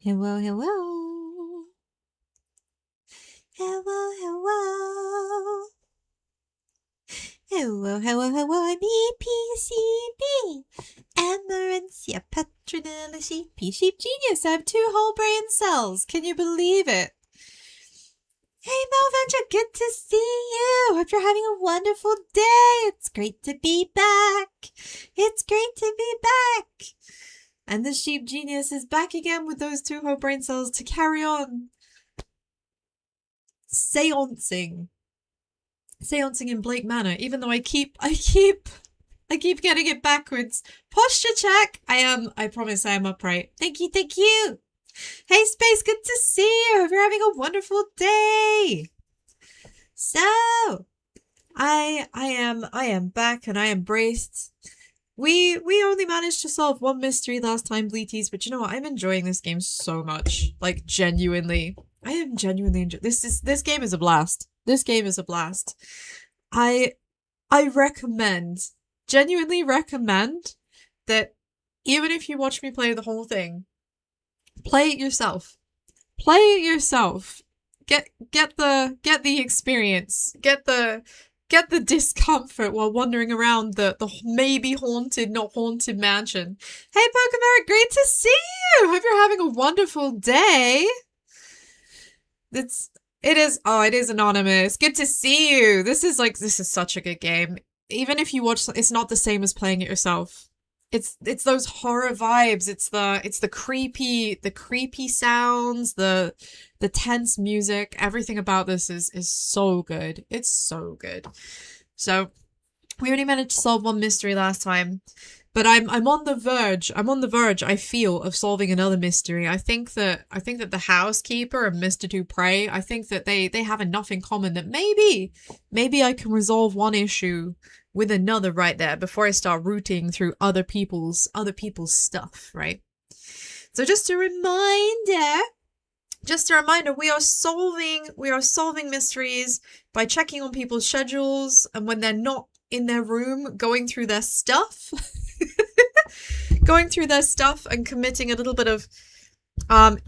Hello, hello. Hello, hello. Hello, hello, hello. I'm EPCB. Amarantia patronella sheepy. Sheep genius. I have 2 whole brain cells. Can you believe it? Hey, Melventure, good to see you. Hope you're having a wonderful day. It's great to be back. It's great to be back. And the sheep genius is back again with those 2 whole brain cells to carry on seancing in Blake Manor, even though I keep getting it backwards. Posture check. I promise I am upright. Thank you. Hey Space, good to see you. Hope you're having a wonderful day. So I am back and I am braced. We only managed to solve 1 mystery last time, Bleaties, but you know what? I'm enjoying this game so much. Like, genuinely. I am genuinely enjoying this game is a blast. This game is a blast. I genuinely recommend that even if you watch me play the whole thing, play it yourself. Play it yourself. Get the experience. Get the discomfort while wandering around the maybe haunted, not haunted mansion. Hey Pokemon, great to see you! Hope you're having a wonderful day. It is anonymous. Good to see you. This is such a good game. Even if you watch, it's not the same as playing it yourself. It's those horror vibes. It's the creepy sounds, the tense music. Everything about this is so good. It's so good. So we already managed to solve 1 mystery last time, but I'm on the verge. I feel, of solving another mystery. I think that the housekeeper and Mr. Dupre, I think that they have enough in common that maybe I can resolve 1 issue with another right there before I start rooting through other people's stuff, right? So just a reminder, we are solving mysteries by checking on people's schedules, and when they're not in their room, going through their stuff, and committing a little bit of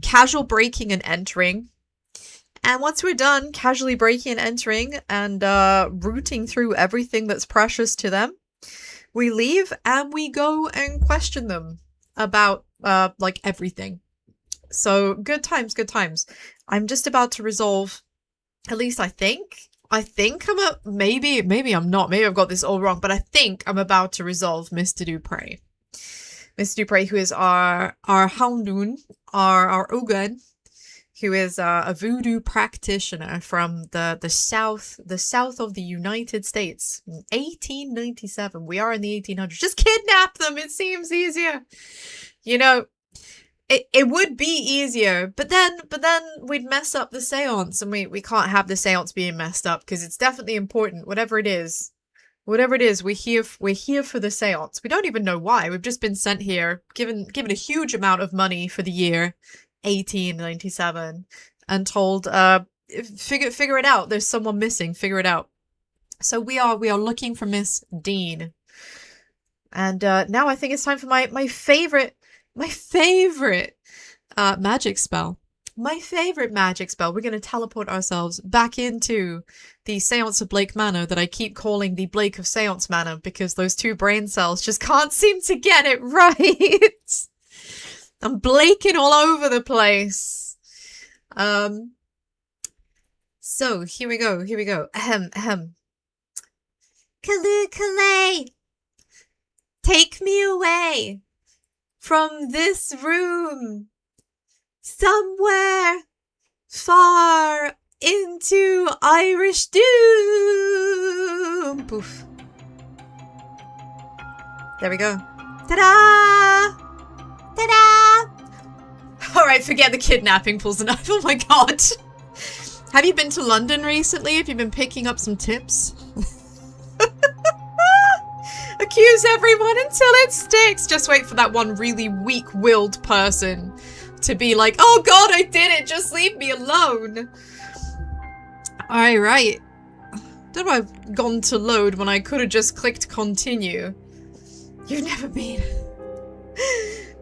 casual breaking and entering. And once we're done casually breaking and entering and rooting through everything that's precious to them, we leave and we go and question them about like everything. So good times. I'm just about to resolve, at least I think maybe I'm not, maybe I've got this all wrong, but I think I'm about to resolve Mr. Dupre. Mr. Dupre, who is our Houndoon, our Ogun, who is a voodoo practitioner from the south of the United States. 1897. We are in the 1800s. Just kidnap them. It seems easier. You know, it would be easier, but then we'd mess up the seance, and we can't have the seance being messed up, because it's definitely important. Whatever it is, we're here for the seance. We don't even know why. We've just been sent here, given a huge amount of money for the year 1897, and told figure it out. There's someone missing. Figure it out. So we are looking for Miss Dean, and now I think it's time for my favorite magic spell. My favorite magic spell. We're going to teleport ourselves back into the Seance of Blake Manor that I keep calling the Blake of Seance Manor, because those 2 brain cells just can't seem to get it right. I'm Blaking all over the place. So here we go. Ahem. Kaloo, take me away from this room, somewhere far into Irish doom. Poof. There we go. Ta-da! Ta-da! Alright, forget the kidnapping, pulls the knife. Oh my god. Have you been to London recently? Have you been picking up some tips? Accuse everyone until it sticks. Just wait for that one really weak-willed person to be like, oh god, I did it, just leave me alone. Alright. Don't know why I've gone to load when I could have just clicked continue. You've never been.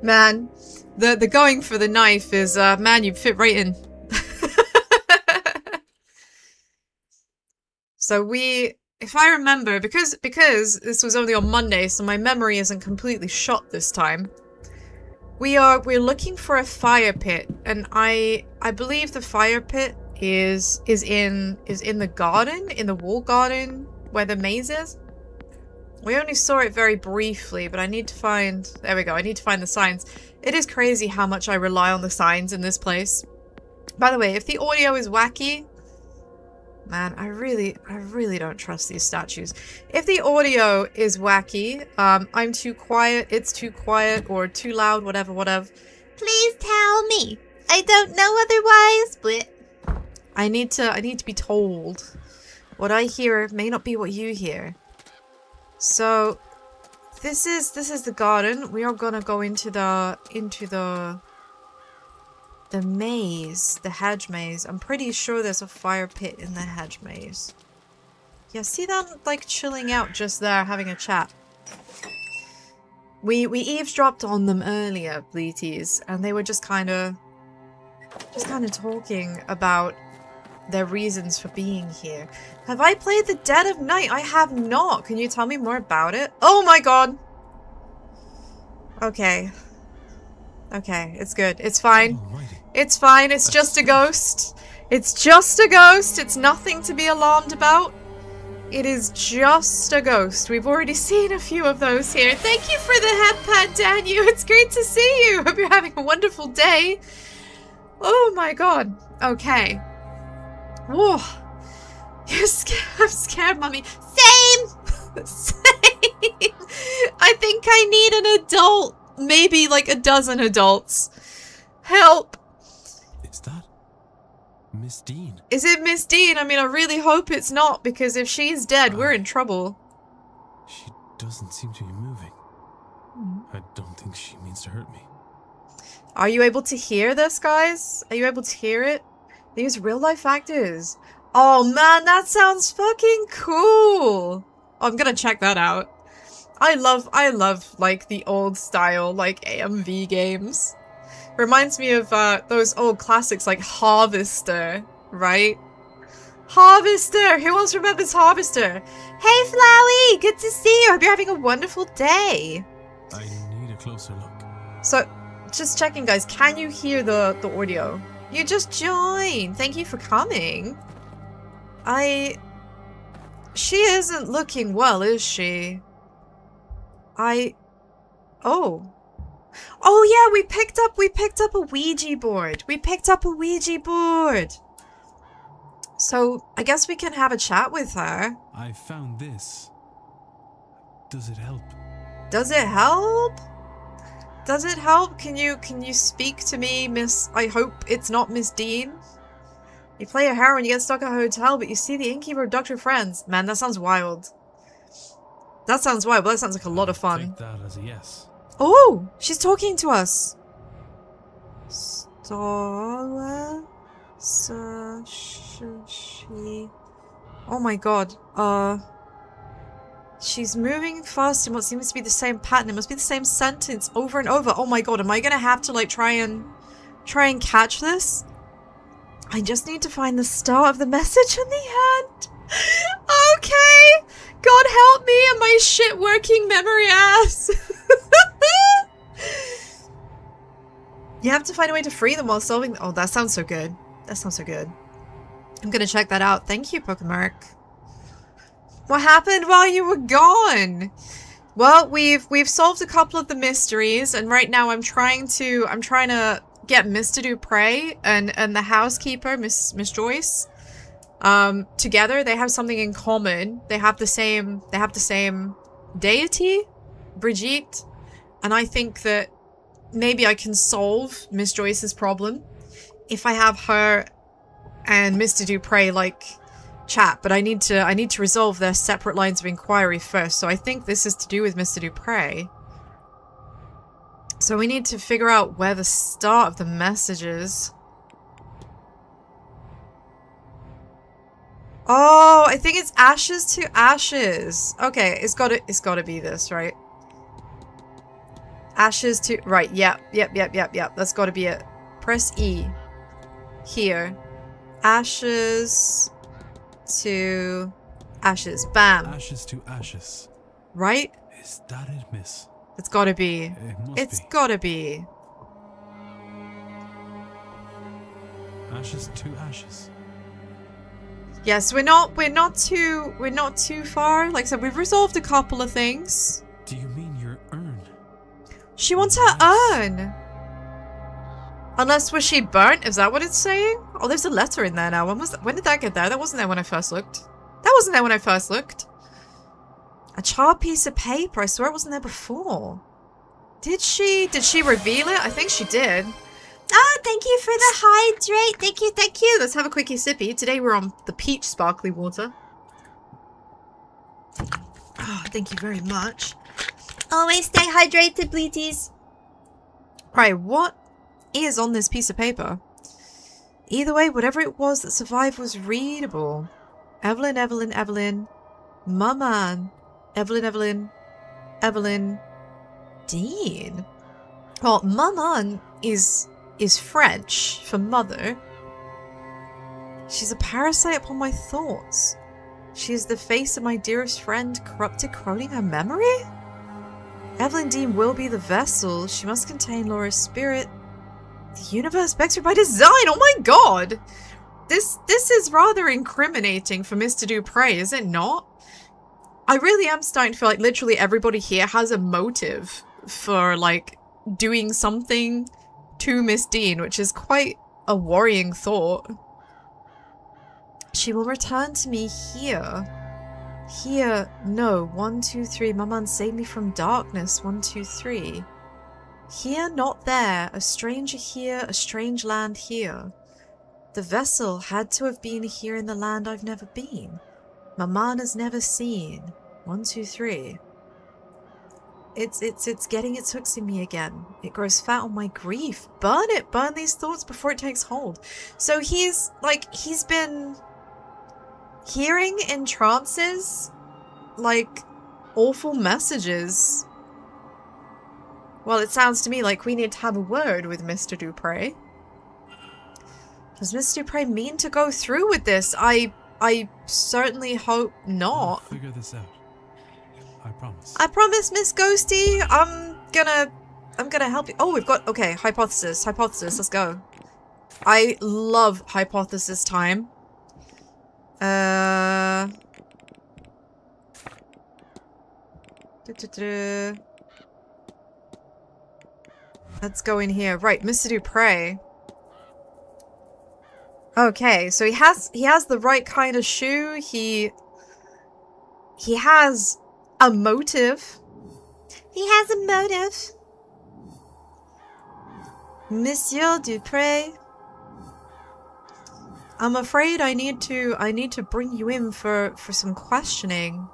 Man, The going for the knife is, man, you fit right in. So if I remember, because this was only on Monday, so my memory isn't completely shot this time. We're looking for a fire pit, and I believe the fire pit is in the garden, in the wall garden where the maze is. We only saw it very briefly, but I need to find... There we go, I need to find the signs. It is crazy how much I rely on the signs in this place. By the way, if the audio is wacky... Man, I really don't trust these statues. If the audio is wacky, I'm too quiet, it's too quiet, or too loud, whatever. Please tell me. I don't know otherwise, but... I need to be told. What I hear may not be what you hear. So, this is the garden. We are gonna go into the maze, the hedge maze. I'm pretty sure there's a fire pit in the hedge maze. Yeah, see them like chilling out just there, having a chat. We eavesdropped on them earlier, Bleaties, and they were just kind of talking about their reasons for being here. Have I played The Dead of Night? I have not. Can you tell me more about it? Oh my god. Okay. Okay, it's good. It's fine. It's fine. It's just a ghost. It's just a ghost. It's nothing to be alarmed about. It is just a ghost. We've already seen a few of those here. Thank you for the head pat, Daniel. It's great to see you. Hope you're having a wonderful day. Oh my god. Okay. Whoa. I'm scared, Mummy. Same! Same! I think I need an adult. Maybe like a dozen adults. Help! Is that Miss Dean? Is it Miss Dean? I mean, I really hope it's not, because if she's dead, we're in trouble. She doesn't seem to be moving. I don't think she means to hurt me. Are you able to hear this, guys? Are you able to hear it? These real life actors. Oh man, that sounds fucking cool. Oh, I'm gonna check that out. I love like the old style like AMV games. Reminds me of those old classics like Harvester, right? Harvester! Who else remembers Harvester? Hey Flowey! Good to see you! Hope you're having a wonderful day! I need a closer look. So, just checking guys, can you hear the audio? You just joined! Thank you for coming! She isn't looking well, is she? Oh. Oh yeah, we picked up a Ouija board. We picked up a Ouija board. So, I guess we can have a chat with her. I found this. Does it help? Does it help? Does it help? Can you speak to me, Miss... I hope it's not Miss Dean? You play a heroine, you get stuck at a hotel, but you see the innkeeper of Dr. Friends. Man, that sounds wild. That sounds wild, but that sounds like a lot of fun. Take that as a yes. Oh! She's talking to us! Stola... She... Oh my god. She's moving fast in what seems to be the same pattern. It must be the same sentence over and over. Oh my god, am I gonna have to like try and catch this? I just need to find the start of the message in the end. Okay! God help me and my shit working memory ass. You have to find a way to free them while solving... Oh, that sounds so good. That sounds so good. I'm gonna check that out. Thank you, Pokemark. What happened while you were gone? Well, we've solved a couple of the mysteries, and right now I'm trying to get Mr. Dupre and the housekeeper, Miss Joyce, together. They have something in common. They have the same deity, Brigitte, and I think that maybe I can solve Miss Joyce's problem if I have her and Mr. Dupre like chat, but I need to resolve their separate lines of inquiry first. So I think this is to do with Mr. Dupre. So we need to figure out where the start of the message is. Oh, I think it's ashes to ashes. Okay, it's gotta be this, right? Ashes to... Right, yep. That's gotta be it. Press E. Here. Ashes to ashes. Bam. Ashes to ashes. Right? Is that it, miss? It's gotta be. It must It's be. gotta be. Ashes to ashes. Yes, we're not too far. Like I said, we've resolved a couple of things. Do you mean your urn? She wants her urn. Unless, was she burnt? Is that what it's saying? Oh, there's a letter in there now. When did that get there? That wasn't there when I first looked. That wasn't there when I first looked. A charred piece of paper. I swear it wasn't there before. Did she reveal it? I think she did. Ah, thank you for the hydrate. Thank you. Let's have a quickie sippy. Today we're on the peach sparkly water. Oh, thank you very much. Always stay hydrated, bleaties. Right, what is on this piece of paper? Either way, whatever it was that survived was readable. Evelyn. Mama. Evelyn. Dean. Well, Maman is French for mother. She's a parasite upon my thoughts. She is the face of my dearest friend, corrupted, corroding her memory? Evelyn Dean will be the vessel. She must contain Laura's spirit. The universe begs her by design. Oh my god! This is rather incriminating for Mr. Dupre, is it not? I really am starting to feel like literally everybody here has a motive for, like, doing something to Miss Dean, which is quite a worrying thought. She will return to me here. Here, no. 1, 2, 3. Maman, save me from darkness. 1, 2, 3. Here, not there. A stranger here, a strange land here. The vessel had to have been here in the land I've never been. Maman has never seen. 1, 2, 3. It's getting its hooks in me again. It grows fat on my grief. Burn it! Burn these thoughts before it takes hold. So he's been hearing in trances, like, awful messages. Well, it sounds to me like we need to have a word with Mr. Dupre. Does Mr. Dupre mean to go through with this? I certainly hope not. I'll figure this out. I promise. I promise, Miss Ghosty. I'm gonna help you. Oh, we've got, okay, hypothesis. Let's go. I love hypothesis time. Let's go in here. Right, Mr. Dupre. Okay, so he has the right kind of shoe. He has a motive. He has a motive. Monsieur Dupre. I'm afraid I need to bring you in for some questioning.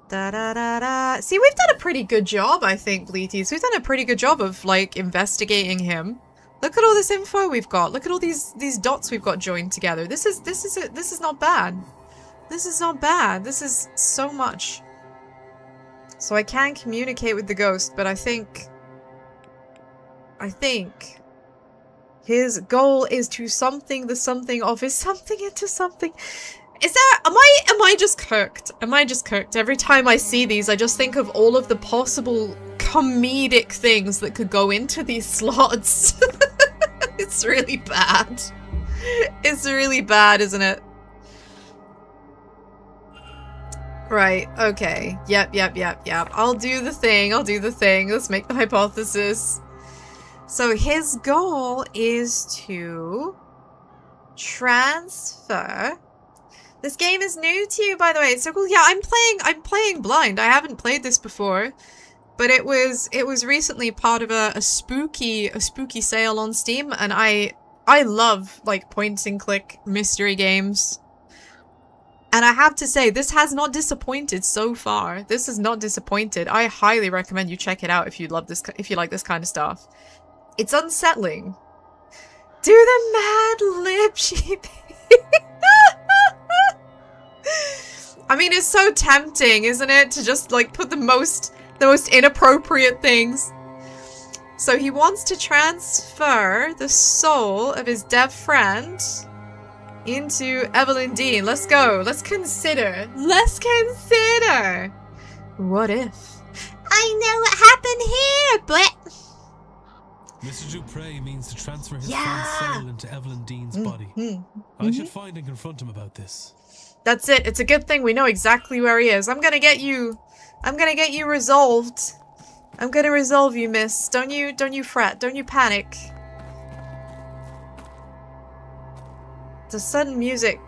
Da-da-da-da. See, we've done a pretty good job, I think, Bleaties. We've done a pretty good job of, like, investigating him. Look at all this info we've got. Look at all these dots we've got joined together. This is not bad. This is not bad. This is so much. So I can communicate with the ghost, but I think his goal is to something the something of his something into something. Is that, am I just cooked? Am I just cooked? Every time I see these, I just think of all of the possible comedic things that could go into these slots. It's really bad. It's really bad, isn't it? Right, okay. Yep. I'll do the thing. Let's make the hypothesis. So his goal is to transfer. This game is new to you, by the way. It's so cool. Yeah, I'm playing blind. I haven't played this before, but it was recently part of a spooky sale on Steam, and I love, like, point and click mystery games. And I have to say, this has not disappointed so far. This has not disappointed. I highly recommend you check it out if you like this kind of stuff. It's unsettling. Do the mad lip sheep. I mean, it's so tempting, isn't it? To just, like, put the most The most inappropriate things. So he wants to transfer the soul of his dead friend into Evelyn Dean. Let's go. Let's consider. Let's consider. What if? I know what happened here, but... Mr. Dupre means to transfer his friend's soul into Evelyn Dean's body. I should find and confront him about this. That's it. It's a good thing we know exactly where he is. I'm gonna get you resolved. I'm gonna resolve you, miss. Don't you fret. Don't you panic. The sudden music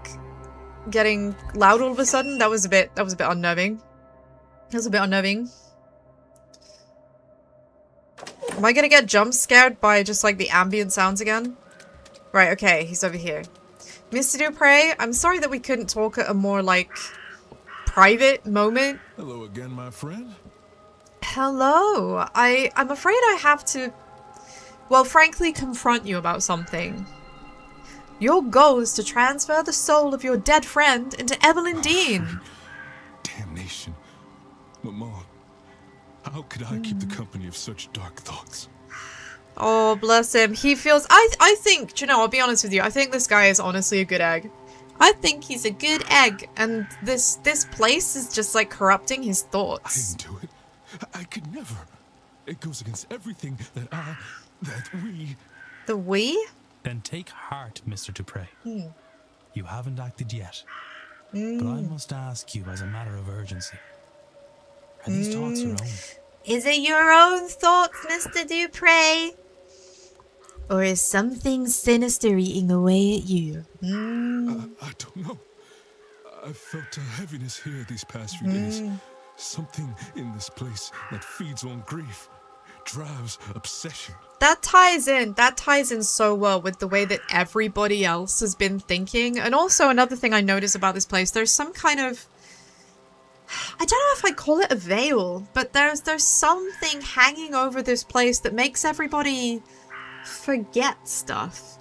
getting loud all of a sudden, that was a bit unnerving. That was a bit unnerving. Am I gonna get jump scared by just like the ambient sounds again? Right, okay, he's over here. Mr. Dupre, I'm sorry that we couldn't talk at a more like private moment. Hello again, my friend. Hello. I'm afraid I have to, well, frankly, confront you about something. Your goal is to transfer the soul of your dead friend into Evelyn Dean. Damnation. Mama, how could I keep the company of such dark thoughts? Oh, bless him. He feels... I think, do you know, I'll be honest with you. I think this guy is honestly a good egg. I think he's a good egg. And this place is just, like, corrupting his thoughts. I didn't do it. I could never. It goes against everything that we... The we? Then take heart, Mr. Dupre. You haven't acted yet. But I must ask you as a matter of urgency. Are these thoughts your own? Is it your own thoughts, Mr. Dupre? Or is something sinister eating away at you? I don't know. I've felt a heaviness here these past few days. Something in this place that feeds on grief, drives obsession. That ties in so well with the way that everybody else has been thinking. And also another thing I notice about this place, there's some kind of, I don't know if I call it a veil, but there's something hanging over this place that makes everybody forget stuff.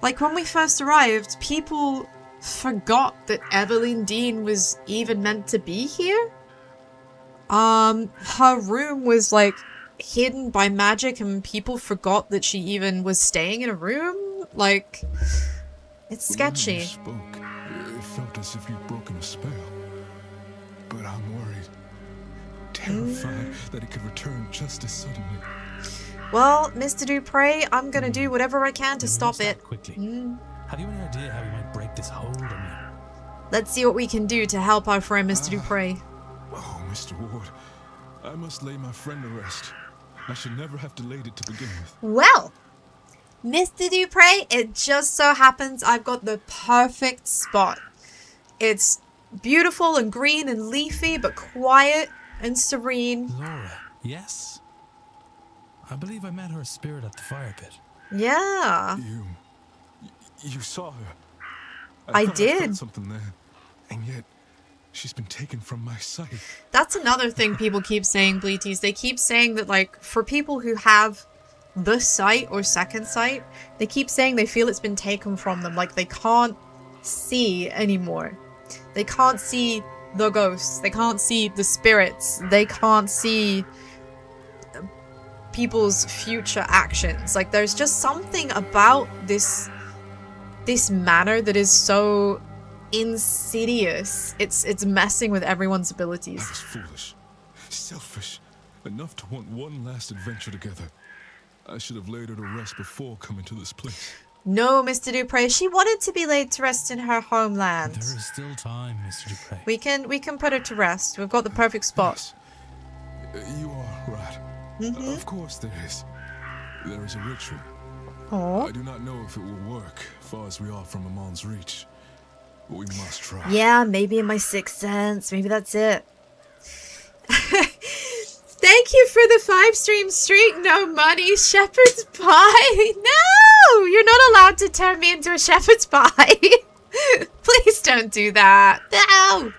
Like when we first arrived, people forgot that Evelyn Dean was even meant to be here. Her room was like hidden by magic and people forgot that she even was staying in a room. Like, it's sketchy. When you spoke, it felt as if you'd broken a spell. But I'm worried, terrified that it could return just as suddenly. Well, Mr. Dupre, I'm gonna do whatever I can to stop it. Quickly. Have you any idea how we might break this hold on you? Let's see what we can do to help our friend Mr. Dupre. Oh, Mr. Ward, I must lay my friend to rest. I should never have delayed it to begin with. Well, Mr. Dupre, it just so happens I've got the perfect spot. It's beautiful and green and leafy, but quiet and serene. Laura, yes? I believe I met her spirit at the fire pit. Yeah. You saw her. I thought did. I felt something there, and yet she's been taken from my sight. That's another thing people keep saying, Bleaties. They keep saying that, like, for people who have the sight or second sight, they keep saying they feel it's been taken from them. Like, they can't see anymore. They can't see the ghosts. They can't see the spirits. They can't see people's future actions. Like, there's just something about this manor that is so insidious. It's messing with everyone's abilities. I was foolish, selfish, enough to want one last adventure together. I should have laid her to rest before coming to this place. No, Mr. Dupre, she wanted to be laid to rest in her homeland. There is still time, Mr. Dupre. We can put her to rest. We've got the perfect spot. Yes, you are right. Of course there is. There is a ritual. Oh. I do not know if it will work, far as we are from Amon's reach. But we must try. Yeah, maybe in my sixth sense. Maybe that's it. Thank you for the 5-stream streak. No money. Shepherd's pie. No! You're not allowed to turn me into a shepherd's pie. Please don't do that. No!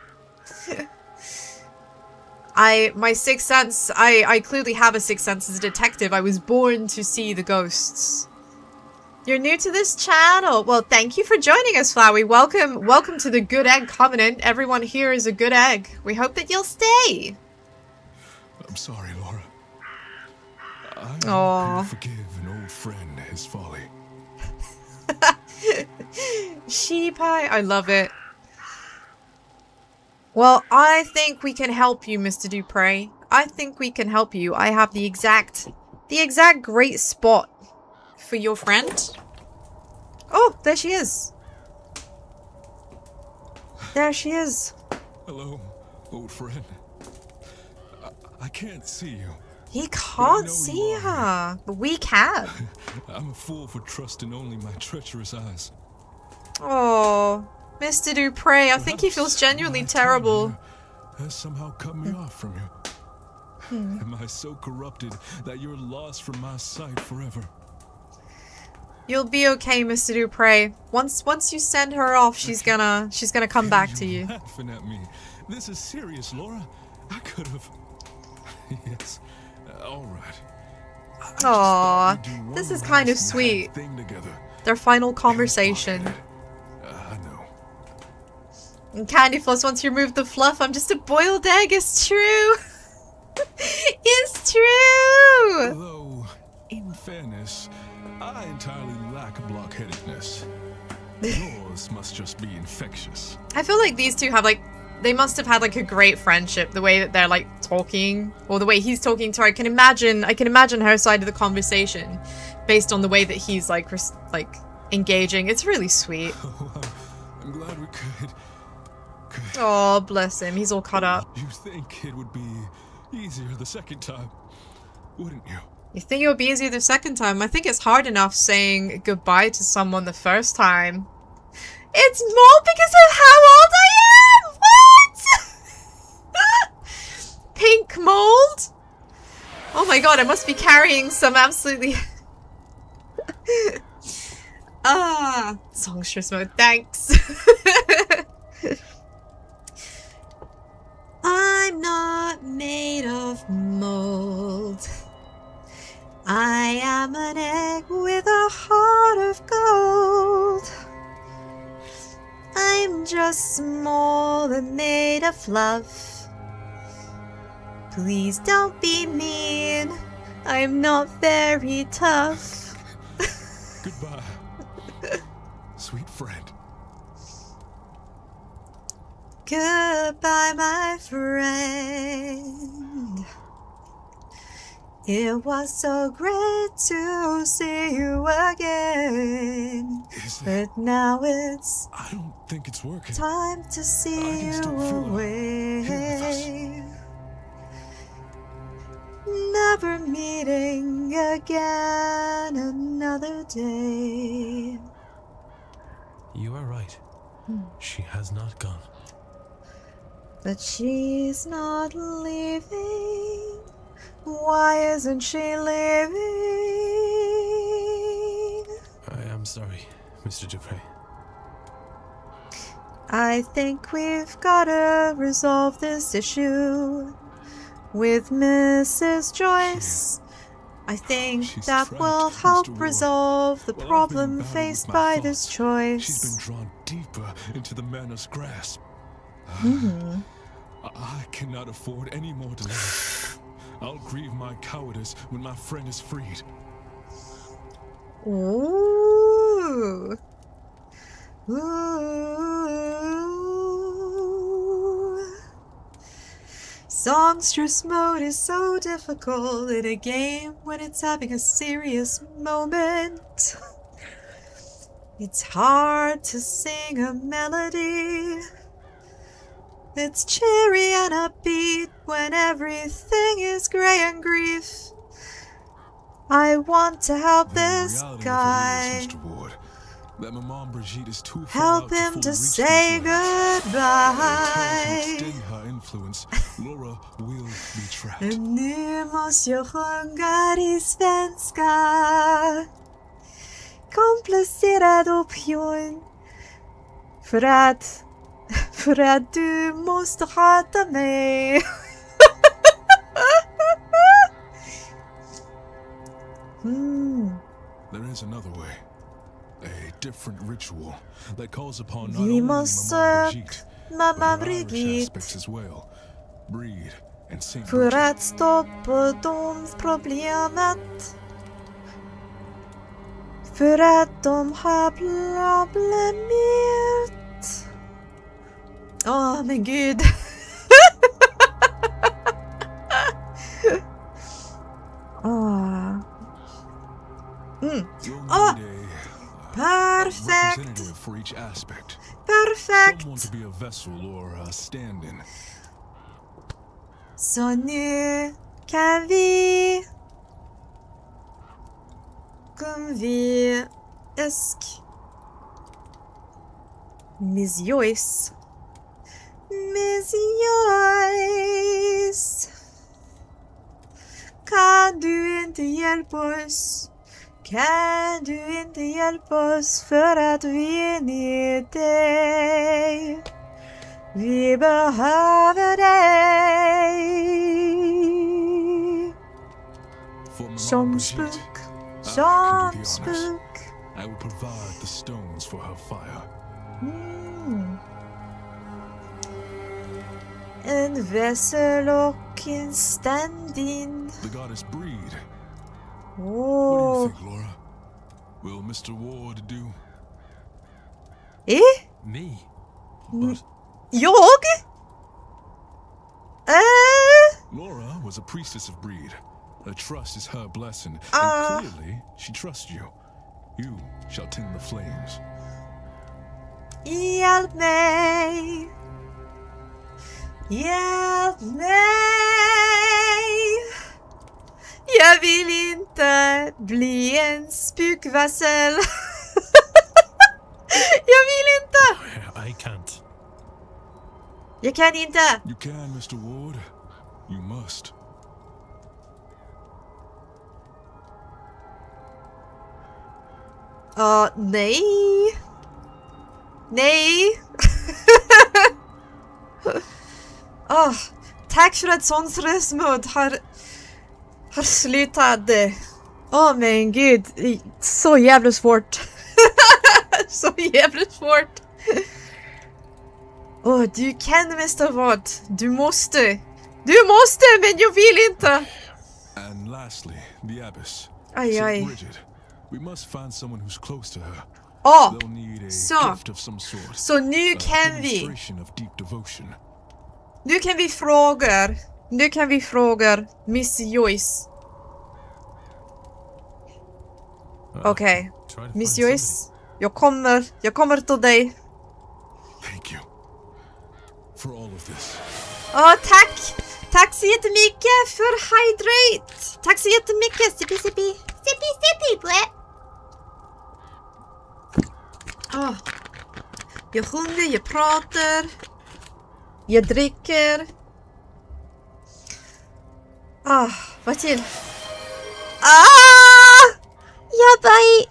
My sixth sense, I clearly have a sixth sense as a detective. I was born to see the ghosts. You're new to this channel. Well, thank you for joining us, Flowey. Welcome to the Good Egg Covenant. Everyone here is a good egg. We hope that you'll stay. sorry, Laura. I Aww. hope you forgive an old friend his folly. Sheep pie. I love it. Well, I think we can help you, Mr. Dupre. I think we can help you. I have the exact great spot for your friend. Oh, there she is. There she is. Hello, old friend. I can't see you. He can't see her, but we can. I'm a fool for trusting only my treacherous eyes. Oh, Mr. Dupre, I think he feels genuinely terrible. Has somehow cut me off from you. Am I so corrupted that you're lost from my sight forever? You'll be okay, Mr. Dupre. Once you send her off, she's gonna come back to you. Laughing at me. This is serious, Laura. I could have. Yes. All right. Aww, this is kind of sweet. Their final conversation. I know. And Candy Floss, once you remove the fluff, I'm just a boiled egg. It's true. It's true. Although, in fairness, I entirely lack blockheadedness. Yours must just be infectious. I feel like these two have they must have had a great friendship. The way that they're talking, or the way he's talking to her. I can imagine her side of the conversation, based on the way that he's engaging. It's really sweet. Oh, I'm glad we could. Oh, bless him. He's all cut up. You think it would be easier the second time, wouldn't you? You think it would be easier the second time? I think it's hard enough saying goodbye to someone the first time. It's more because of how old I am! What? Pink mold? Oh my god, I must be carrying some absolutely... Songstress mode, thanks. I'm not made of mold. I am an egg with a heart of gold. I'm just small and made of fluff. Please don't be mean. I'm not very tough. Goodbye, sweet friend. Goodbye, my friend. It was so great to see you again. But now it's... I don't think it's working. Time to see you away. Never meeting again another day. You are right. She has not gone. But she's not leaving. Why isn't she leaving? I am sorry, Mr. Dupre. I think we've gotta resolve this issue with Mrs. Joyce. I think that will help resolve the problem faced by this choice. She's been drawn deeper into the Manor's grasp. I cannot afford any more delay. I'll grieve my cowardice when my friend is freed. Ooh. Ooh. Songstress mode is so difficult in a game when it's having a serious moment. It's hard to sing a melody. It's cheery and upbeat when everything is grey and grief. I want to help this guy. That Maman Brigitte is too help him to say goodbye. Her influence, Laura will be trapped. Nu måste jag sjunga i svenska. Komplicerad opinion. För att du måste hata mig. There is another way. A different ritual that calls upon not only Maman Brigitte, but her Irish aspects as well. Breed, and St. För att stoppa domsproblemet. För att de har problemet. Åh, men gud. Åh. Åh! Perfekt! Perfekt! Så nu kan vi Esk Miss Joyce. Miss Joyce, kan du inte hjälpa oss? Kan du inte hjälpa oss för att vi need dig? Vi behöver dig. Som spuk, som spuk. I will provide the stones for her fire. En vessel och en stand-in. The goddess Breed. Oh. What do you think, Laura? Will Mr. Ward do? Me? Jag? Laura was a priestess of Breed. Her trust is her blessing, and clearly she trusts you. You shall tend the flames. Hjälp mig! Hjälp mig! Jag vill inte bli en spukvassel. Jag vill inte! I can't. Jag kan inte! You can, Mr. Ward. You must. Nej. Nej. Tack för att sångsröstmod har slutat. Men gud, så jävla svårt. Så jävla svårt. Du kan Mr. Ward. Du måste, men jag vill inte. And lastly, the abbess. Aj. Bridget. We must find someone who's close to her. They'll need a gift of some sort. Så nu kan vi. Of deep devotion. Nu kan vi fråga Miss Joyce. Okej. Miss Joyce, jag kommer till dig. Thank you for all of this. Tack så jättemycket för hydrate. Tack så jättemycket. Sippy. Jag sjunger, jag pratar. Jag dricker. Vad till? Yabai.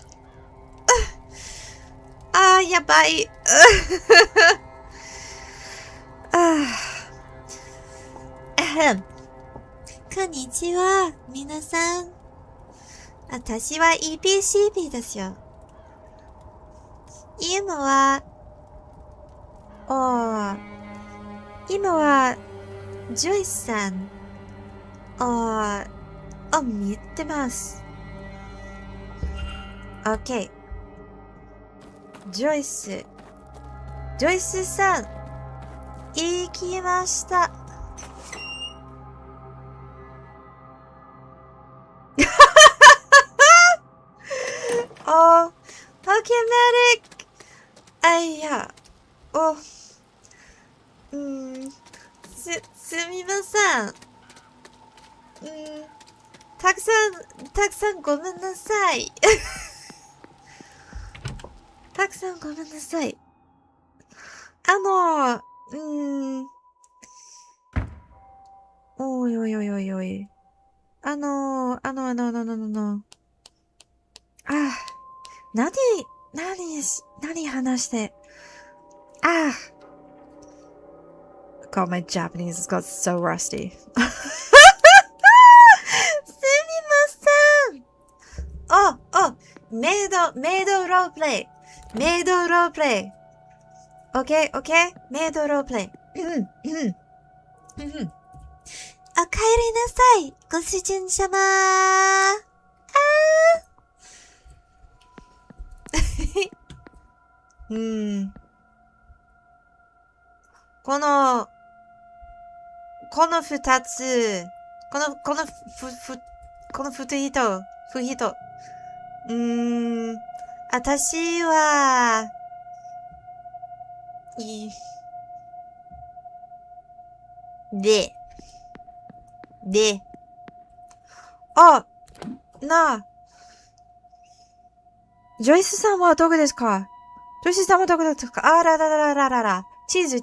Yabai. Konnichiwa, 皆さん。私は EPCP ですよ。今はジョイスさんを見てます。OK。ジョイスさん、行きました。OK, medic. すみません。たくさんごめんなさい。たくさんごめんなさい。おい。何話して。God, my Japanese has got so rusty. すみません。メイドロープレイ。OK? メイドロープレイ。お帰りなさい、ご主人様。この二つ、このふ人、私は、ジョイスさんはどこですか？ジョイスさんはどこですか？あらららららら。チーズ。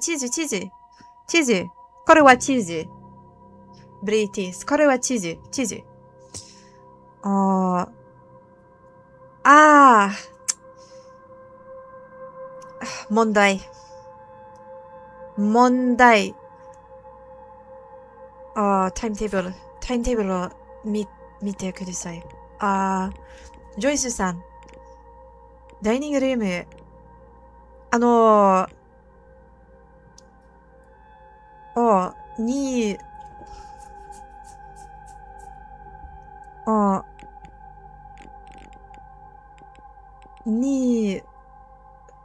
これはチーズ。ブリティス。これはチーズ。問題。タイムテーブルを見てください。ジョイスさん。ダイニングルーム。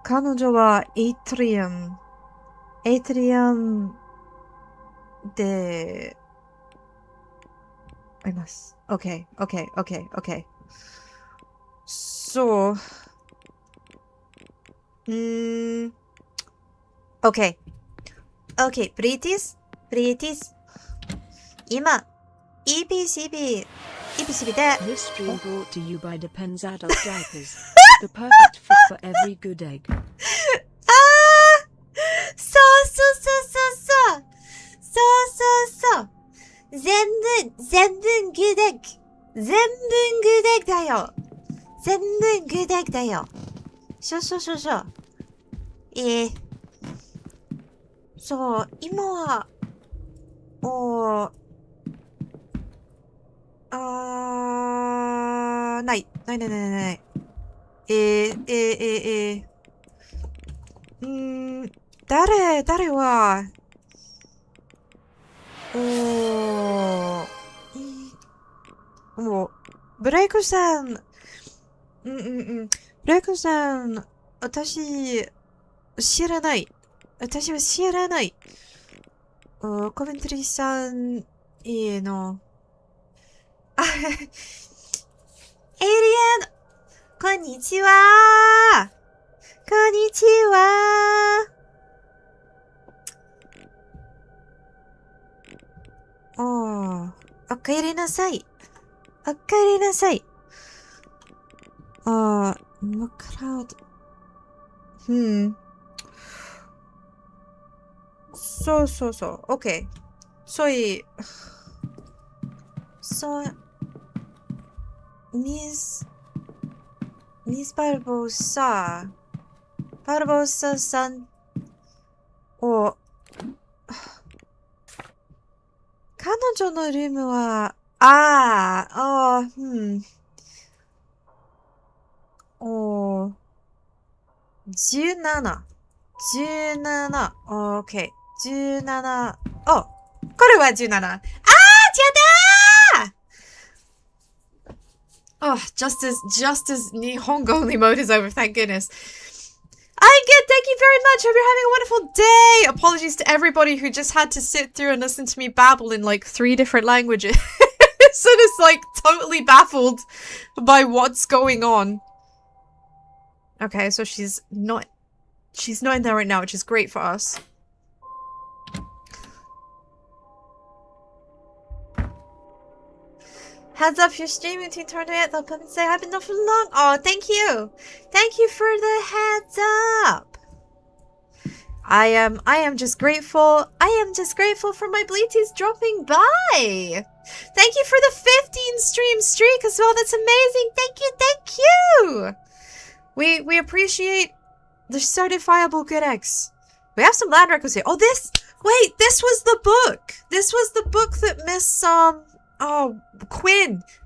彼女はエイトリアムで、あります。OK。そう。OK。ブリティス。今、EPCB で。This stream brought to you by Depends Adult Diapers. The perfect fit for every good egg. そう。全文グデックだよ。そう。そう、今は、ない。誰は、ブレイクさん、ブレイクさん、私は知らない。コメントリーさん、の、エイリアン、こんにちは。お帰りなさい。ムクラウド。そう。OK。所以Miss Barbosa さんを、彼女のルームは、17。OK。17。これは17。just as Nihongo only mode is over, thank goodness. I'm good, thank you very much. Hope you're having a wonderful day. Apologies to everybody who just had to sit through and listen to me babble in like 3 different languages. So just like totally baffled by what's going on. Okay, so she's not in there right now, which is great for us. Heads up, if you're streaming to turn it, they'll come and say, I've been up for long. Oh, thank you. Thank you for the heads up. I am just grateful. For my bleaties dropping by. Thank you for the 15 stream streak as well. That's amazing. Thank you. We appreciate the certifiable good eggs. We have some land records here. Oh, this was the book. This was the book that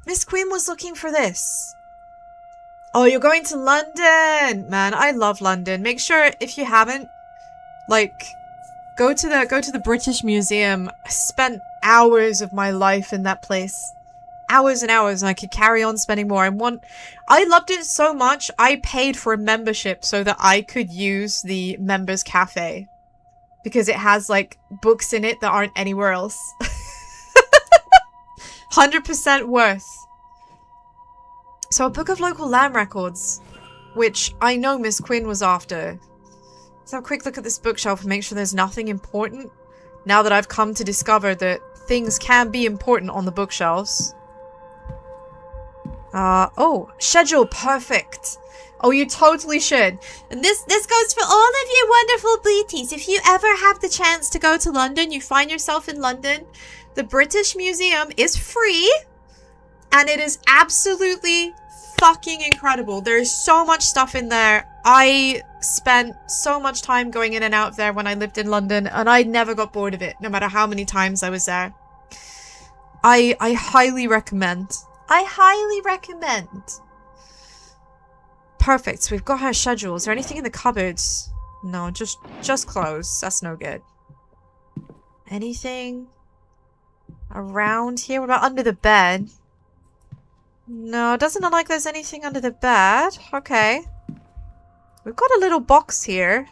Miss Quinn was looking for this. Oh, you're going to London. Man, I love London. Make sure, if you haven't, like, Go to the British Museum. I spent hours of my life in that place. Hours and hours, and I could carry on spending more. I loved it so much, I paid for a membership so that I could use the members cafe. Because it has, like, books in it that aren't anywhere else. 100% worth. So a book of local land records, which I know Miss Quinn was after. Let's have a quick look at this bookshelf and make sure there's nothing important. Now that I've come to discover that things can be important on the bookshelves. Oh, schedule, perfect. Oh, you totally should. And this goes for all of you wonderful bleaties. If you ever have the chance to go to London, you find yourself in London, the British Museum is free. And it is absolutely fucking incredible. There is so much stuff in there. I spent so much time going in and out of there when I lived in London, and I never got bored of it, no matter how many times I was there. I highly recommend. I highly recommend. Perfect. So we've got her schedule. Is there anything in the cupboards? No, just clothes. That's no good. Anything around here? What about under the bed? No, it doesn't look like there's anything under the bed. Okay. We've got a little box here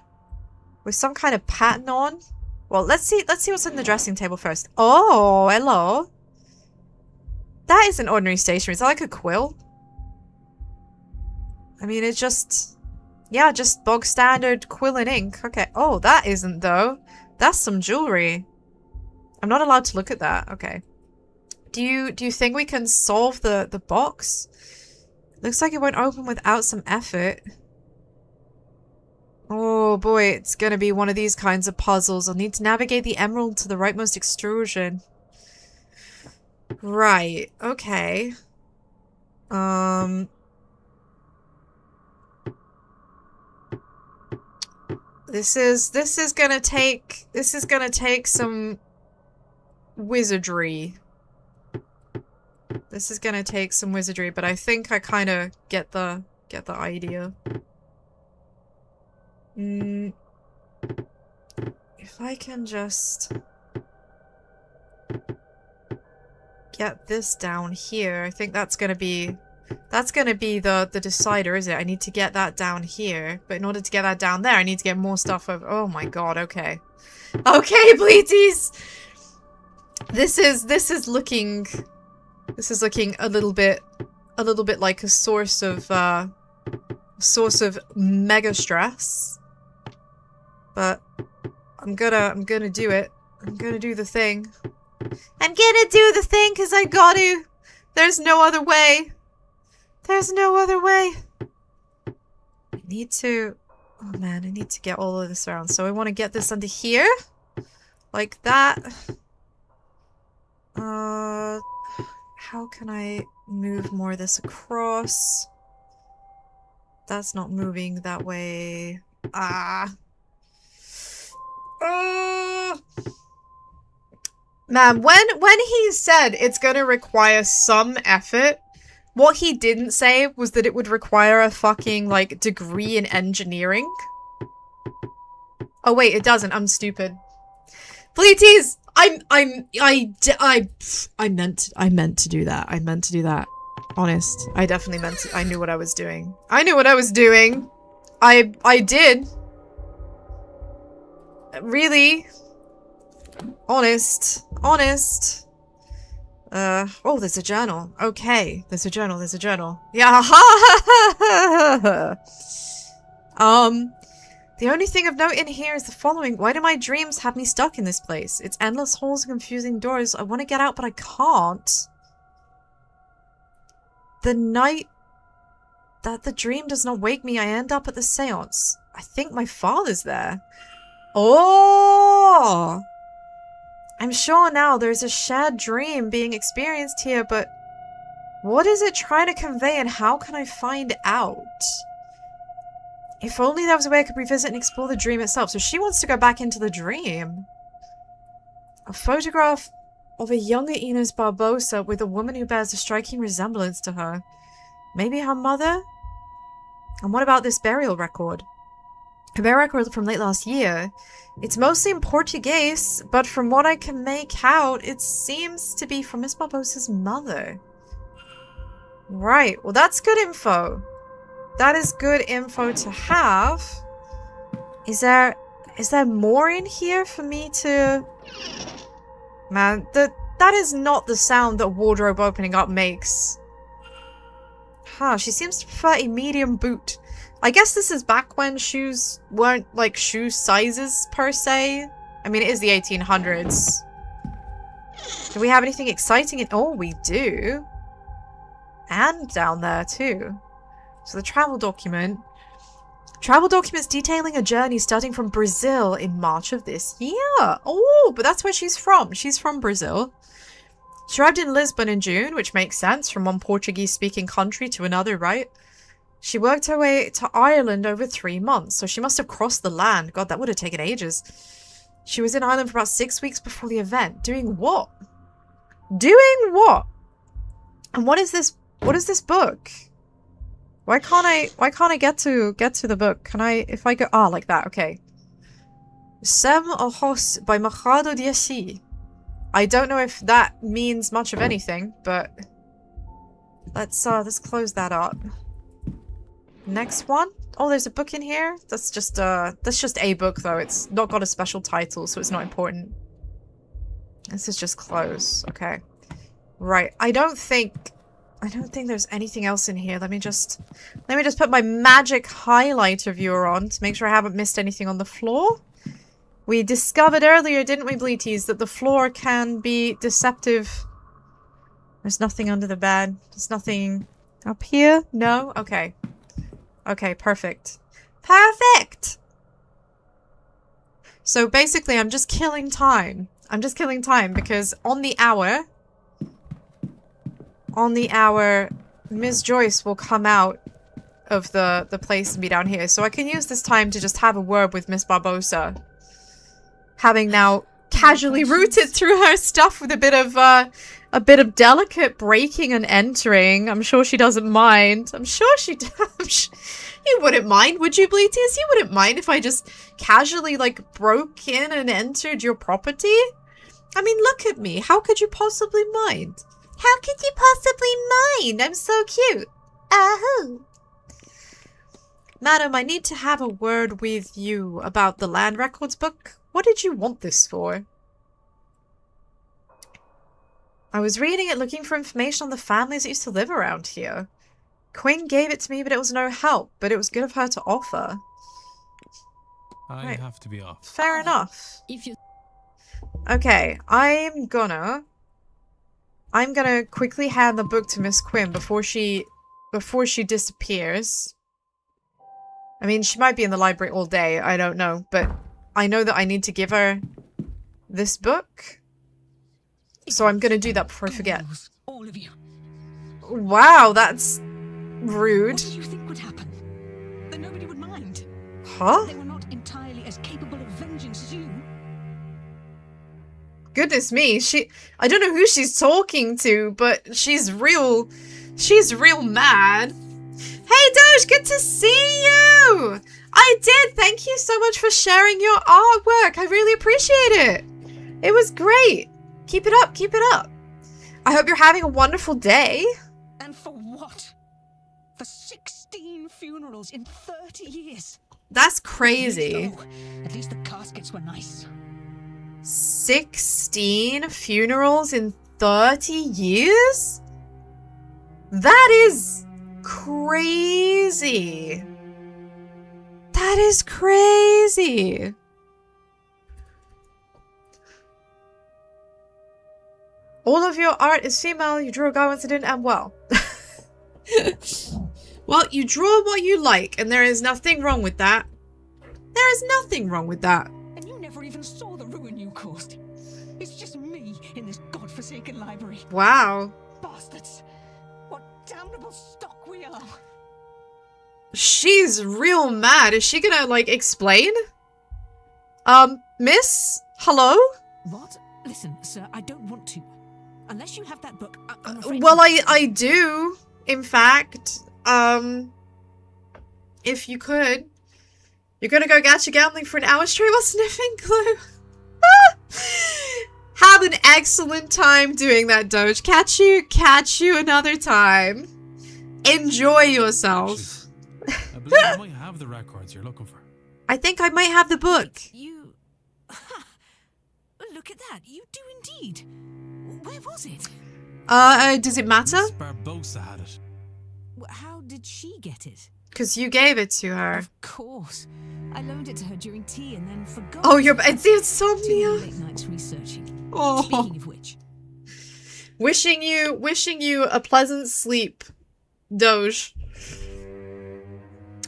with some kind of pattern on. Well, let's see what's in the dressing table first. Oh, hello. That isn't ordinary stationery. Is that like a quill? I mean, it's just... yeah, just bog standard quill and ink. Okay. Oh, that isn't, though. That's some jewelry. I'm not allowed to look at that. Okay. Do you think we can solve the box? Looks like it won't open without some effort. Oh boy, it's gonna be one of these kinds of puzzles. I'll need to navigate the emerald to the rightmost extrusion. Right, okay. This is gonna take some wizardry. This is gonna take some wizardry, but I think I kind of get the idea. If I can just get this down here, I think that's gonna be the decider, is it? I need to get that down here, but in order to get that down there, I need to get more stuff over. Oh my god, okay. Okay, bleaties! This is looking a little bit like a source of mega stress. But I'm gonna do it. I'm gonna do the thing. I'm gonna do the thing because I got to. There's no other way. There's no other way. I need to... oh man, I need to get all of this around. So I want to get this under here. Like that. How can I move more of this across? That's not moving that way. Man, when he said it's gonna require some effort, what he didn't say was that it would require a fucking, like, degree in engineering. Oh wait, it doesn't. I'm stupid. Bleaties! I meant to do that. I meant to do that. Honest. I definitely meant to. I knew what I was doing. I knew what I was doing. I did. Really? Honest. Honest. Oh, there's a journal. Okay. There's a journal. There's a journal. Yeah. The only thing of note in here is the following. Why do my dreams have me stuck in this place? It's endless halls and confusing doors. I want to get out, but I can't. The night that the dream does not wake me, I end up at the seance. I think my father's there. Oh! I'm sure now there's a shared dream being experienced here, but what is it trying to convey and how can I find out? If only there was a way I could revisit and explore the dream itself. So she wants to go back into the dream. A photograph of a younger Inez Barbosa with a woman who bears a striking resemblance to her. Maybe her mother? And what about this burial record? A bare record from late last year. It's mostly in Portuguese, but from what I can make out, it seems to be from Miss Barbossa's mother. Right, well that's good info. That is good info to have. Is there more in here for me to... Man, that is not the sound that wardrobe opening up makes. Huh, she seems to prefer a medium boot. I guess this is back when shoes weren't, like, shoe sizes, per se. I mean, it is the 1800s. Do we have anything exciting? Oh, we do. And down there, too. So the travel document. Travel documents detailing a journey starting from Brazil in March of this year. Oh, but that's where she's from. She's from Brazil. She arrived in Lisbon in June, which makes sense, from one Portuguese-speaking country to another, right? She worked her way to Ireland over 3 months, so she must have crossed the land. God, that would have taken ages. She was in Ireland for about 6 weeks before the event. Doing what? Doing what? And what is this book? Why can't I get to the book? Can I, if I go, like that, okay. Sem Ojos by Machado de Assis. I don't know if that means much of anything, but let's close that up. Next one. Oh, there's a book in here. That's just a book though. It's not got a special title, so it's not important. This is just close. Okay. Right. I don't think there's anything else in here. Let me just put my magic highlighter viewer on to make sure I haven't missed anything on the floor. We discovered earlier, didn't we, Bleaties, that the floor can be deceptive. There's nothing under the bed. There's nothing up here. No? Okay. Okay, perfect. Perfect! So basically, I'm just killing time. I'm just killing time because on the hour, Ms. Joyce will come out of the place and be down here. So I can use this time to just have a word with Miss Barbossa. Having now casually rooted through her stuff with a bit of delicate breaking and entering. I'm sure she doesn't mind. I'm sure she does. You wouldn't mind, would you, Bleaties? You wouldn't mind if I just casually, like, broke in and entered your property? I mean, look at me. How could you possibly mind? How could you possibly mind? I'm so cute. Ahoo. Madam, I need to have a word with you about the land records book. What did you want this for? I was reading it looking for information on the families that used to live around here. Quinn gave it to me, but it was no help, but it was good of her to offer. I have to be off. Fair enough. Okay, I'm gonna quickly hand the book to Miss Quinn before she disappears. I mean, she might be in the library all day, I don't know, but I know that I need to give her this book. So I'm gonna do that before I forget. All of you. Wow, that's rude. What did you think would happen? That nobody would mind. Huh? They were not entirely as capable of vengeance as you. Goodness me, I don't know who she's talking to, but she's real mad. Hey Doge, good to see you! I did, thank you so much for sharing your artwork. I really appreciate it. It was great. Keep it up, keep it up. I hope you're having a wonderful day. And for what? For 16 funerals in 30 years. That's crazy. At least the caskets were nice. 16 funerals in 30 years? That is crazy. That is crazy. All of your art is female. You drew a guy once it didn't end well. Well, you draw what you like, and there is nothing wrong with that. There is nothing wrong with that. And you never even saw the ruin you caused. It's just me in this godforsaken library. Wow. Bastards. What damnable stock we are. She's real mad. Is she gonna, like, explain? Miss? Hello? What? Listen, sir, I don't want to. Unless you have that book, I'm afraid... Well, I do, in fact. If you could. You're gonna go gacha gambling for an hour straight while sniffing glue? Have an excellent time doing that, Doge. Catch you another time. Enjoy yourself. I believe I might have the records you're looking for. I think I might have the book. You... Look at that. You do indeed. Where was it? Does it matter? Miss Barbosa had it. How did she get it? Because you gave it to her. Of course. I loaned it to her during tea and then forgot. Oh, it's the insomnia. Late nights researching. Oh. Speaking of which. Wishing you a pleasant sleep, Doge.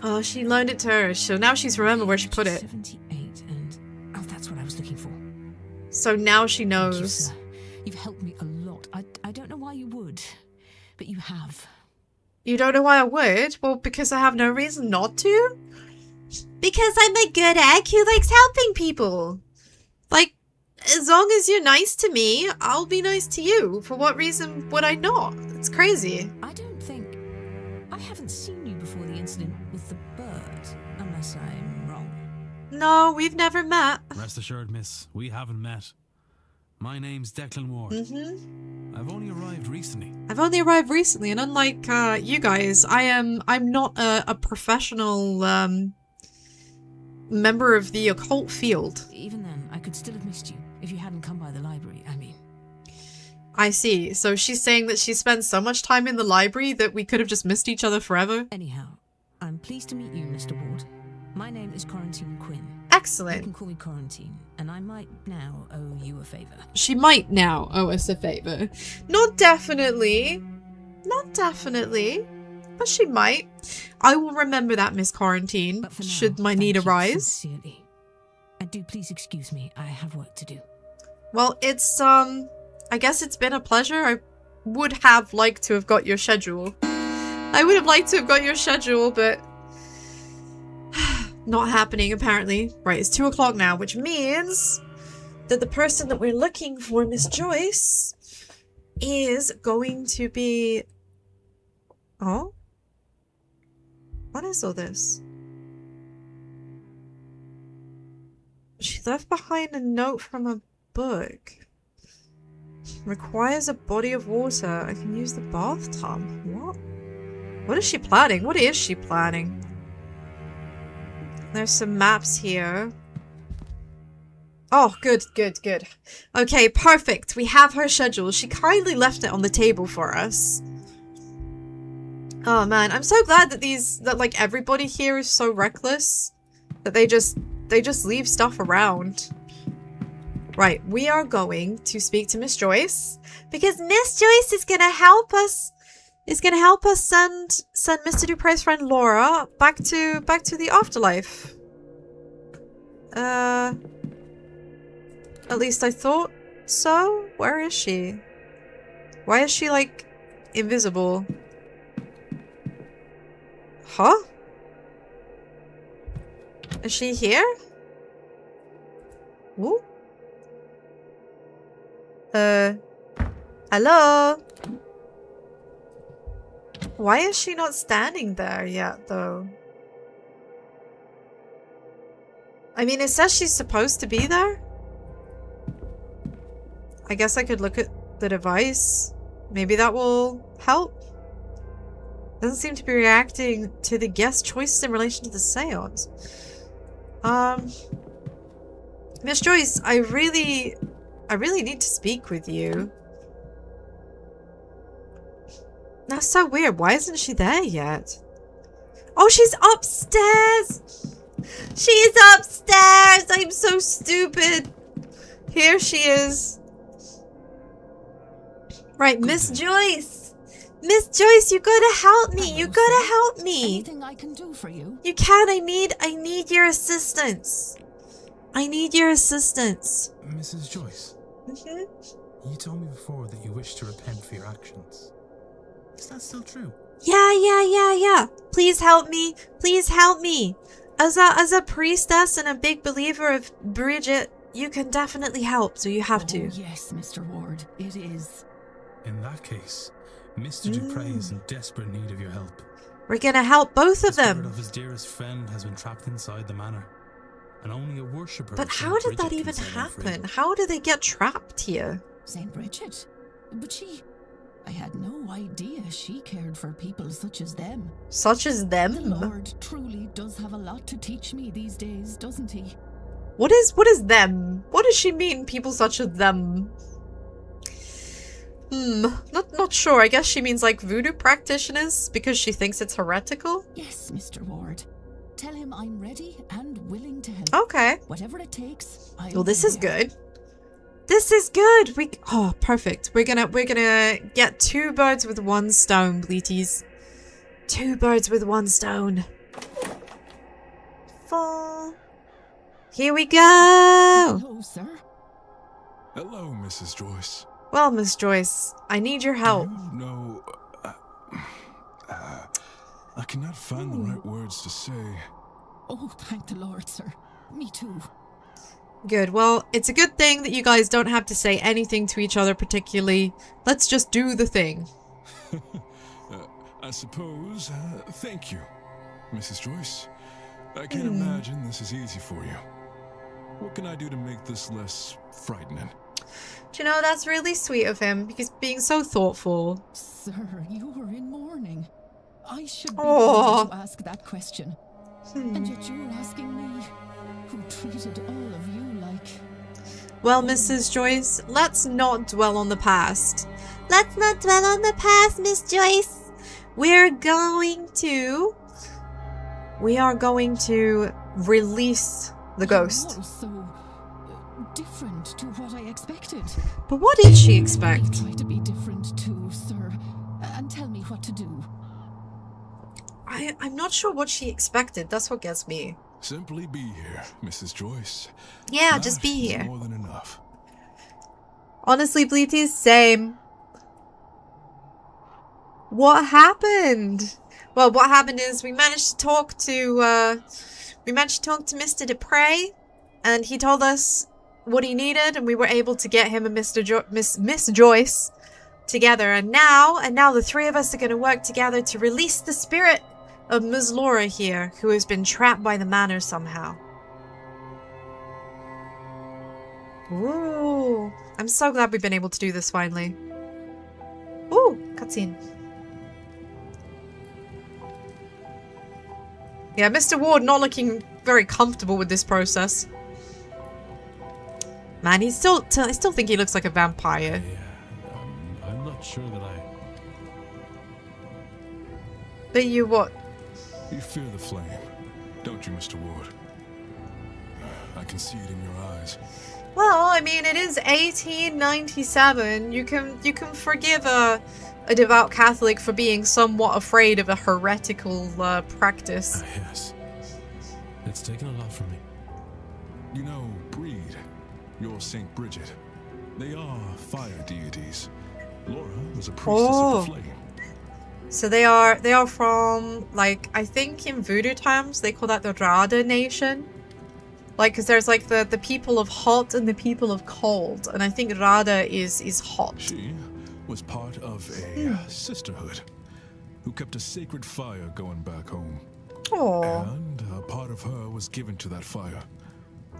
Oh, she loaned it to her, so now she's remembered where she put it. 78 and... Oh, that's what I was looking for. So now she knows. Thank you, sir. You've helped me a lot. I don't know why you would, but you have. You don't know why I would? Well, because I have no reason not to? Because I'm a good egg who likes helping people. Like, as long as you're nice to me, I'll be nice to you. For what reason would I not? It's crazy. I haven't seen you before the incident with the bird, unless I'm wrong. No, we've never met. Rest assured, miss, we haven't met. My name's Declan Ward. I've only arrived recently. And unlike you guys, I'm not a professional member of the occult field. Even then, I could still have missed you if you hadn't come by the library, I mean. I see. So she's saying that she spends so much time in the library that we could have just missed each other forever? Anyhow, I'm pleased to meet you, Mr. Ward. My name is Quarantine Quinn. Excellent. You can call me Quarantine, and I might now owe you a favour. She might now owe us a favour. Not definitely. But she might. I will remember that, Miss Quarantine, But for now, should my need thank you arise. Sincerely. And do please excuse me, I have work to do. Well, it's, I guess it's been a pleasure. I would have liked to have got your schedule. But not happening, apparently. Right, it's 2 o'clock now, which means that the person that we're looking for, Miss Joyce, is going to be... Oh? What is all this? She left behind a note from a book. Requires a body of water. I can use the bathtub. What? What is she planning? What is she planning? There's some maps here. Oh, good. Okay, perfect. We have her schedule. She kindly left it on the table for us. Oh man, I'm so glad that like everybody here is so reckless that they just leave stuff around. Right, we are going to speak to Miss Joyce because Miss Joyce is gonna help us. Send Mr. Dupre's friend Laura back to the afterlife. At least I thought so. Where is she? Why is she like invisible? Huh? Is she here? Ooh. Hello? Why is she not standing there yet, though? I mean, it says she's supposed to be there. I guess I could look at the device. Maybe that will help. Doesn't seem to be reacting to the guest choices in relation to the seance. Miss Joyce, I really need to speak with you. That's so weird. Why isn't she there yet? Oh, she's upstairs! She's upstairs! I'm so stupid. Here she is. Right, Miss Joyce. Miss Joyce, you gotta help me. You gotta help me. Anything I can do for you? You can. I need your assistance. I need your assistance. Mrs. Joyce. You told me before that you wish to repent for your actions. Is that still true? Yeah. Please help me. Please help me. As a priestess and a big believer of Bridget, you can definitely help, so you have to. Oh, yes, Mr. Ward, it is. In that case, Mr. Dupre is in desperate need of your help. We're gonna help both of The spirit them. of his dearest friend has been trapped inside the manor, and only a worshipper. But how did that even happen? How do they get trapped here? St. Bridget? But I had no idea she cared for people such as them. Such as them? The Lord truly does have a lot to teach me these days, doesn't he? What is them? What does she mean, people such as them? Not sure. I guess she means like voodoo practitioners because she thinks it's heretical. Yes, Mr. Ward. Tell him I'm ready and willing to help. Okay. Whatever it takes. Well, this is good. This is good. Oh, perfect. We're gonna get 2 birds with 1 stone, Bleaties. 2 birds with 1 stone. 4. Here we go. Hello, sir. Hello, Mrs. Joyce. Well, Miss Joyce, I need your help. No, I cannot find the right words to say. Oh, thank the Lord, sir. Me too. Good. Well, it's a good thing that you guys don't have to say anything to each other particularly. Let's just do the thing. I suppose. Thank you, Mrs. Joyce. I can't imagine this is easy for you. What can I do to make this less frightening? Do you know, that's really sweet of him because being so thoughtful. Sir, you were in mourning. I should be the one to ask that question. And yet you're asking me, who treated all of you like... Well, Mrs. Joyce, let's not dwell on the past. Let's not dwell on the past, Miss Joyce. We are going to release the ghost. You're so different to what I expected. But what did she expect? Try to be different too, sir, and tell me what to do. I'm not sure what she expected. That's what gets me. Simply be here, Mrs. Joyce. Yeah, just be That is here. more than enough. Honestly, Bleaties, same. What happened? Well, what happened is we managed to talk to Mr. Dupre, and he told us what he needed, and we were able to get him and Miss Joyce together. And now the 3 of us are going to work together to release the spirit of Ms. Laura here, who has been trapped by the manor somehow. Ooh, I'm so glad we've been able to do this finally. Ooh, cutscene. Yeah, Mr. Ward not looking very comfortable with this process. Man, I still think he looks like a vampire. Yeah, I'm not sure that I... But you what? You fear the flame, don't you, Mr. Ward? I can see it in your eyes. Well, I mean, it is 1897. You can forgive a devout Catholic for being somewhat afraid of a heretical practice. Yes. It's taken a lot from me. You know, Breed, your St. Bridget, they are fire deities. Laura was a priestess of the flame. So they are from, like, I think in voodoo times they call that the Rada nation. Like, because there's like the people of hot and the people of cold, and I think Rada is hot. She was part of a sisterhood who kept a sacred fire going back home. Aww. And a part of her was given to that fire,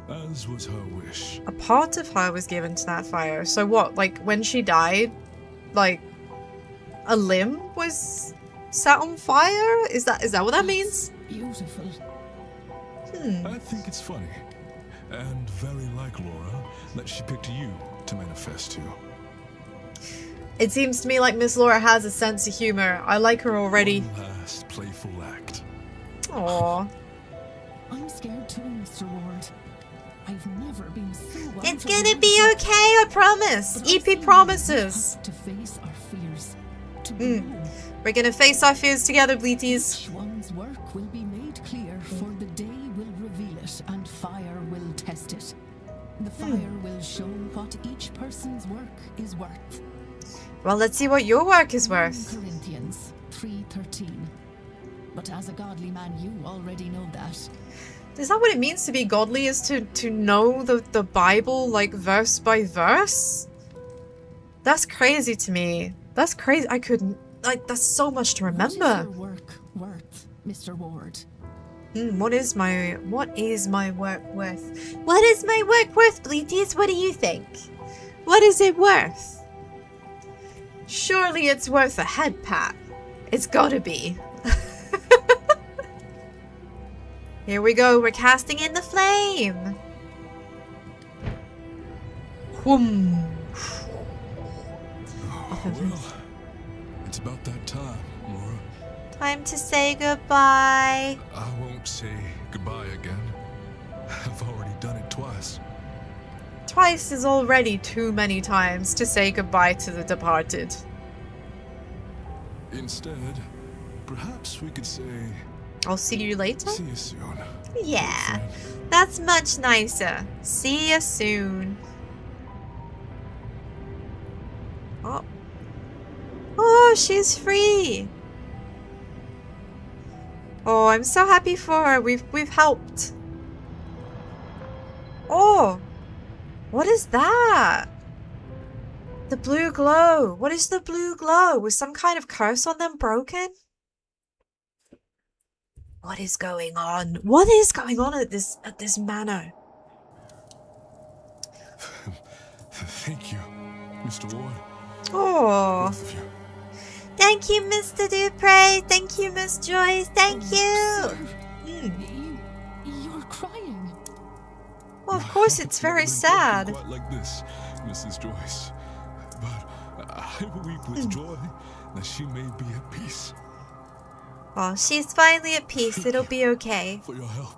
as was her wish. A part of her was given to that fire. So what, like, when she died, like, a limb was set on fire? Is that what that means? Beautiful. I think it's funny, and very like Laura, that she picked you to manifest to. It seems to me like Miss Laura has a sense of humor. I like her already. One last playful act. Aww. I'm scared too, Mr. Ward. I've never been so It's gonna be okay, I promise. EP promises. To face our fears. To grow. We're gonna face our fears together, Bleaties. Each one's work will be made clear, for the day will reveal it, and fire will test it. The fire will show what each person's work is worth. Well, let's see what your work is 1 worth. Corinthians 3:13. But as a godly man, you already know that. Is that what it means to be godly? Is to know the Bible, like, verse by verse? That's crazy to me. That's crazy. I couldn't... Like, that's so much to remember. What is your work worth? Mr. Ward. What is my work worth? What is my work worth, Bleaties? What do you think? What is it worth? Surely it's worth a head pat. It's gotta be. Here we go, we're casting in the flame. Whoom. Well, it's about that time, Laura. Time to say goodbye. I won't say goodbye again. I've already done it twice. Twice is already too many times to say goodbye to the departed. Instead, perhaps we could say... I'll see you later? See you soon. Yeah, that's much nicer. See you soon. Oh. Oh, she's free. Oh, I'm so happy for her. We've helped. Oh. What is that? The blue glow. What is the blue glow? Was some kind of curse on them broken? What is going on? What is going on at this manor? Thank you, Mr. Ward. Oh. Both of you. Thank you, Mr. Dupre. Thank you, Miss Joyce. Thank you. You're crying. Well, of course, it's very sad. Quite like this, Mrs. Joyce. But I weep with joy that she may be at peace. Oh, she's finally at peace. It'll be okay. For your help.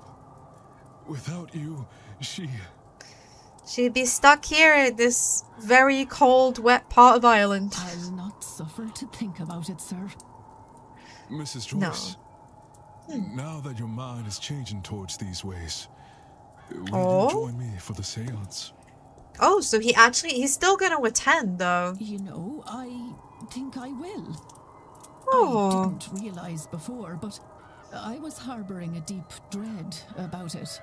Without you, she'd be stuck here in this very cold, wet part of Ireland. I'll not suffer to think about it, sir. Mrs. Joyce, now that your mind is changing towards these ways, will you join me for the seance? Oh, so he's still gonna attend, though. You know, I think I will. Oh. I didn't realize before, but I was harboring a deep dread about it.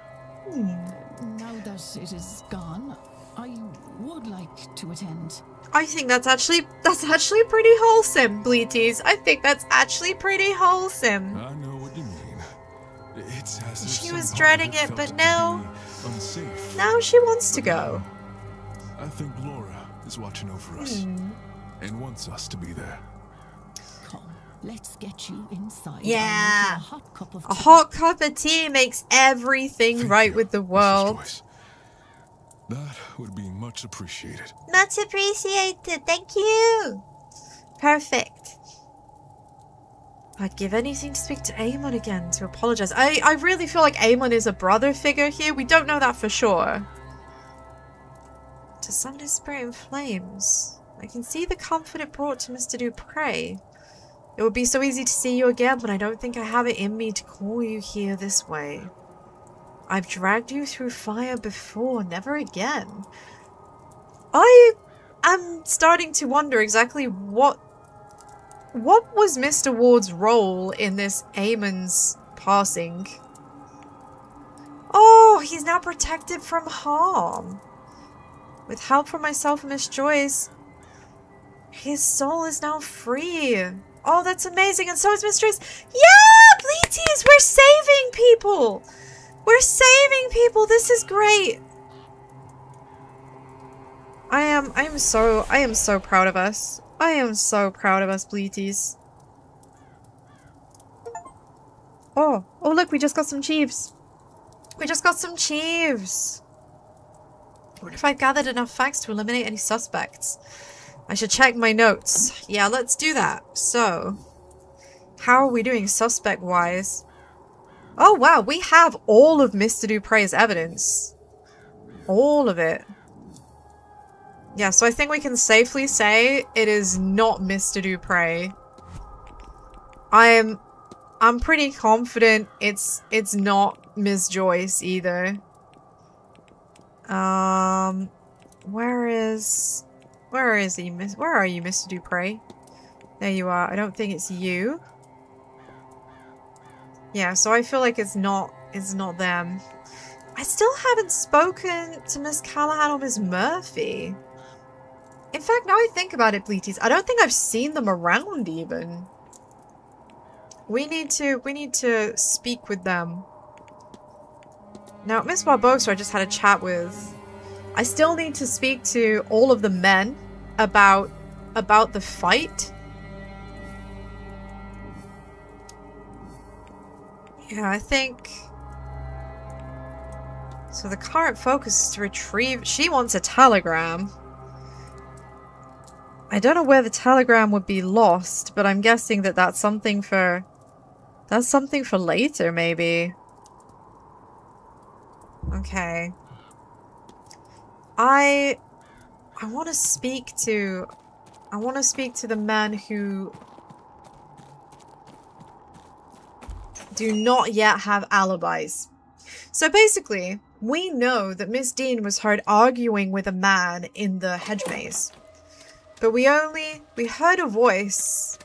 Now that it is gone, I would like to attend. I think that's actually pretty wholesome, Bleaties. I think that's actually pretty wholesome. I know what you mean. It's as if She was some dreading part of it, but felt now to be unsafe. now she wants to go. I think Laura is watching over us and wants us to be there. Come, let's get you inside. Yeah. A hot cup of tea. A hot cup of tea makes everything Thank right you, with the Mrs. world. Joyce. That would be much appreciated. Much appreciated. Thank you. Perfect. I'd give anything to speak to Amon again to apologize. I really feel like Amon is a brother figure here. We don't know that for sure. To summon his spirit in flames. I can see the comfort it brought to Mr. Dupre. It would be so easy to see you again, but I don't think I have it in me to call you here this way. I've dragged you through fire before, never again. I am starting to wonder exactly what was Mr. Ward's role in this Amon's passing. Oh, he's now protected from harm. With help from myself and Miss Joyce, his soul is now free. Oh, that's amazing. And so is Miss Joyce. Yeah, Bleaties, we're saving people. We're saving people. This is great. I am so proud of us. I am so proud of us, Bleaties. Oh, look, we just got some chiefs. We just got some chiefs. What if I've gathered enough facts to eliminate any suspects? I should check my notes. Yeah, let's do that. So, how are we doing suspect-wise? Oh, wow, we have all of Mr. Dupre's evidence. All of it. Yeah, so I think we can safely say it is not Mr. Dupre. I'm pretty confident it's not Miss Joyce either. Where is he? Where are you, Mr. Dupre? There you are. I don't think it's you. Yeah, so I feel like it's not them. I still haven't spoken to Miss Callahan or Miss Murphy. In fact, now I think about it, Bleaties, I don't think I've seen them around even. We need to speak with them. Now, Miss Barbosa I just had a chat with. I still need to speak to all of the men about the fight. Yeah, I think... So the current focus is to retrieve... She wants a telegram. I don't know where the telegram would be lost, but I'm guessing that that's something for... That's something for later, maybe. Okay. I want to speak to... I want to speak to the men who... do not yet have alibis. So basically, we know that Miss Dean was heard arguing with a man in the hedge maze. But we heard a voice.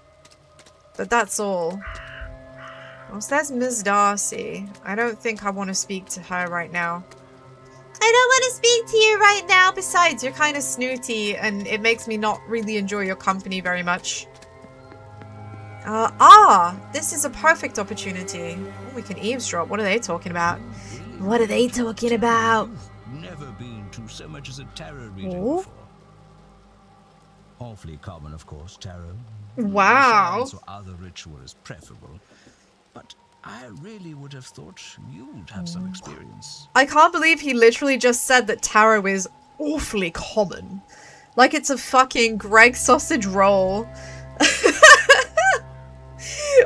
But that's all. Well, so that's Miss Darcy. I don't think I want to speak to her right now. I don't want to speak to you right now. Besides, you're kind of snooty and it makes me not really enjoy your company very much. This is a perfect opportunity. Oh, we can eavesdrop. What are they talking about? What are they talking about? Never been to so much as a tarot reading before. Awfully common, of course, tarot. Wow. Seance or other ritual is preferable. But I really would have thought you'd have some experience. I can't believe he literally just said that tarot is awfully common. Like it's a fucking Greg sausage roll.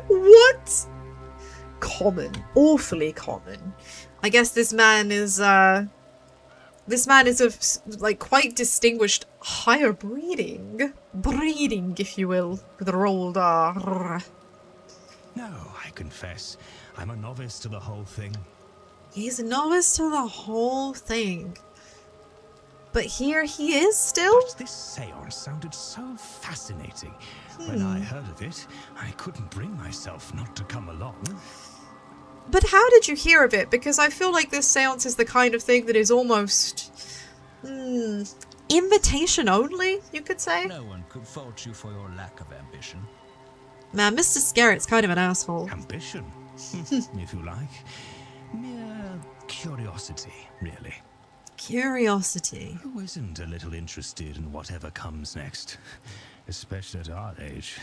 What? Common. Awfully common. I guess this man is of, like, quite distinguished higher breeding. Breeding, if you will. With a rolled R. No, I confess, I'm a novice to the whole thing. He's a novice to the whole thing. But here he is still? But this seance sounded so fascinating. When I heard of it, I couldn't bring myself not to come along. But how did you hear of it? Because I feel like this seance is the kind of thing that is almost... invitation only, you could say? No one could fault you for your lack of ambition. Man, Mr. Scarrett's kind of an asshole. Ambition, if you like. Mere curiosity, really. Curiosity. Who isn't a little interested in whatever comes next? Especially at our age.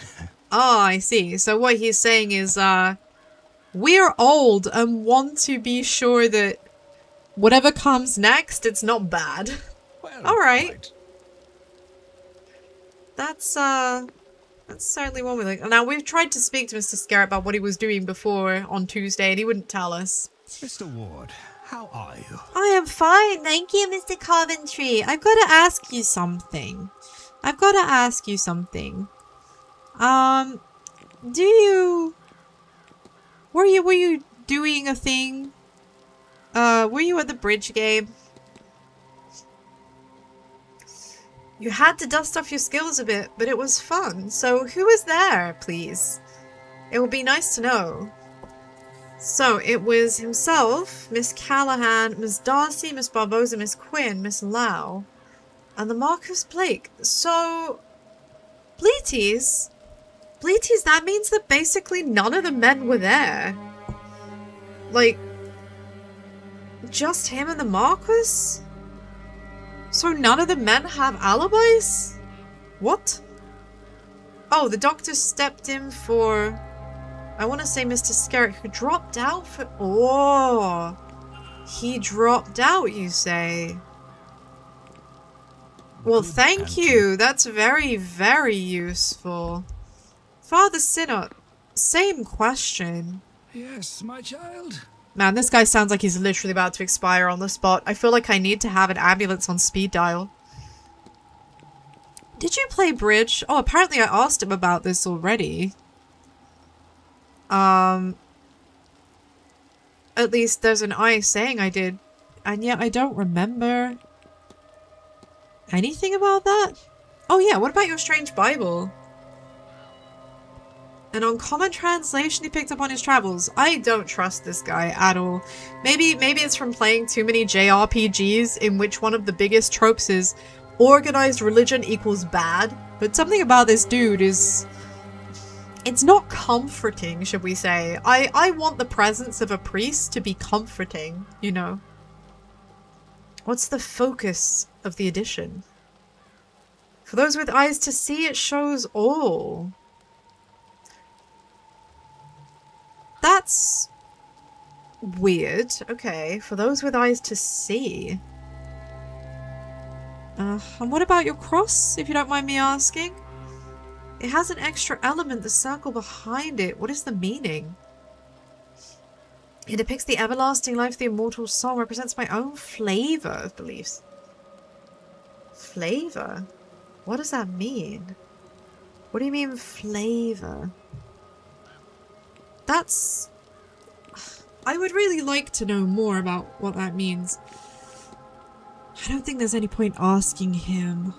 Oh, I see. So what he's saying is, we're old and want to be sure that whatever comes next, it's not bad. Well, alright. That's certainly one way. Like, now, we've tried to speak to Mr. Scarrett about what he was doing before on Tuesday, and he wouldn't tell us. Mr. Ward, how are you? I am fine, thank you, Mr. Coventry. I've got to ask you something. Were you doing a thing? Were you at the bridge game? You had to dust off your skills a bit, but it was fun. So who was there, please? It would be nice to know. So it was himself, Miss Callahan, Miss Darcy, Miss Barbosa, Miss Quinn, Miss Lau, and the Marcus Blake. So, Bleaties, that means that basically none of the men were there. Like, just him and the Marcus? So none of the men have alibis? What? Oh, the doctor stepped in for... I want to say Mr. Scarrett, who dropped out for... Oh! He dropped out, you say? Well, thank you. That's very, very useful. Father Sinner, same question. Yes, my child? Man, this guy sounds like he's literally about to expire on the spot. I feel like I need to have an ambulance on speed dial. Did you play bridge? Oh, apparently I asked him about this already. At least there's an eye saying I did. And yet I don't remember anything about that. Oh yeah, what about your strange Bible? An uncommon translation he picked up on his travels. I don't trust this guy at all. Maybe it's from playing too many JRPGs in which one of the biggest tropes is organized religion equals bad. But something about this dude is It's not comforting, should we say. I want the presence of a priest to be comforting, you know. What's the focus of the edition? For those with eyes to see, it shows all. That's weird. Okay, for those with eyes to see. And what about your cross, if you don't mind me asking? It has an extra element, the circle behind it. What is the meaning? It depicts the everlasting life of the immortal soul, represents my own flavor of beliefs. Flavor? What does that mean? What do you mean, flavor? That's... I would really like to know more about what that means. I don't think there's any point asking him.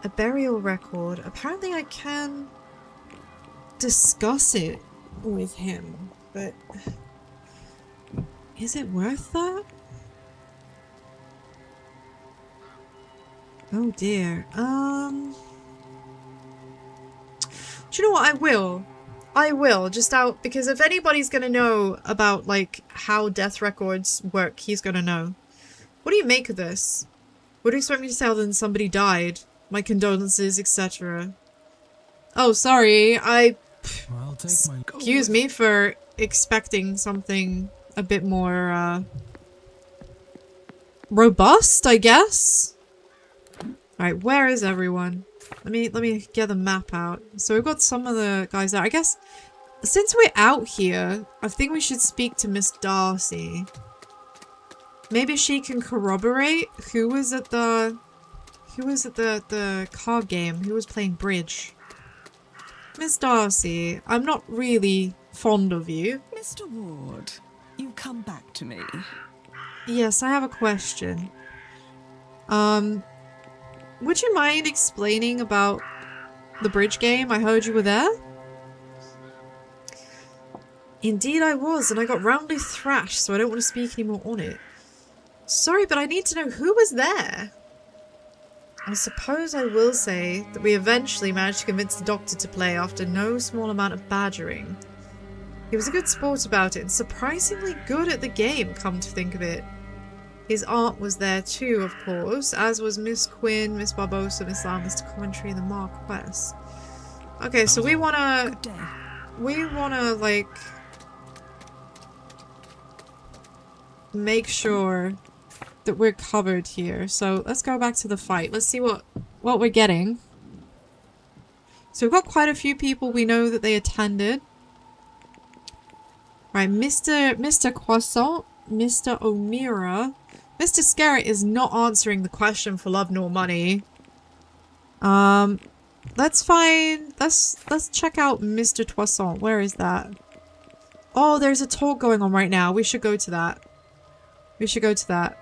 A burial record. Apparently I can discuss it with him, but is it worth that? Oh dear. Do you know what? I will, just out, because if anybody's gonna know about, like, how death records work, he's gonna know. What do you make of this? What do you expect me to say other than somebody died? My condolences, etc. Oh, sorry, I'll take my... Excuse me for expecting something a bit more, robust, I guess? Alright, where is everyone? Let me get the map out. So we've got some of the guys there. I guess, since we're out here, I think we should speak to Miss Darcy. Maybe she can corroborate who was at the card game, who was playing bridge. Miss Darcy, I'm not really fond of you. Mr. Ward, you come back to me. Yes, I have a question. Would you mind explaining about the bridge game? I heard you were there. Indeed I was, and I got roundly thrashed, so I don't want to speak anymore on it. Sorry, but I need to know who was there. I suppose I will say that we eventually managed to convince the doctor to play after no small amount of badgering. He was a good sport about it and surprisingly good at the game, come to think of it. His aunt was there too, of course, as was Miss Quinn, Miss Barbosa, Miss Lau, Mr. Coventry, and the Marquess. Okay, so we wanna, like, make sure that we're covered here. So let's go back to the fight. Let's see what we're getting. So we've got quite a few people we know that they attended. Right, Mr. Croissant, Mr. O'Meara. Mr. Scarrett is not answering the question for love nor money. Let's check out Mr. Toisson. Where is that? Oh, there's a talk going on right now. We should go to that. We should go to that.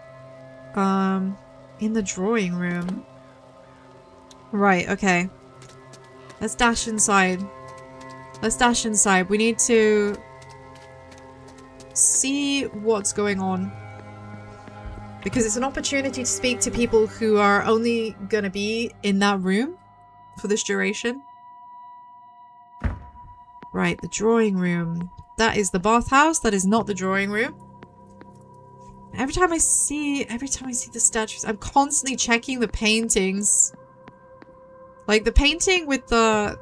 In the drawing room. Right, okay. Let's dash inside. Let's dash inside. We need to see what's going on. Because it's an opportunity to speak to people who are only gonna be in that room for this duration. Right, the drawing room. That is the bathhouse. That is not the drawing room. Every time I see the statues, I'm constantly checking the paintings. Like, the painting with the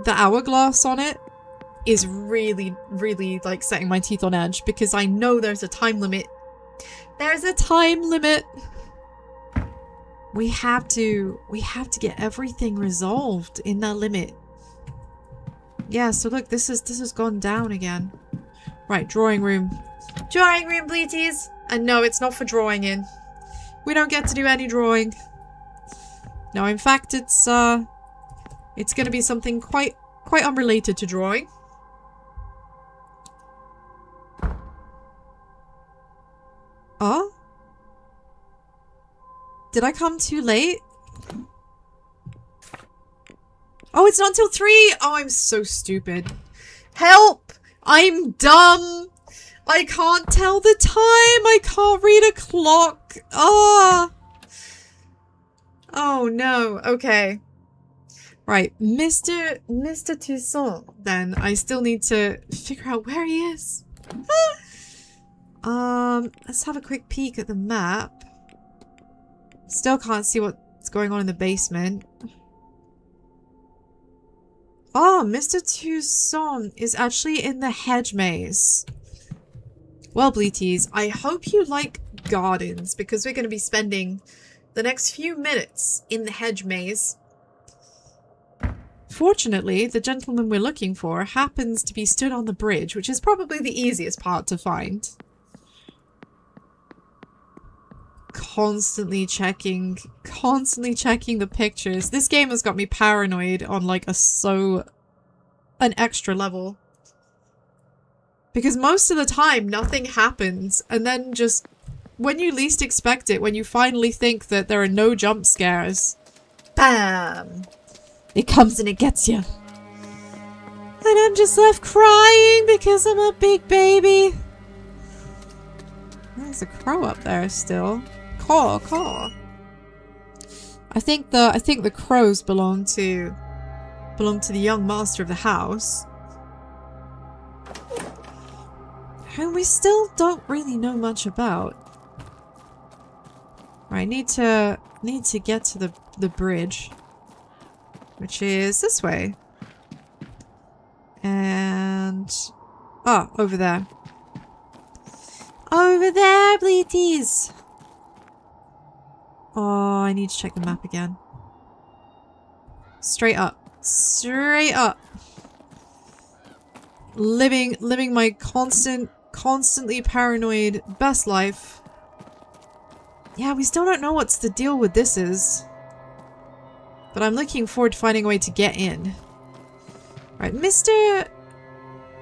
hourglass on it is really, really, like, setting my teeth on edge because I know there's a time limit. There's a time limit! We have to get everything resolved in that limit. Yeah, so look, this has gone down again. Right, drawing room. Drawing room, please! And no, it's not for drawing in. We don't get to do any drawing. No, in fact, it's gonna be something quite unrelated to drawing. Oh? Did I come too late? Oh, it's not until 3! Oh, I'm so stupid. Help! I'm dumb! I can't tell the time! I can't read a clock! Ah! Oh no, okay. Right, Mr. Toussaint, then. I still need to figure out where he is. Let's have a quick peek at the map. Still can't see what's going on in the basement. Oh, Mr. Toussaint is actually in the hedge maze. Well, Bleaties, I hope you like gardens, because we're going to be spending the next few minutes in the hedge maze. Fortunately, the gentleman we're looking for happens to be stood on the bridge, which is probably the easiest part to find. Constantly checking the pictures. This game has got me paranoid on like an extra level. Because most of the time nothing happens, and then just when you least expect it, when you finally think that there are no jump scares, bam! It comes and it gets you. And I'm just left crying because I'm a big baby. There's a crow up there still. Caw. I think the crows belong to the young master of the house. Who we still don't really know much about. Right, need to get to the bridge, which is this way. And over there. Over there, Bleaties! Oh, I need to check the map again. Straight up. Straight up. Living my constantly paranoid best life. Yeah, we still don't know what's the deal with this is. But I'm looking forward to finding a way to get in. Right, Mr.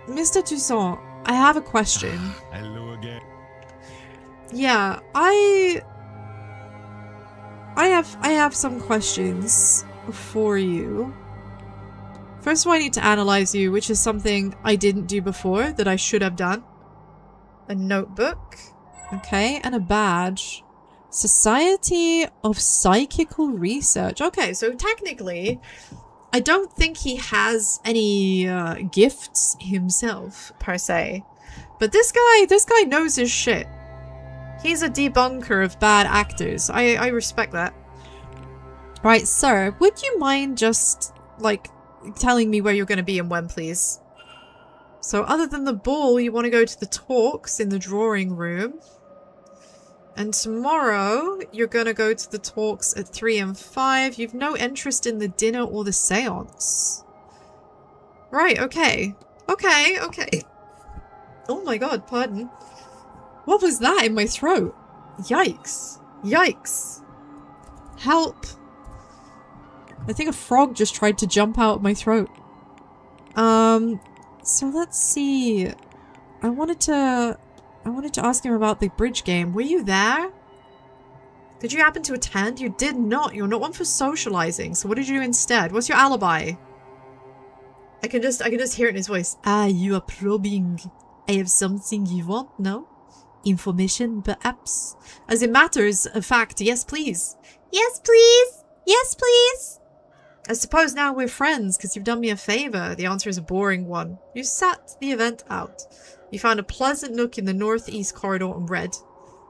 Toussaint, I have a question. Hello again. Yeah, I have some questions for you. First of all, I need to analyze you, which is something I didn't do before that I should have done. A notebook. Okay, and a badge. Society of Psychical Research. Okay, so technically, I don't think he has any gifts himself, per se. But this guy knows his shit. He's a debunker of bad actors. I respect that. Right, sir, would you mind just, like, telling me where you're going to be and when, please? So other than the ball, you want to go to the talks in the drawing room. And tomorrow, you're going to go to the talks at 3 and 5. You've no interest in the dinner or the seance. Right, okay. Okay. Oh my god, pardon. What was that in my throat? Yikes. Yikes. Help. I think a frog just tried to jump out of my throat. So let's see. I wanted to ask him about the bridge game. Were you there? Did you happen to attend? You did not. You're not one for socializing. So what did you do instead? What's your alibi? I can just hear it in his voice. Ah, you are probing. I have something you want, no? Information, perhaps? As it matters of fact, yes please. Yes please! Yes please! I suppose now we're friends because you've done me a favor. The answer is a boring one. You sat the event out. You found a pleasant nook in the northeast corridor and read.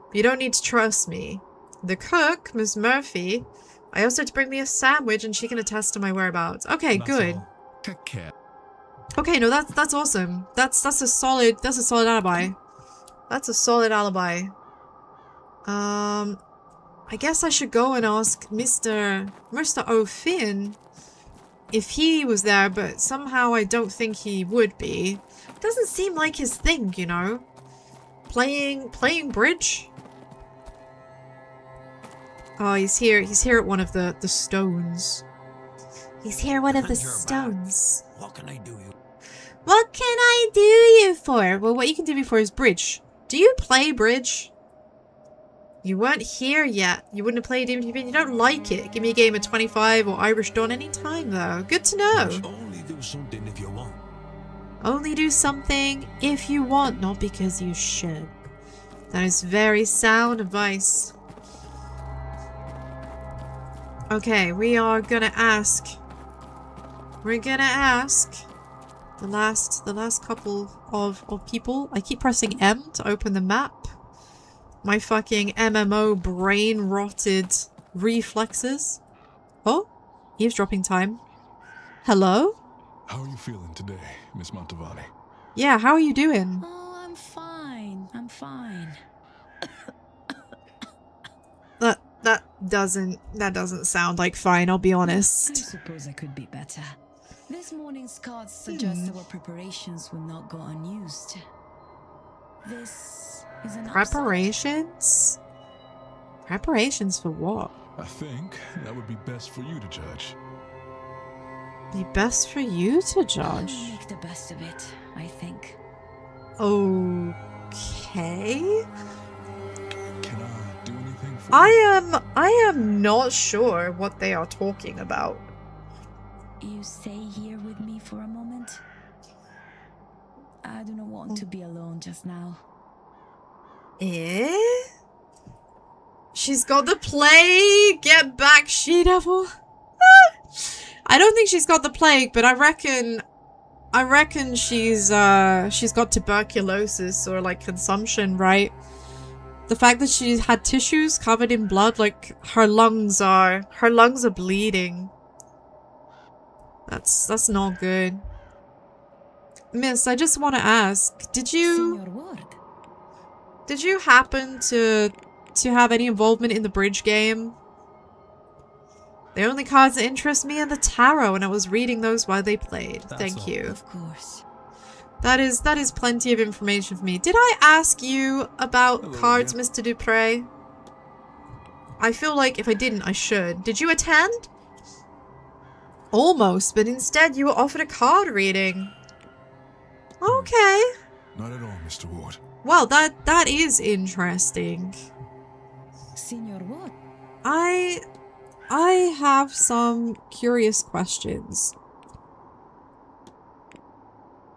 But you don't need to trust me. The cook, Miss Murphy, I asked her to bring me a sandwich and she can attest to my whereabouts. Okay, good. Take care. Okay, no, that's awesome. That's a solid alibi. That's a solid alibi. I guess I should go and ask Mr. O'Finn if he was there, but somehow I don't think he would be. Doesn't seem like his thing, you know? Playing bridge? Oh, he's here at one of the stones. He's here at one of the stones. What can I do you? What can I do you for? Well, what you can do me for is bridge. Do you play bridge? You weren't here yet. You wouldn't have played even if you don't like it. Give me a game of 25 or Irish Dawn any time, though. Good to know. Only do something if you want. Only do something if you want, not because you should. That is very sound advice. Okay, we are gonna ask We're gonna ask the last couple of people. I keep pressing M to open the map. My fucking MMO brain rotted reflexes. Oh, eavesdropping time. Hello? How are you feeling today, Miss Mantovani? Yeah, how are you doing? Oh, I'm fine. I'm fine. That doesn't sound like fine, I'll be honest. I suppose I could be better. This morning's cards suggest our preparations will not go unused. This is an Preparations? Preparations for what? I think that would be best for you to judge. Be best for you to judge. I'll make the best of it, I think. Okay. Can I do anything for I you? am not sure what they are talking about. You stay here with me for a moment? I do not want to be alone just now. Eh? She's got the plague! Get back, she-devil! I don't think she's got the plague, but I reckon she's got tuberculosis or like consumption, right? The fact that she's had tissues covered in blood, like her lungs are bleeding. That's not good. Miss, I just want to ask, did you happen to have any involvement in the bridge game? The only cards that interest me are the tarot, and I was reading those while they played. Thank you. Of course. That is plenty of information for me. Did I ask you about cards, Mr. Dupre? I feel like if I didn't, I should. Did you attend? Almost, but instead you were offered a card reading. Okay. Not at all, Mr. Ward. Well, that is interesting. Senor what? I have some curious questions.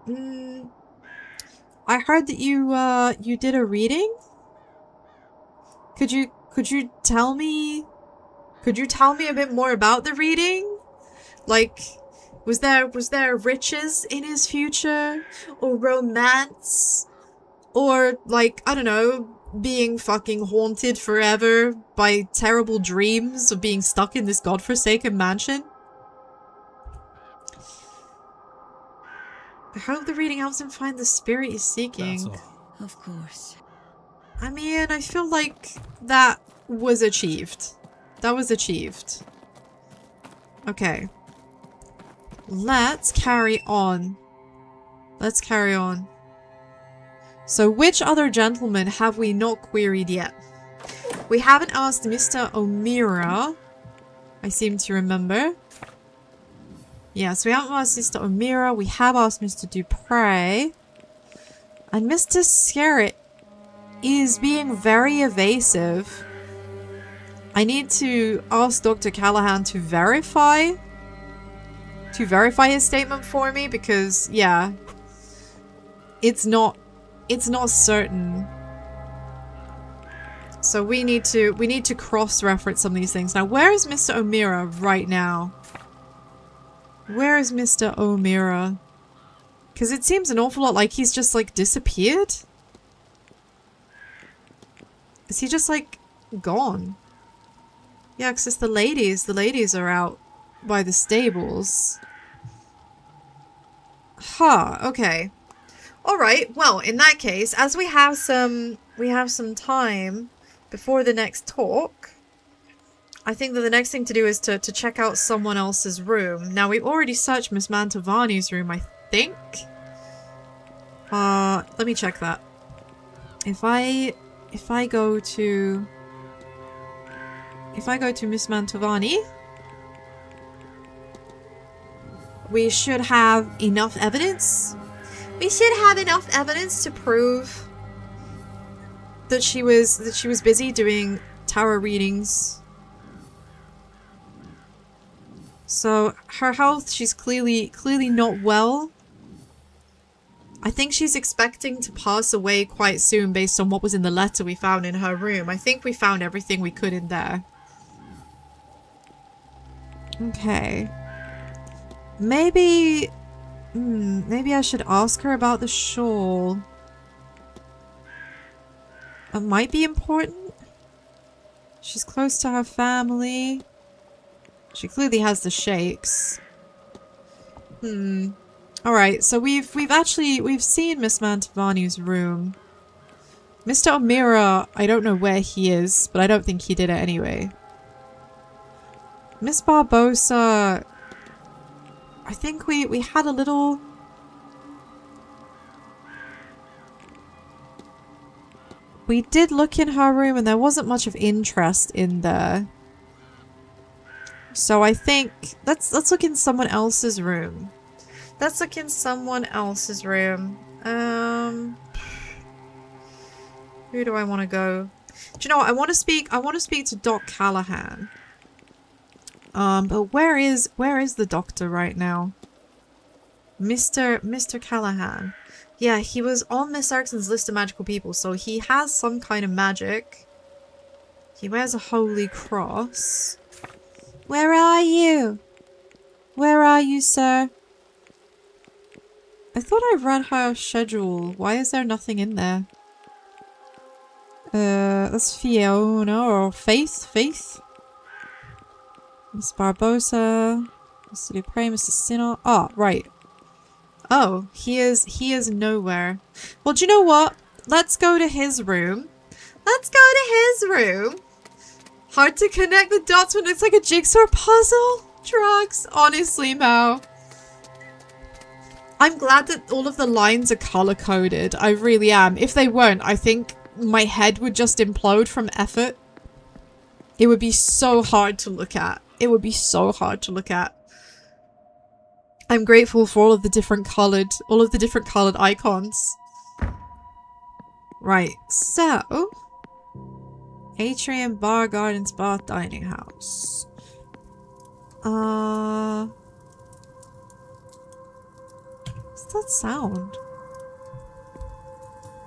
I heard that you did a reading? Could you tell me a bit more about the reading? Like, was there riches in his future? Or romance? Or, like, I don't know, being fucking haunted forever by terrible dreams of being stuck in this godforsaken mansion? I hope the reading helps him find the spirit he's seeking. That's all. Of course. I mean, I feel like that was achieved. That was achieved. Okay. Let's carry on. Let's carry on. So which other gentleman have we not queried yet? We haven't asked Mr. O'Meara. I seem to remember. Yes, we haven't asked Mr. O'Meara. We have asked Mr. Dupre. And Mr. Skerritt is being very evasive. I need to ask Dr. Callahan to verify his statement for me because, yeah, it's not certain. So we need to cross-reference some of these things. Now, where is Mr. O'Meara right now? Where is Mr. O'Meara? Because it seems an awful lot like he's just, like, disappeared. Is he just, like, gone? Yeah, because it's the ladies. The ladies are out by the stables. Huh, okay. Alright, well, in that case, as we have some time before the next talk, I think that the next thing to do is to check out someone else's room. Now, we've already searched Miss Mantovani's room, I think. Let me check that. If I go to Miss Mantovani, we should have enough evidence. We should have enough evidence to prove that she was busy doing tarot readings. So her health, she's clearly not well. I think she's expecting to pass away quite soon based on what was in the letter we found in her room. I think we found everything we could in there. Okay. Maybe... maybe I should ask her about the shawl. It might be important. She's close to her family. She clearly has the shakes. Alright, so we've seen Miss Mantovani's room. Mr. O'Meara, I don't know where he is, but I don't think he did it anyway. Miss Barbosa, I think we had a little... We did look in her room and there wasn't much of interest in there. So I think let's look in someone else's room. Let's look in someone else's room. Who do I want to go? Do you know what? I want to speak to Doc Callahan. But where is the doctor right now? Mr. Callahan. Yeah, he was on Miss Erickson's list of magical people, so he has some kind of magic. He wears a holy cross. Where are you? Where are you, sir? I thought I read her schedule. Why is there nothing in there? That's Fiona or Faith? Faith? Miss Barbosa, Mr. Dupre, Mr. Sinner. Oh, right. Oh, he is nowhere. Well, do you know what? Let's go to his room. Let's go to his room. Hard to connect the dots when it's like a jigsaw puzzle. Drugs. Honestly, Mo. I'm glad that all of the lines are color-coded. I really am. If they weren't, I think my head would just implode from effort. It would be so hard to look at. It would be so hard to look at. I'm grateful for all of the different colored icons. Right, so Atrium, Bar, Gardens, Bath, Dining House. What's that sound?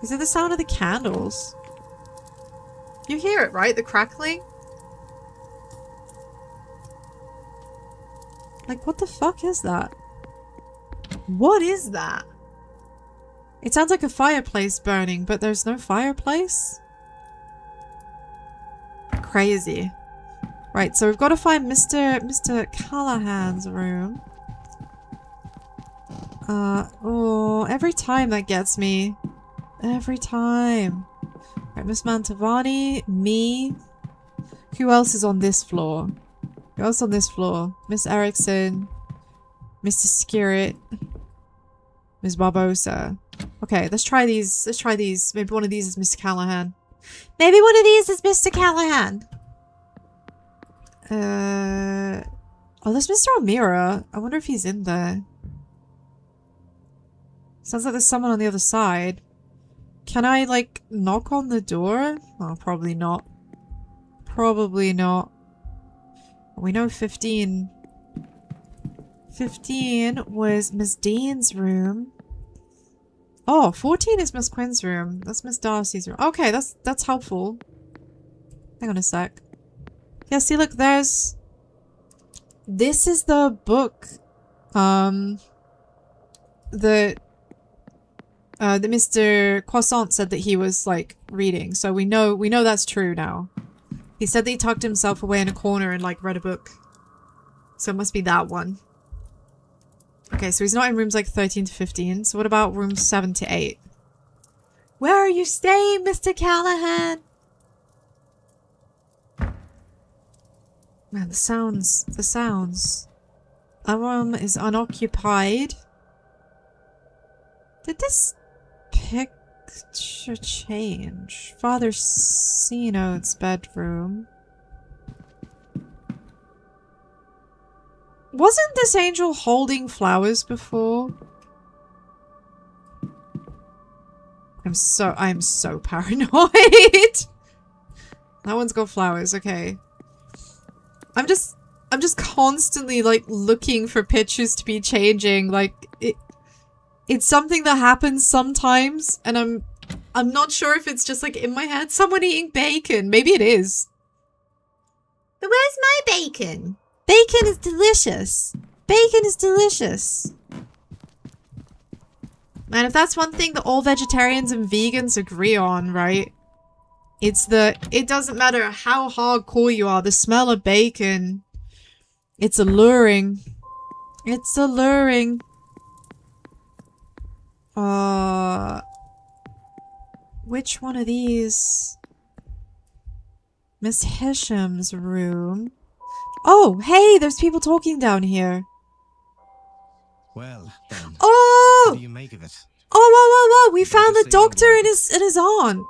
Is it the sound of the candles? You hear it, right? The crackling? Like, what the fuck is that? What is that? It sounds like a fireplace burning, but there's no fireplace? Crazy. Right, so we've got to find Mr. Callahan's room. Oh, every time that gets me. Every time. Right, Miss Mantovani, me. Who else is on this floor? Who else on this floor? Miss Erickson, Mr. Skirret, Miss Barbosa. Okay, let's try these. Let's try these. Maybe one of these is Mr. Callahan. Maybe one of these is Mr. Callahan. Oh, there's Mr. O'Meara. I wonder if he's in there. Sounds like there's someone on the other side. Can I, like, knock on the door? Oh, probably not. Probably not. We know 15. 15 was Miss Dean's room. Oh, 14 is Miss Quinn's room. That's Miss Darcy's room. Okay, that's helpful. Hang on a sec. Yeah, see, look, there's... This is the book. The Mr. Croissant said that he was, like, reading. So we know that's true now. He said that he tucked himself away in a corner and, like, read a book. So it must be that one. Okay, so he's not in rooms, like, 13 to 15. So what about rooms 7 to 8? Where are you staying, Mr. Callahan? Man, the sounds. That room is unoccupied. Did this picture change? Father Cenote's bedroom. Wasn't this angel holding flowers before? I'm so paranoid. That one's got flowers, okay. I'm just constantly, like, looking for pictures to be changing. Like, it's something that happens sometimes, and I'm not sure if it's just, like, in my head. Someone eating bacon. Maybe it is. But where's my bacon? Bacon is delicious. Bacon is delicious. And if that's one thing that all vegetarians and vegans agree on, right? It's that it doesn't matter how hardcore you are, the smell of bacon, it's alluring. It's alluring. Which one of these? Miss Hisham's room. Oh, hey, there's people talking down here. Well, then. Oh! What do you make of it? Oh, whoa. We found the doctor and his aunt.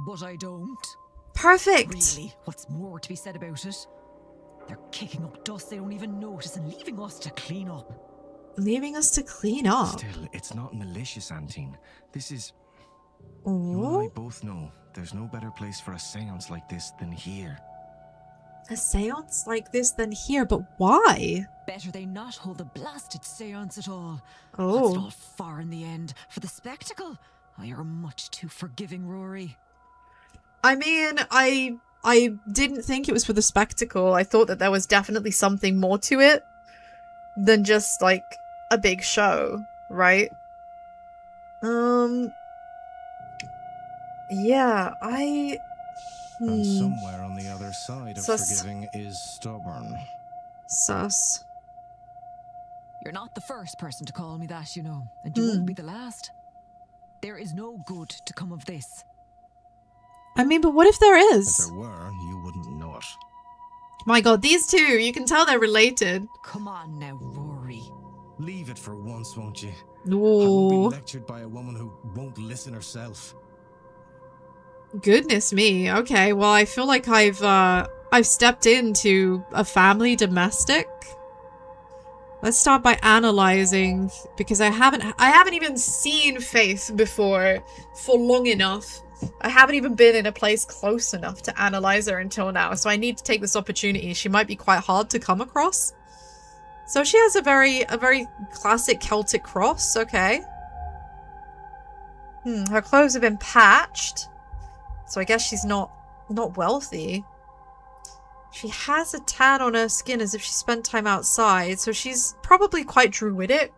But I don't. Perfect. Really, what's more to be said about it? They're kicking up dust they don't even notice and leaving us to clean up. Leaving us to clean up? Still, it's not malicious, Antine. This is... Oh? You and I both know there's no better place for a seance like this than here. A seance like this than here, but why? Better they not hold a blasted seance at all. Oh. That's all far in the end. For the spectacle, you're much too forgiving, Rory. I mean, I didn't think it was for the spectacle. I thought that there was definitely something more to it than just, like, a big show, right? Yeah, And somewhere on the other side of forgiving is stubborn. Sus. You're not the first person to call me that, you know, and you won't be the last. There is no good to come of this. I mean, but what if there is? If there were, you wouldn't know it. My god, these two, you can tell they're related. Come on now, Rory. Leave it for once, won't you? No. I won't be lectured by a woman who won't listen herself. Goodness me. Okay, well, I feel like I've stepped into a family domestic. Let's start by analyzing, because I haven't even seen Faith before for long enough. I haven't even been in a place close enough to analyze her until now, so I need to take this opportunity. She might be quite hard to come across. So she has a very classic Celtic cross, okay. Her clothes have been patched, so I guess she's not wealthy. She has a tan on her skin as if she spent time outside, so she's probably quite druidic.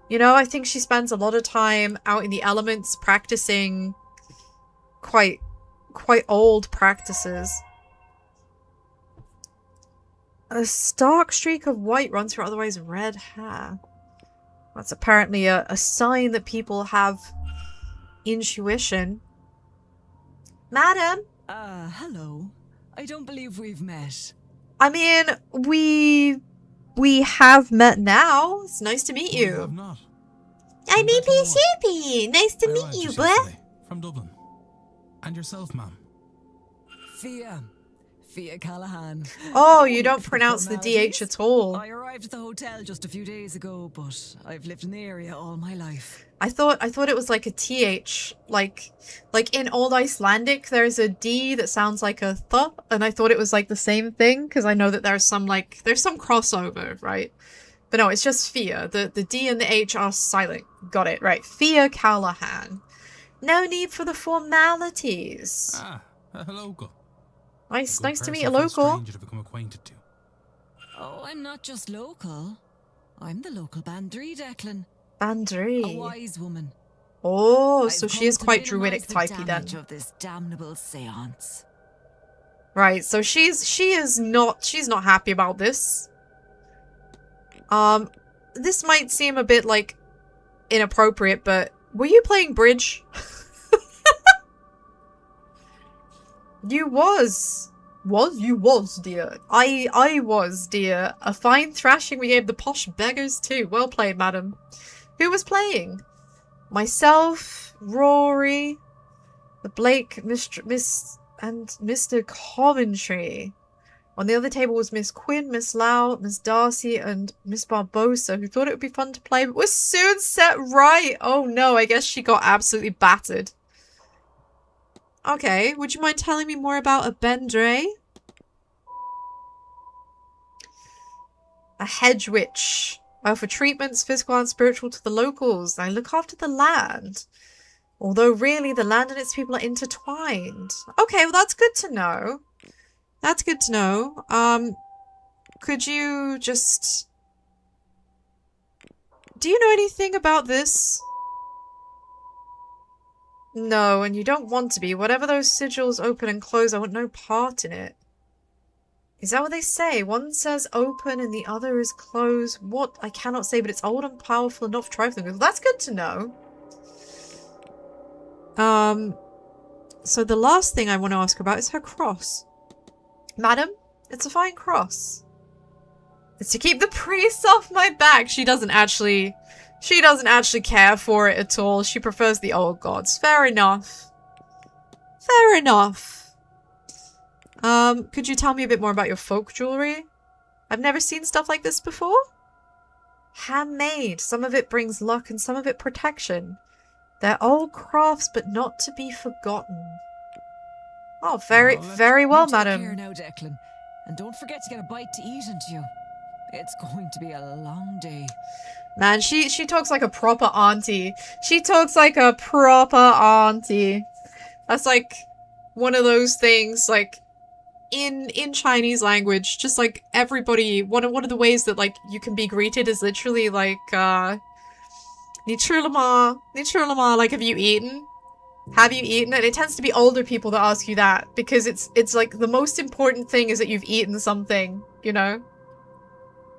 You know, I think she spends a lot of time out in the elements practicing quite old practices. A stark streak of white runs through otherwise red hair. That's apparently a sign that people have intuition. Madam? Hello. I don't believe we've met. I mean, we have met now. It's nice to meet you. We have not. I'm Soupy. Nice to meet you, boy. From Dublin. And yourself, ma'am? Fia Callahan. Oh, you don't pronounce the DH at all. I arrived at the hotel just a few days ago, but I've lived in the area all my life. I thought it was like a TH, like in Old Icelandic there's a D that sounds like a th, and I thought it was like the same thing because I know that there's some crossover, right? But no, it's just Fia. The D and the H are silent. Got it, right. Fia Callahan. No need for the formalities. Ah, a local. Nice to meet a local. Stranger to become acquainted to. Oh, I'm not just local. I'm the local Bandri, Declan. Bandri. A wise woman. Oh, so I've she is come to quite minimise druidic the typey then. damage of this damnable seance. Right, so she's not happy about this. This might seem a bit like inappropriate, but were you playing bridge? You was, dear. I was, dear. A fine thrashing we gave the posh beggars too. Well played, madam. Who was playing? Myself, Rory, the Blake, Miss and Mr. Coventry. On the other table was Miss Quinn, Miss Lau, Miss Darcy, and Miss Barbosa, who thought it would be fun to play, but was soon set right. Oh no, I guess she got absolutely battered. Okay, would you mind telling me more about a Bendre? A hedge witch. I offer treatments, physical and spiritual, to the locals. I look after the land. Although really, the land and its people are intertwined. Okay, well that's good to know. That's good to know. Could you just do you know anything about this? No, and you don't want to be. Whatever those sigils open and close, I want no part in it. Is that what they say? One says open and the other is close. What? I cannot say, but it's old and powerful enough to trifling with. That's good to know. So the last thing I want to ask about is her cross. Madam, it's a fine cross. It's to keep the priests off my back. She doesn't actually care for it at all. She prefers the old gods. Fair enough. Fair enough. Could you tell me a bit more about your folk jewelry? I've never seen stuff like this before. Handmade. Some of it brings luck and some of it protection. They're old crafts, but not to be forgotten. Oh, very well, madam. Take care now, Declan. And don't forget to get a bite to eat into you. It's going to be a long day. Man, she talks like a proper auntie. She talks like a proper auntie. That's like one of those things, like, in Chinese language, just like everybody, one of the ways that like you can be greeted is literally like, 你吃了吗? 你吃了吗? Like, have you eaten? Have you eaten? And it tends to be older people that ask you that, because it's like the most important thing is that you've eaten something, you know?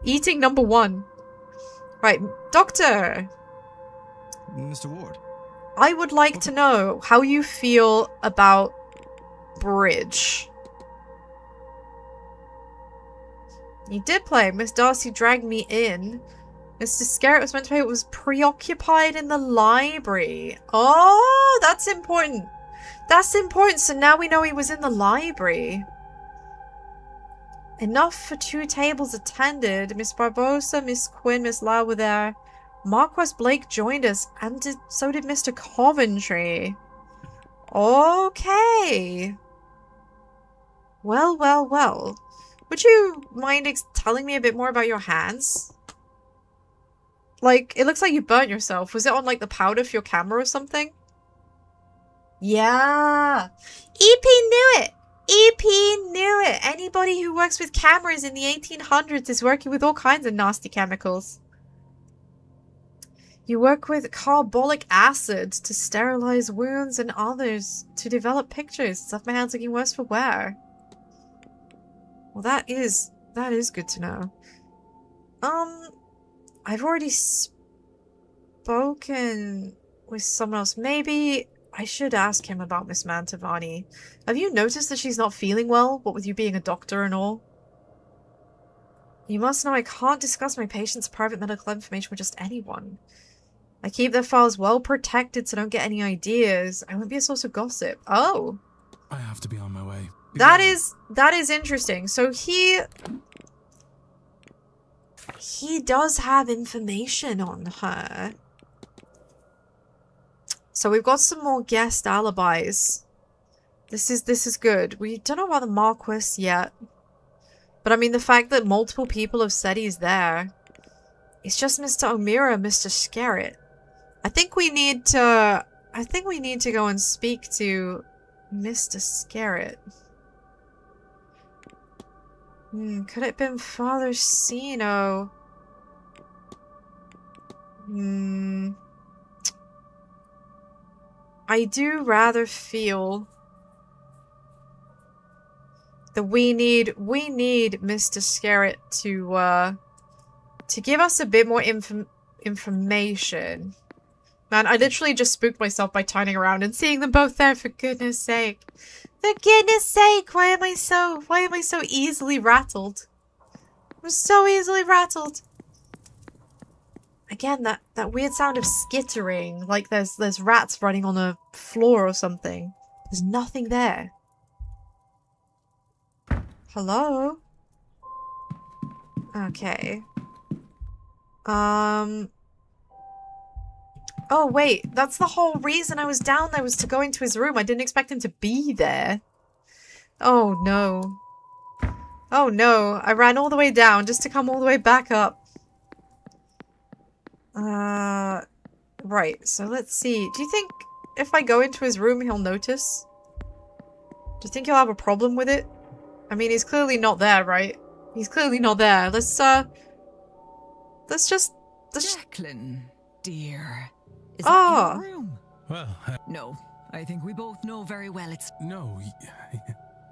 Eating number one. Right, Doctor. Mr. Ward. I would like to know how you feel about bridge. You did play. Miss Darcy dragged me in. Mr. Scarrett was meant to play. It was preoccupied in the library. Oh, that's important. That's important. So now we know he was in the library. Enough for 2 tables attended. Miss Barbosa, Miss Quinn, Miss Lau were there. Marquis Blake joined us, and so did Mr. Coventry. Okay. Well, well, well. Would you mind telling me a bit more about your hands? Like, it looks like you burnt yourself. Was it on, like, the powder for your camera or something? Yeah. EP knew it. EP knew it. Anybody who works with cameras in the 1800s is working with all kinds of nasty chemicals. You work with carbolic acid to sterilize wounds and others to develop pictures. It's left my hands looking worse for wear. Well, that is good to know. I've already spoken with someone else. Maybe I should ask him about Miss Mantovani. Have you noticed that she's not feeling well? What with you being a doctor and all? You must know I can't discuss my patient's private medical information with just anyone. I keep their files well protected so don't get any ideas. I won't be a source of gossip. Oh. I have to be on my way. That is interesting. So he does have information on her. So we've got some more guest alibis. This is good. We don't know about the Marquis yet. But I mean, the fact that multiple people have said he's there. It's just Mr. O'Meara and Mr. Scarrett. I think we need to go and speak to Mr. Scarrett. Could it have been Father Sino? I do rather feel that we need Mr. Scarrett to give us a bit more information. Man, I literally just spooked myself by turning around and seeing them both there, for goodness sake. For goodness sake, why am I so easily rattled? I'm so easily rattled. Again, that weird sound of skittering, like there's rats running on a floor or something. There's nothing there. Hello? Okay. Oh wait, that's the whole reason I was down there, was to go into his room. I didn't expect him to be there. Oh no. Oh no, I ran all the way down just to come all the way back up. Right, so let's see. Do you think if I go into his room he'll notice? Do you think he'll have a problem with it? I mean, he's clearly not there, right? He's clearly not there. Let's just Declan, dear. Is that your room? Well, No, I think we both know very well it's... No.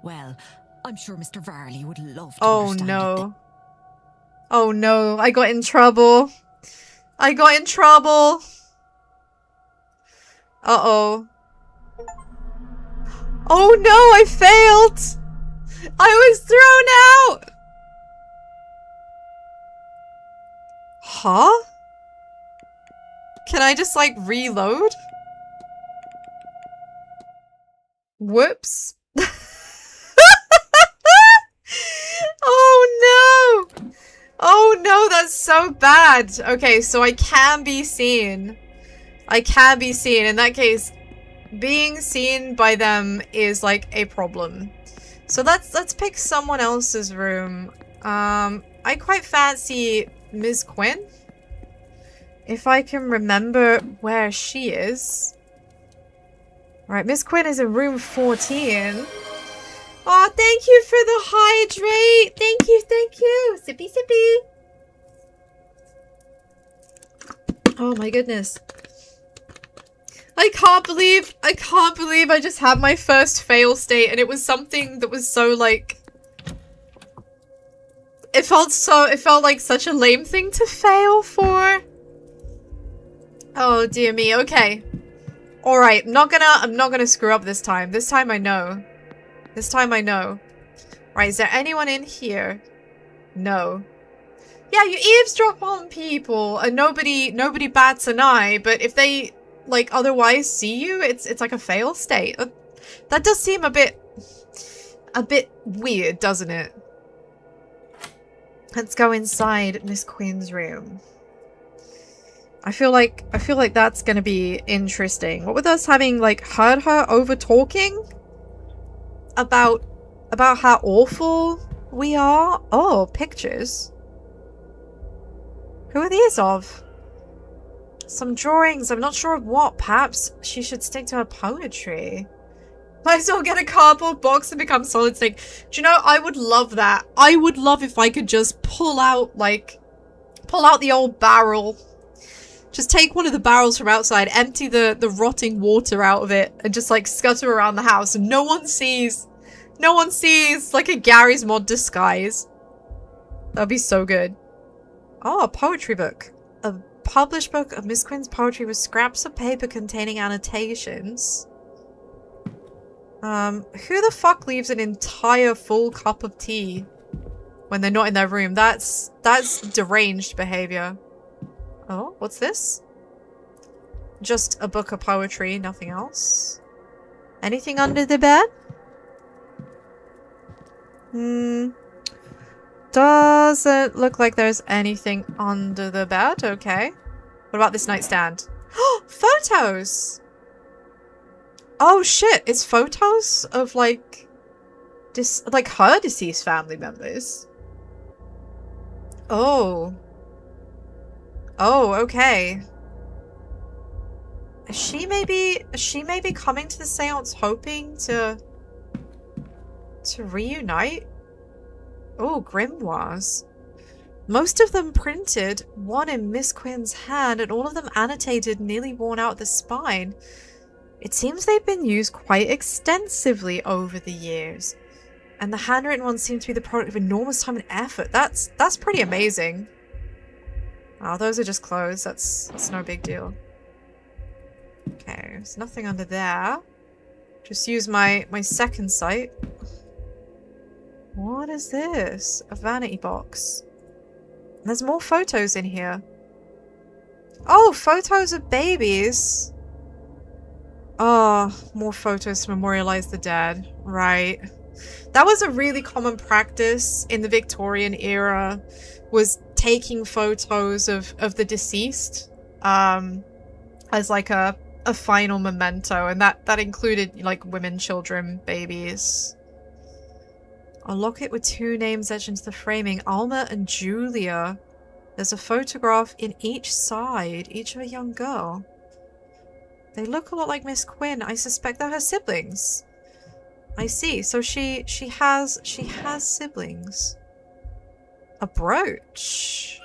Well, I'm sure Mr. Varley would love to Oh understand no. Oh no, I got in trouble. I got in trouble. Uh-oh. Oh no, I failed! I was thrown out! Huh? Can I just, like, reload? Whoops. Oh no! Oh no, that's so bad. Okay, so I can be seen. I can be seen. In that case, being seen by them is like a problem. So let's pick someone else's room. I quite fancy Ms. Quinn. If I can remember where she is. Right, Ms. Quinn is in room 14. Oh, thank you for the hydrate. Thank you, thank you. Sippy, sippy. Oh my goodness. I can't believe I just had my first fail state, and it was something that was so like... It felt like such a lame thing to fail for. Oh dear me, okay. Alright, I'm not gonna screw up this time. This time I know. This time I know. Right, is there anyone in here? No. Yeah, you eavesdrop on people and nobody bats an eye, but if they like otherwise see you, it's like a fail state. That does seem a bit weird, doesn't it? Let's go inside Miss Quinn's room. I feel like that's gonna be interesting. What with us having like heard her over talking about how awful we are? Oh, pictures. Who are these of? Some drawings. I'm not sure of what. Perhaps she should stick to her poetry. Might as well get a cardboard box and become solid snake. Do you know, I would love that. I would love if I could just pull out the old barrel. Just take one of the barrels from outside, empty the rotting water out of it, and just like scutter around the house and no one sees. No one sees, like a Gary's Mod disguise. That'd be so good. Oh, a poetry book. A published book of Miss Quinn's poetry with scraps of paper containing annotations. Who the fuck leaves an entire full cup of tea when they're not in their room? That's deranged behavior. Oh, what's this? Just a book of poetry, nothing else. Anything under the bed? Doesn't look like there's anything under the bed. Okay. What about this nightstand? Photos! Oh shit, it's photos of like her deceased family members. Oh. Oh, okay. Is she maybe coming to the seance hoping to reunite? Oh, grimoires. Most of them printed, one in Miss Quinn's hand, and all of them annotated, nearly worn out the spine. It seems they've been used quite extensively over the years. And the handwritten ones seem to be the product of enormous time and effort. That's pretty amazing. Oh, those are just clothes. That's no big deal. Okay, there's nothing under there. Just use my second sight. What is this? A vanity box. There's more photos in here. Oh, photos of babies. Oh, more photos to memorialize the dead. Right. That was a really common practice in the Victorian era, was taking photos of the deceased as like a final memento, and that included like women, children, babies. A locket with two names etched into the framing, Alma and Julia. There's a photograph in each side, each of a young girl. They look a lot like Miss Quinn. I suspect they're her siblings. I see. So she has siblings. A brooch.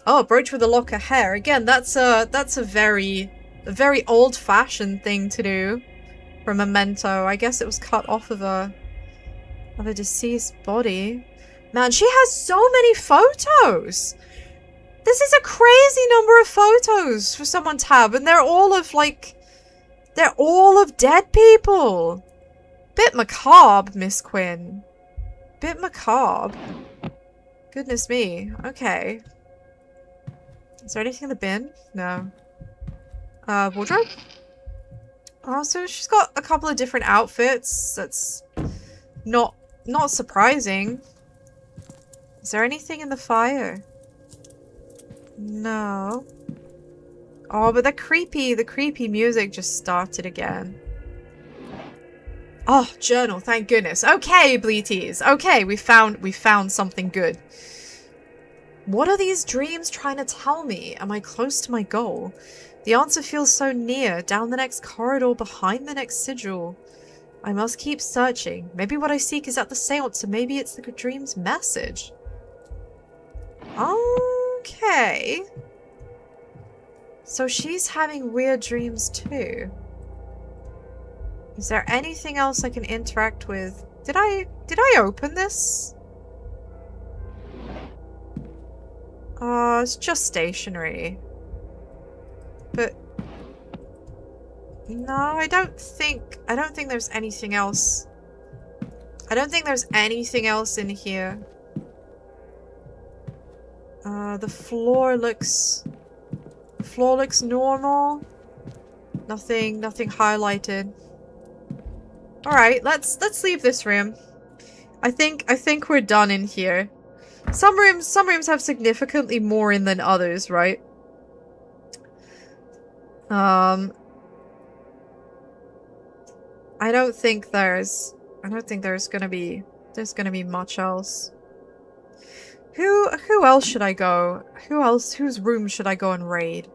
Oh, brooch with a lock of hair. Again, that's a very old-fashioned thing to do for a memento. I guess it was cut off of a deceased body. Man, she has so many photos. This is a crazy number of photos for someone to have, and they're all of dead people. Bit macabre, Miss Quinn. Bit macabre. Goodness me. Okay. Is there anything in the bin? No. Wardrobe? Oh, so she's got a couple of different outfits. That's not surprising. Is there anything in the fire? No. Oh, but the creepy music just started again. Oh, journal, thank goodness. Okay, Bleaties. Okay, we found something good. What are these dreams trying to tell me? Am I close to my goal? The answer feels so near, down the next corridor, behind the next sigil. I must keep searching. Maybe what I seek is at the seance, or maybe it's the dream's message. Okay. So she's having weird dreams too. Is there anything else I can interact with? Did I open this? Oh, it's just stationery. But no, I don't think there's anything else. I don't think there's anything else in here. The floor looks normal. Nothing highlighted. All right, let's leave this room. I think we're done in here. Some rooms have significantly more in than others, right? I don't think there's gonna be much else. Who else should I go? Whose room should I go and raid?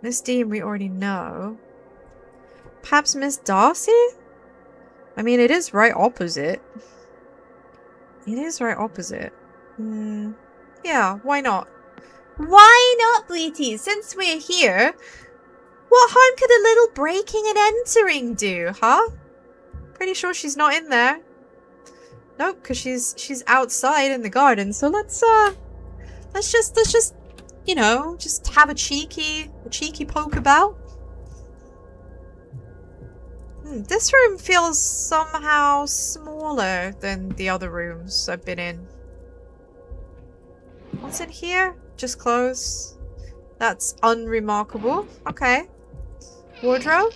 Miss Dean we already know. Perhaps Miss Darcy? I mean, it is right opposite. It is right opposite. Yeah, why not? Why not, Bleaties? Since we're here, what harm could a little breaking and entering do, huh? Pretty sure she's not in there. Nope, because she's outside in the garden. So let's just you know, just have a cheeky poke about. This room feels somehow smaller than the other rooms I've been in. What's in here? Just clothes. That's unremarkable. Okay. Wardrobe?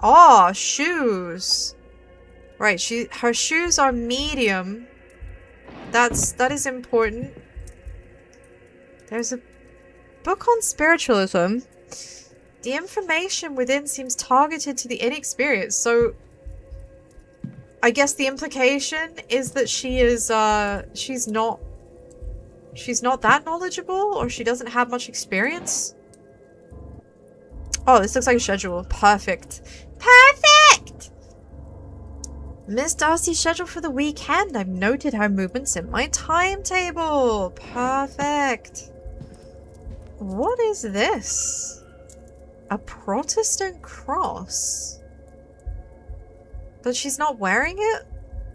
Oh, shoes. Right, her shoes are medium. That is important. There's a book on spiritualism. The information within seems targeted to the inexperienced, so I guess the implication is that she is she's not that knowledgeable, or she doesn't have much experience. Oh, this looks like a schedule. Perfect. Perfect! Miss Darcy's schedule for the weekend. I've noted her movements in my timetable. Perfect. What is this? A Protestant cross? But she's not wearing it?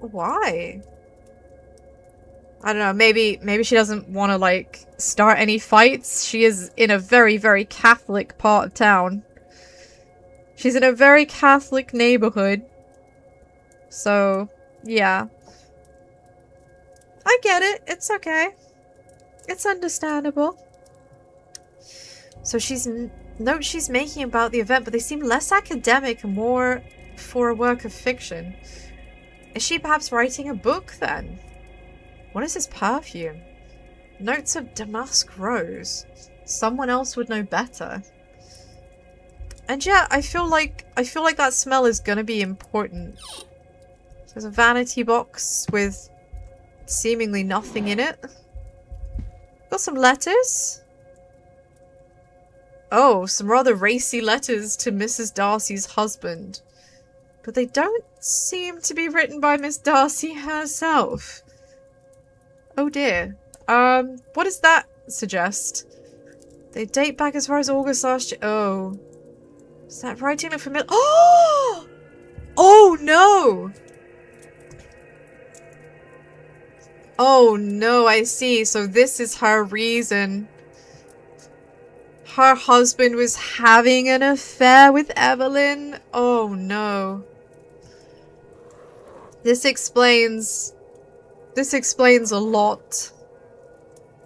Why? I don't know, maybe she doesn't want to, like, start any fights. She is in a very, very Catholic part of town. She's in a very Catholic neighborhood. So, yeah. I get it. It's okay. It's understandable. So notes she's making about the event, but they seem less academic and more for a work of fiction. Is she perhaps writing a book, then? What is this perfume? Notes of damask rose. Someone else would know better. And yeah, I feel like that smell is gonna be important. There's a vanity box with seemingly nothing in it. Got some letters. Oh, some rather racy letters to Mrs. Darcy's husband. But they don't seem to be written by Miss Darcy herself. Oh dear. What is that? suggest? They date back as far as August last year. Oh. Is that writing look familiar? Oh! Oh no! Oh no, I see. So this is her reason. Her husband was having an affair with Evelyn. Oh no. This explains a lot.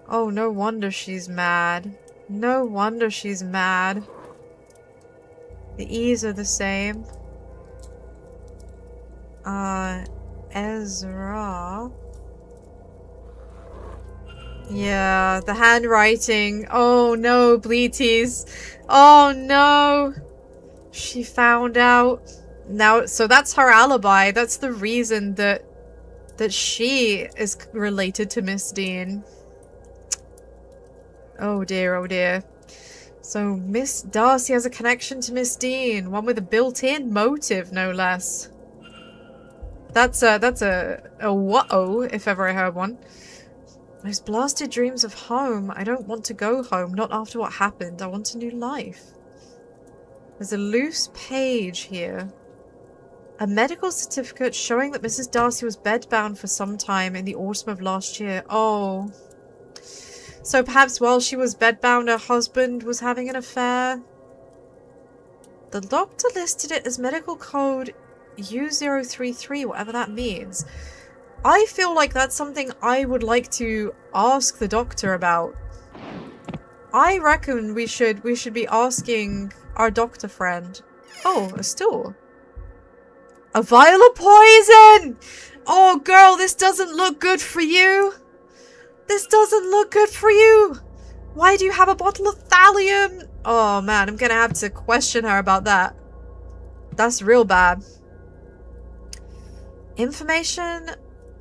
Oh, no wonder she's mad. No wonder she's mad. The E's are the same. Ezra. Yeah, the handwriting. Oh no, Bleeties. Oh no. She found out. Now, so that's her alibi. That's the reason that she is related to Miss Dean. Oh dear, oh dear. So Miss Darcy has a connection to Miss Dean, one with a built-in motive, no less. That's a whoa, if ever I heard one. Those blasted dreams of home. I don't want to go home, not after what happened. I want a new life. There's a loose page here. A medical certificate showing that Mrs. Darcy was bedbound for some time in the autumn of last year. Oh. So perhaps while she was bedbound, her husband was having an affair? The doctor listed it as medical code U033, whatever that means. I feel like that's something I would like to ask the doctor about. I reckon we should be asking our doctor friend. Oh, a stool. A vial of poison! Oh, girl, this doesn't look good for you. This doesn't look good for you. Why do you have a bottle of thallium? Oh, man, I'm gonna have to question her about that. That's real bad. Information?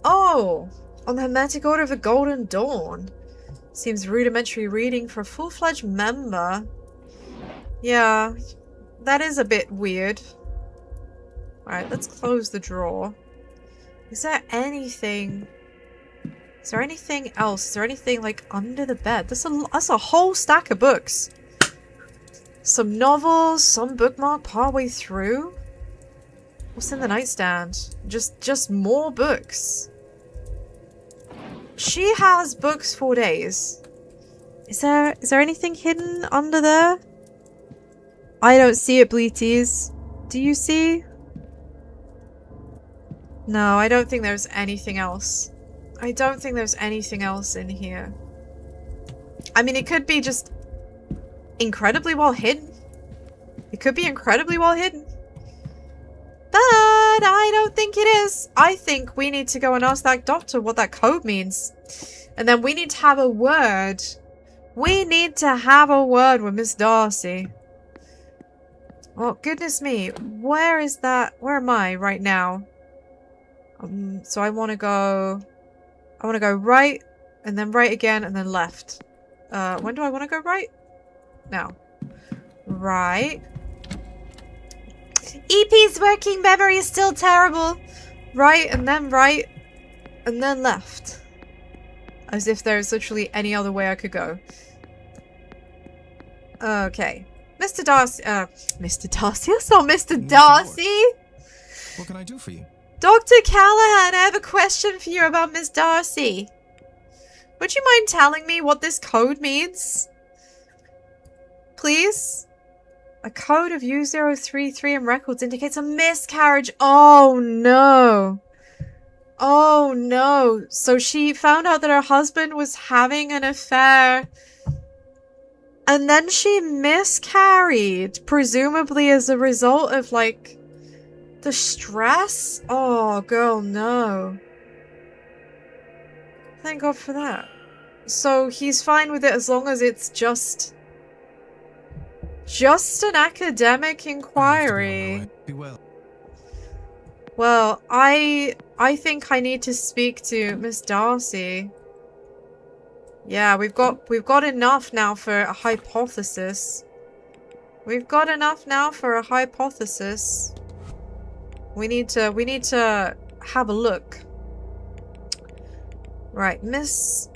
Oh, on the Hermetic Order of the Golden Dawn. Seems rudimentary reading for a full-fledged member. Yeah, that is a bit weird. Alright, let's close the drawer. Is there anything... Is there anything else? Is there anything, like, under the bed? That's a whole stack of books. Some novels, some bookmark partway through. What's in the nightstand? Just more books. She has books for days. Is there anything hidden under there? I don't see it, Bleeties. Do you see? No, I don't think there's anything else. I don't think there's anything else in here. I mean, it could be just incredibly well hidden. It could be incredibly well hidden. But I don't think it is. I think we need to go and ask that doctor what that code means. And then we need to have a word. We need to have a word with Miss Darcy. Oh, goodness me. Where is that? Where am I right now? So I want to go right, and then right again, and then left. When do I want to go right? Now. Right. EP's working memory is still terrible. Right, and then left. As if there's literally any other way I could go. Okay. Mr. Darcy, Mr. Darcy? That's not Mr. Darcy! What can I do for you? Dr. Callahan, I have a question for you about Miss Darcy. Would you mind telling me what this code means? Please? A code of U033 in records indicates a miscarriage. Oh no. Oh no. So she found out that her husband was having an affair. And then she miscarried. Presumably as a result of, like, the stress? Oh, girl, no. Thank God for that. So he's fine with it as long as it's just an academic inquiry. Be well. Well, I think I need to speak to Miss Darcy. Yeah, we've got enough now for a hypothesis. We've got enough now for a hypothesis. We need to have a look. Right, Miss...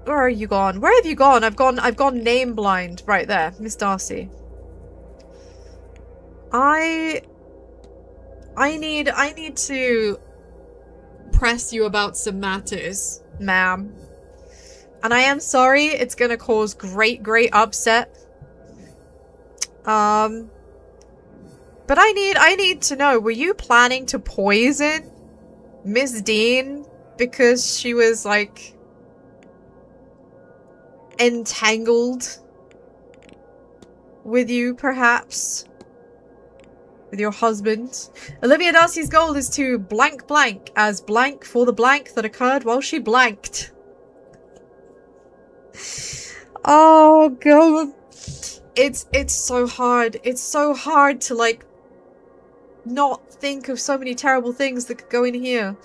Where are you gone? Where have you gone? I've gone name blind. Right there. Miss Darcy. I need to press you about some matters, ma'am. And I am sorry, it's gonna cause great upset. But I need to know, were you planning to poison Miss Dean because she was, like, entangled with you, perhaps? With your husband? Olivia Darcy's goal is to blank as blank for the blank that occurred while she blanked. Oh god. It's so hard. It's so hard to, like, not think of so many terrible things that could go in here.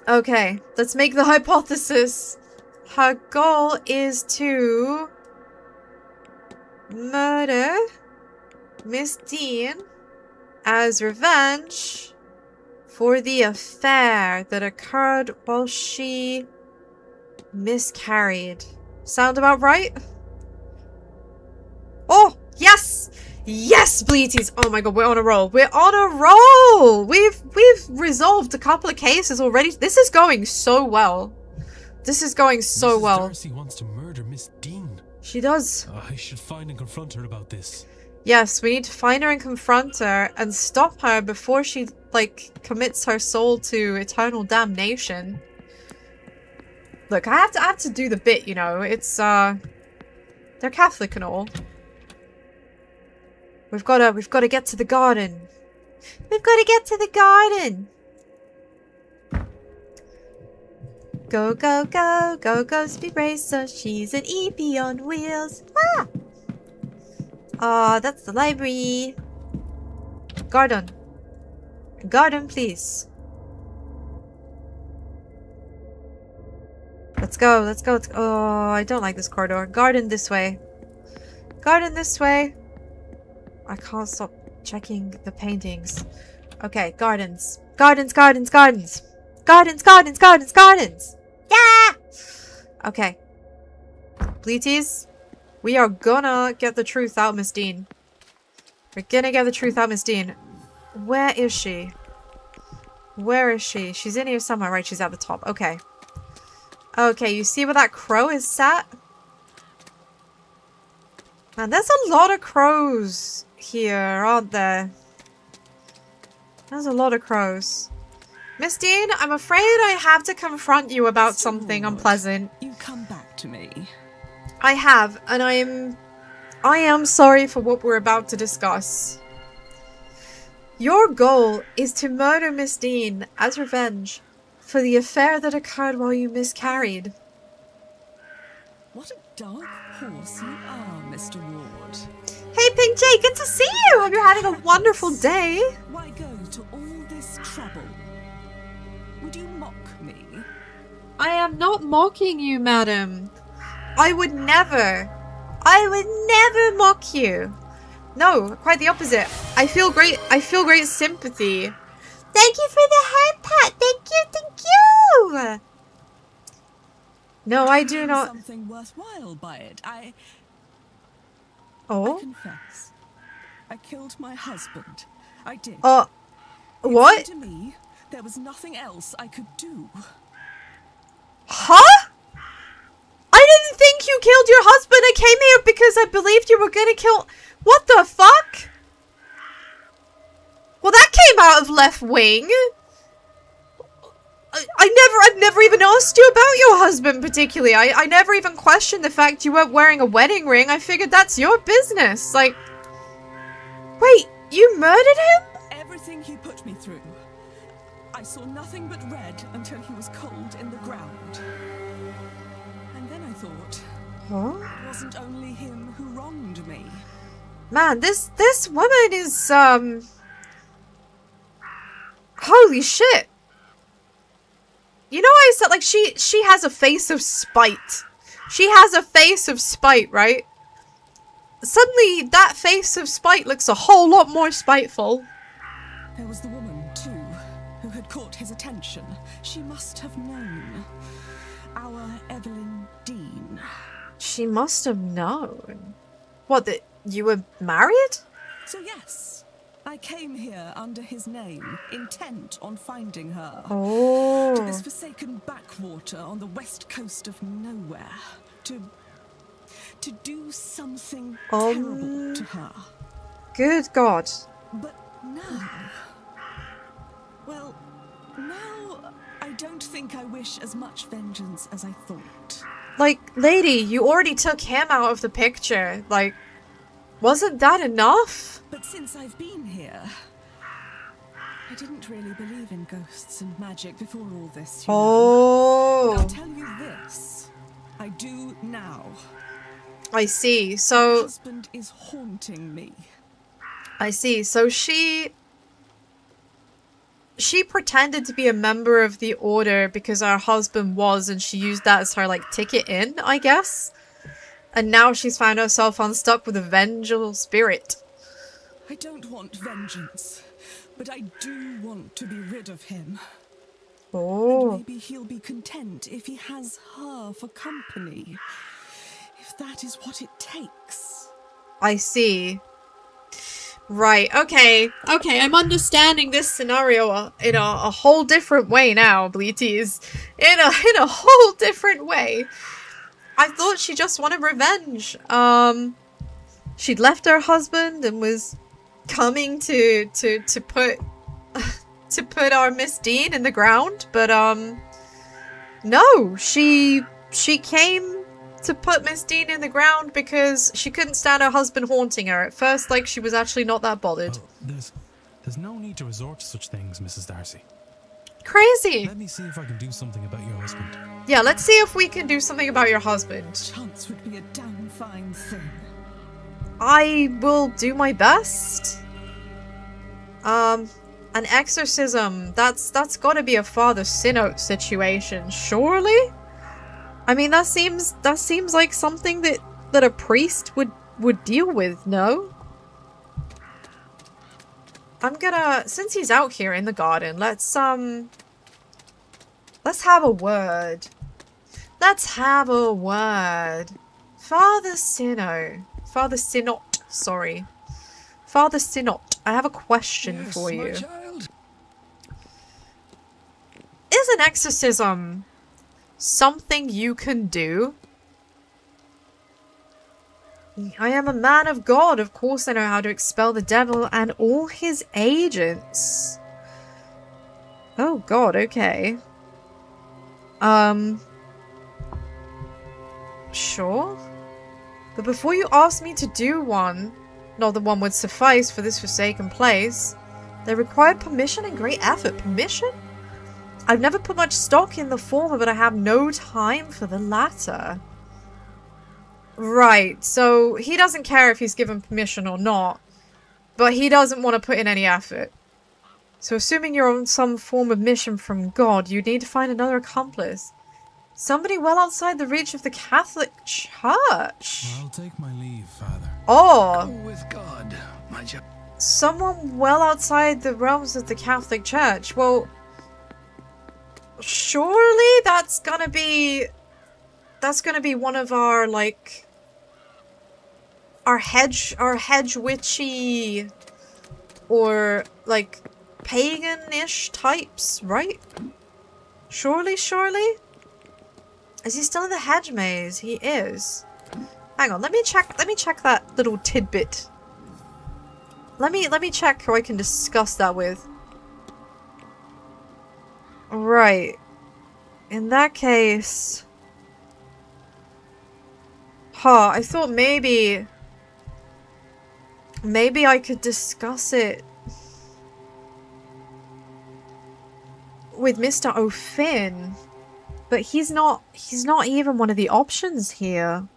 Okay, let's make the hypothesis. Her goal is to murder Miss Dean as revenge for the affair that occurred while she miscarried. Sound about right? Oh, yes! Yes, Bleaties! Oh my god, we're on a roll. We're on a roll! We've resolved a couple of cases already. This is going so well. This is going so well. Darcy wants to murder Miss Dean. She does. I should find and confront her about this. Yes, we need to find her and confront her and stop her before she, like, commits her soul to eternal damnation. Look, I have to do the bit, you know. It's, they're Catholic and all. We've gotta get to the garden. We've gotta get to the garden. Go, go, go, go, go, speed racer. She's an EP on wheels. Ah! Oh, that's the library. Garden. Garden, please. Let's go, let's go. Oh, I don't like this corridor. Garden this way. Garden this way. I can't stop checking the paintings. Okay, gardens. Gardens, gardens, gardens. Gardens, gardens, gardens, gardens. Yeah! Okay. Bleaties, we are gonna get the truth out, Miss Dean. We're gonna get the truth out, Miss Dean. Where is she? Where is she? She's in here somewhere, right? She's at the top. Okay. Okay, you see where that crow is sat? Man, there's a lot of crows here, aren't there? There's a lot of crows. Miss Dean, I'm afraid I have to confront you about something unpleasant. You come back to me. I have, and I am sorry for what we're about to discuss. Your goal is to murder Miss Dean as revenge for the affair that occurred while you miscarried. What a dark horse you are, Mr. Ward. Hey, Pink Jay, good to see you! Hope you're having a wonderful day. Why go to all this trouble? Would you mock me? I am not mocking you, madam. I would never mock you. No, quite the opposite. I feel great sympathy. Thank you for the heart pat. Thank you. No, I do not. Something worthwhile by it. I confess. I killed my husband. I did. What? To me, there was nothing else I could do. Huh? I didn't think you killed your husband. I came here because I believed you were gonna kill. What the fuck? Well, that came out of left wing. I've never even asked you about your husband particularly. I never even questioned the fact you weren't wearing a wedding ring. I figured that's your business. Like, wait, you murdered him? Everything he put me through. I saw nothing but red until he was cold in the ground. And then I thought, it wasn't only him who wronged me. Man, this woman is, holy shit. You know, I said, like, she has a face of spite. She has a face of spite, right? Suddenly, that face of spite looks a whole lot more spiteful. There was the woman, too, who had caught his attention. She must have known. our Evelyn Dean. She must have known. What, that you were married? So yes, I came here under his name, intent on finding her. Oh. To this forsaken backwater on the west coast of nowhere. To do something terrible to her. Good God. But now... Well, now I don't think I wish as much vengeance as I thought. Like, lady, you already took him out of the picture. Like, wasn't that enough? But since I've been here, I didn't really believe in ghosts and magic before all this, you know. I'll tell you this, I do now. I see, so... My husband is haunting me. I see, so she pretended to be a member of the Order because her husband was, and she used that as her, like, ticket in, I guess? And now she's found herself unstuck with a vengeful spirit. I don't want vengeance, but I do want to be rid of him. Oh. And maybe he'll be content if he has her for company. If that is what it takes. I see. Right, okay. Okay, I'm understanding this scenario in a whole different way now, Bleaties. In a whole different way. I thought she just wanted revenge. She'd left her husband and was coming to put to put our Miss Dean in the ground, but no, she came to put Miss Dean in the ground because she couldn't stand her husband haunting her. At first, like, she was actually not that bothered. Oh, there's no need to resort to such things, Mrs. Darcy. Crazy! Let me see if I can do something about your husband. Yeah, let's see if we can do something about your husband. Chance would be a damn fine thing. I will do my best. An exorcism. That's gotta be a Father Synod situation, surely? I mean, that seems like something that a priest would deal with, no? I'm gonna, since he's out here in the garden, let's have a word. Let's have a word. Father Synod, sorry. Father Synod, I have a question for you. Child. Is an exorcism something you can do? I am a man of God. Of course I know how to expel the devil and all his agents. Oh God, okay. Sure. But before you ask me to do one, not that one would suffice for this forsaken place, they require permission and great effort. Permission? I've never put much stock in the former, but I have no time for the latter. Right, so he doesn't care if he's given permission or not, but he doesn't want to put in any effort. So assuming you're on some form of mission from God, you need to find another accomplice. Somebody well outside the reach of the Catholic Church. I'll take my leave, Father. Oh. Go with God, my child. Someone well outside the realms of the Catholic Church. Well, surely that's gonna be one of our, like, our hedge witchy or, like, pagan-ish types, right? Surely? Is he still in the hedge maze? He is. Hang on, let me check that little tidbit. Let me check who I can discuss that with. Right. In that case... Huh, I thought maybe I could discuss it with Mr. O'Finn. But he's not even one of the options here.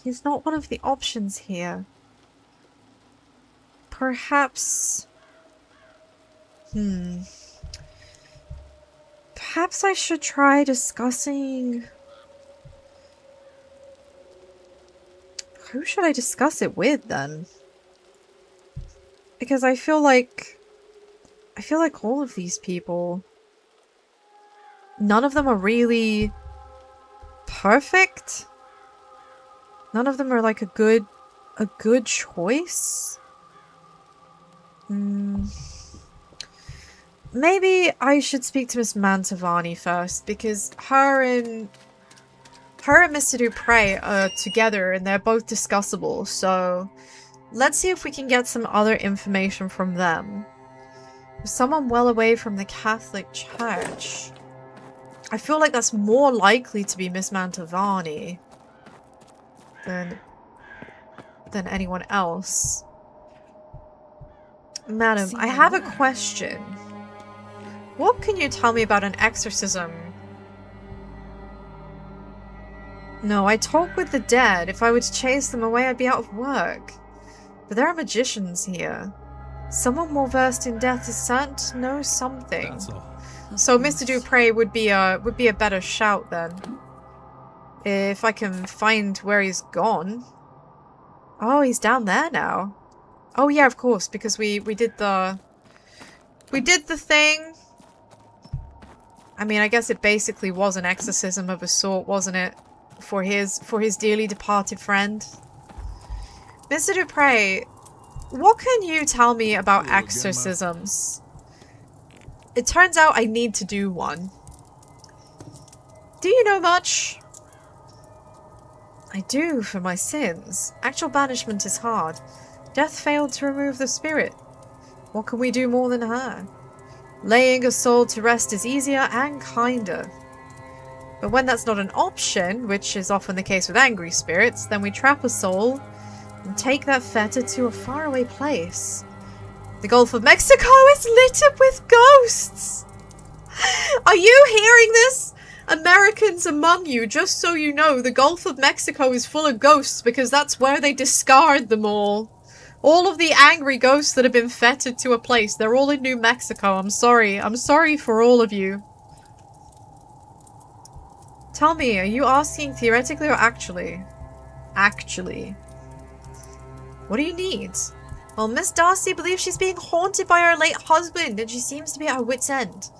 He's not one of the options here. Perhaps... Perhaps I should try discussing... Who should I discuss it with, then? Because I feel like all of these people... None of them are really perfect. None of them are like a good choice. Maybe I should speak to Miss Mantovani first, because her and Mr. Dupre are together and they're both discussable, so let's see if we can get some other information from them. Someone well away from the Catholic Church. I feel like that's more likely to be Miss Mantovani than anyone else. Madam, I have a question. What can you tell me about an exorcism? No, I talk with the dead. If I were to chase them away, I'd be out of work. But there are magicians here. Someone more versed in death is certain to know something. That's all. So Mr. Dupre would be a better shout then. If I can find where he's gone. Oh, he's down there now. Oh yeah, of course, because we did the thing. I mean, I guess it basically was an exorcism of a sort, wasn't it? For his dearly departed friend. Mr. Dupre, what can you tell me about exorcisms? It turns out I need to do one. Do you know much? I do, for my sins. Actual banishment is hard. Death failed to remove the spirit. What can we do more than her? Laying a soul to rest is easier and kinder. But when that's not an option, which is often the case with angry spirits, then we trap a soul and take that fetter to a faraway place. The Gulf of Mexico is littered with ghosts! Are you hearing this? Americans among you, just so you know, the Gulf of Mexico is full of ghosts because that's where they discard them all. All of the angry ghosts that have been fettered to a place, they're all in New Mexico. I'm sorry. I'm sorry for all of you. Tell me, are you asking theoretically or actually? Actually. What do you need? Well, Miss Darcy believes she's being haunted by her late husband and she seems to be at her wit's end.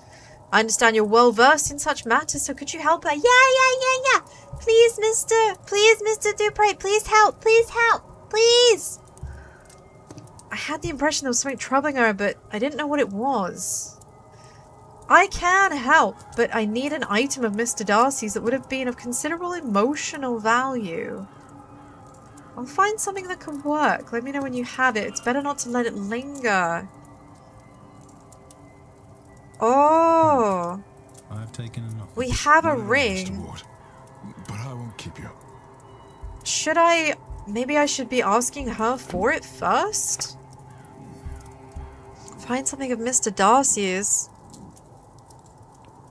I understand you're well versed in such matters, so could you help her? Yeah. Please, Mr. Dupre, please help, please. I had the impression there was something troubling her, but I didn't know what it was. I can help, but I need an item of Mr. Darcy's that would have been of considerable emotional value. I'll find something that can work. Let me know when you have it. It's better not to let it linger. Oh. I've taken enough. We have a ring. Mr. Ward, but I won't keep you. Should I... Maybe I should be asking her for it first? Find something of Mr. Darcy's.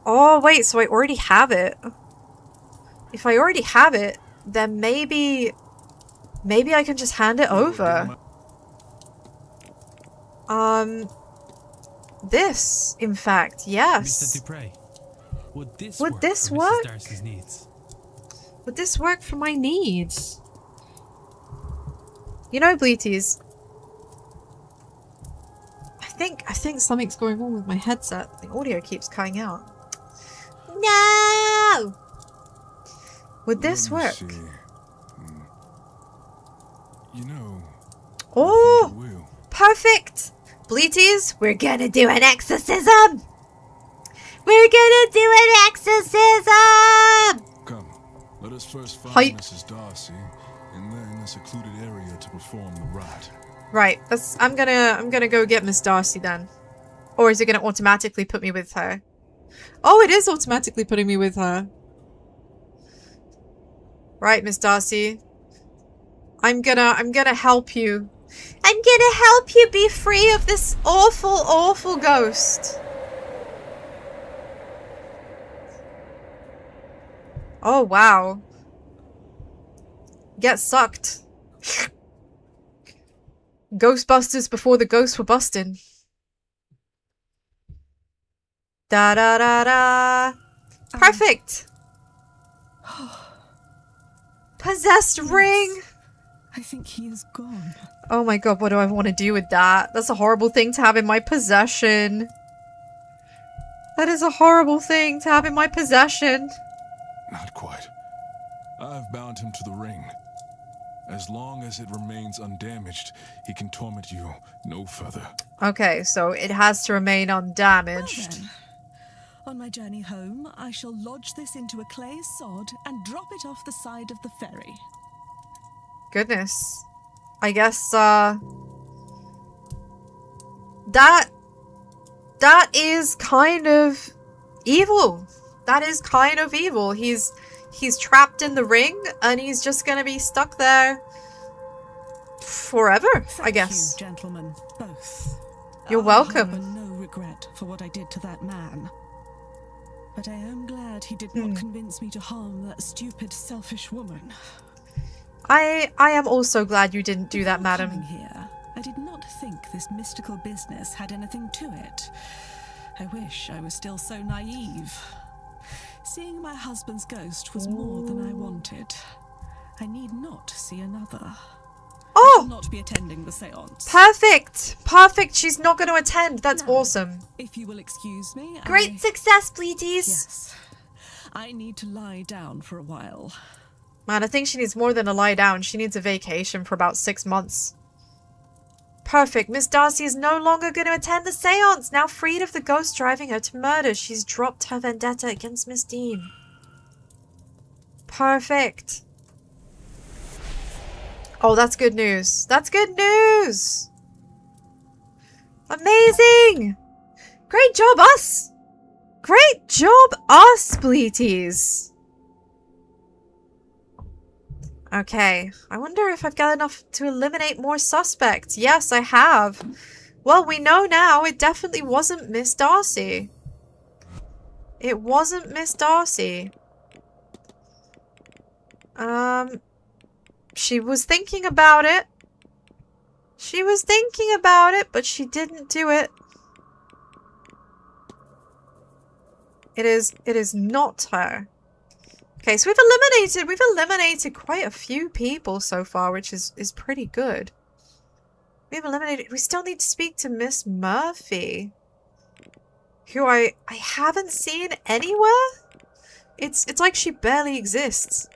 Oh, wait, so I already have it. If I already have it, then maybe I can just hand it over. This, in fact, yes. Mr. Dupre, would this work for Mrs. Darcy's needs? Would this work for my needs? You know, Bleaties, I think something's going on with my headset. The audio keeps cutting out. No! Would this work? You know. Oh! Perfect! Bleaties, we're gonna do an exorcism! We're gonna do an exorcism! Come, let us first find Hype. Mrs. Darcy, and then a secluded area to perform the rite. Right, I'm gonna go get Miss Darcy then. Or is it gonna automatically put me with her? Oh, it is automatically putting me with her. Right, Miss Darcy. I'm gonna help you. I'm gonna help you be free of this awful, awful ghost. Oh, wow. Get sucked. Ghostbusters before the ghosts were busting. Da da da da. Perfect. Possessed ring. I think he is gone. Oh my god, what do I want to do with that? That's a horrible thing to have in my possession. That is a horrible thing to have in my possession. Not quite. I've bound him to the ring. As long as it remains undamaged, he can torment you no further. Okay, so it has to remain undamaged. Well then, on my journey home, I shall lodge this into a clay sod and drop it off the side of the ferry. Goodness. I guess, that is kind of evil. That is kind of evil. He's trapped in the ring, and he's just gonna be stuck there forever, I guess. Thank you, gentlemen, both. You're welcome. I harbor no regret for what I did to that man. But I am glad he did not convince me to harm that stupid, selfish woman. I am also glad you didn't do that, madam. Coming here, I did not think this mystical business had anything to it. I wish I was still so naive. Seeing my husband's ghost was more than I wanted. I need not see another. Oh! I shall not be attending the seance. Perfect! Perfect! She's not going to attend. That's awesome. If you will excuse me, Great success, Bleeties! Yes. I need to lie down for a while. Man, I think she needs more than a lie down. She needs a vacation for about 6 months. Perfect. Miss Darcy is no longer going to attend the seance. Now freed of the ghost driving her to murder, she's dropped her vendetta against Miss Dean. Perfect. Oh, that's good news. That's good news! Amazing! Great job, us! Great job, us, Bleeties! Okay, I wonder if I've got enough to eliminate more suspects. Yes, I have. Well, we know now it definitely wasn't Miss Darcy. It wasn't Miss Darcy. She was thinking about it. She was thinking about it, but she didn't do it. It is not her. Okay, so we've eliminated quite a few people so far, which is pretty good. We still need to speak to Miss Murphy, who I haven't seen anywhere. It's like she barely exists.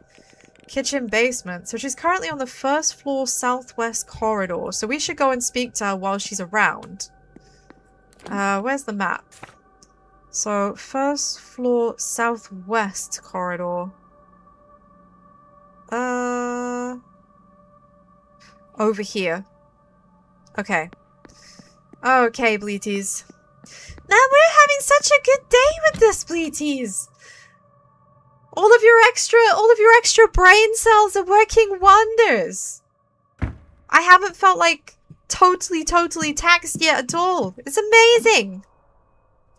Kitchen basement. So she's currently on the first floor southwest corridor. So we should go and speak to her while she's around. Where's the map? So first floor southwest corridor. Over here. Okay. Okay, Bleeties. Now we're having such a good day with this, Bleeties. All of your extra brain cells are working wonders. I haven't felt like totally taxed yet at all. It's amazing.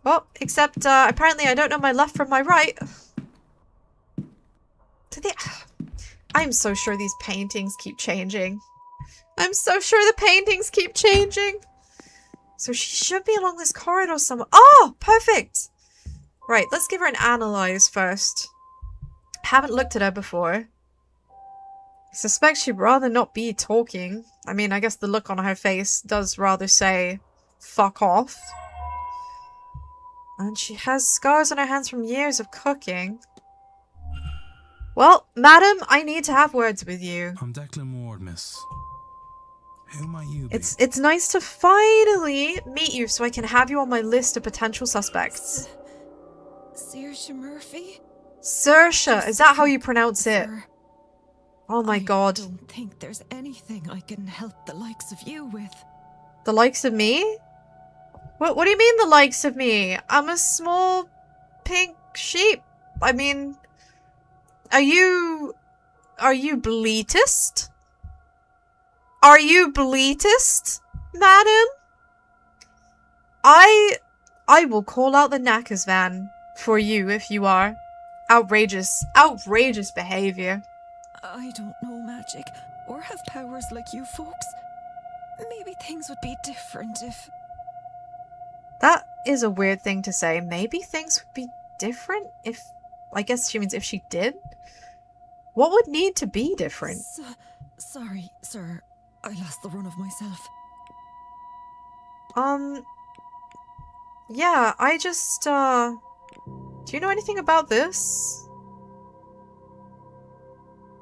Well, except apparently I don't know my left from my right. I'm so sure these paintings keep changing. I'm so sure the paintings keep changing. So she should be along this corridor somewhere. Oh, perfect. Right, let's give her an analyze first. Haven't looked at her before. I suspect she'd rather not be talking. I mean, I guess the look on her face does rather say, fuck off. And she has scars on her hands from years of cooking. Well, madam, I need to have words with you. I'm Declan Ward, miss. Who might you be? It's nice to finally meet you so I can have you on my list of potential suspects. Saoirse Murphy? Saoirse, is that how you pronounce it? Oh my god. I don't think there's anything I can help the likes of you with. The likes of me? What do you mean the likes of me? I'm a small pink sheep. I mean, are you Bleetist? Are you Bleetist, madam? I will call out the Knackers van for you if you are. Outrageous behavior. I don't know magic or have powers like you folks. Maybe things would be different if... That is a weird thing to say. Maybe things would be different if... I guess she means if she did? What would need to be different? Sorry, sir. I lost the run of myself. Yeah, I just, do you know anything about this?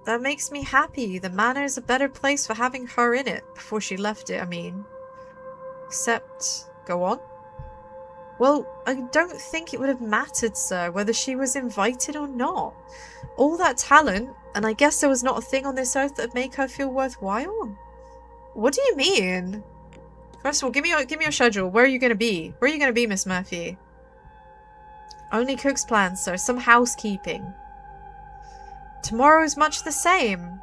That makes me happy. The manor is a better place for having her in it before she left it, I mean. Except, go on. Well, I don't think it would have mattered, sir, whether she was invited or not. All that talent, and I guess there was not a thing on this earth that would make her feel worthwhile? What do you mean? First of all, give me your schedule. Where are you gonna be? Where are you gonna be, Miss Murphy? Only cook's plans, sir. Some housekeeping. Tomorrow's much the same.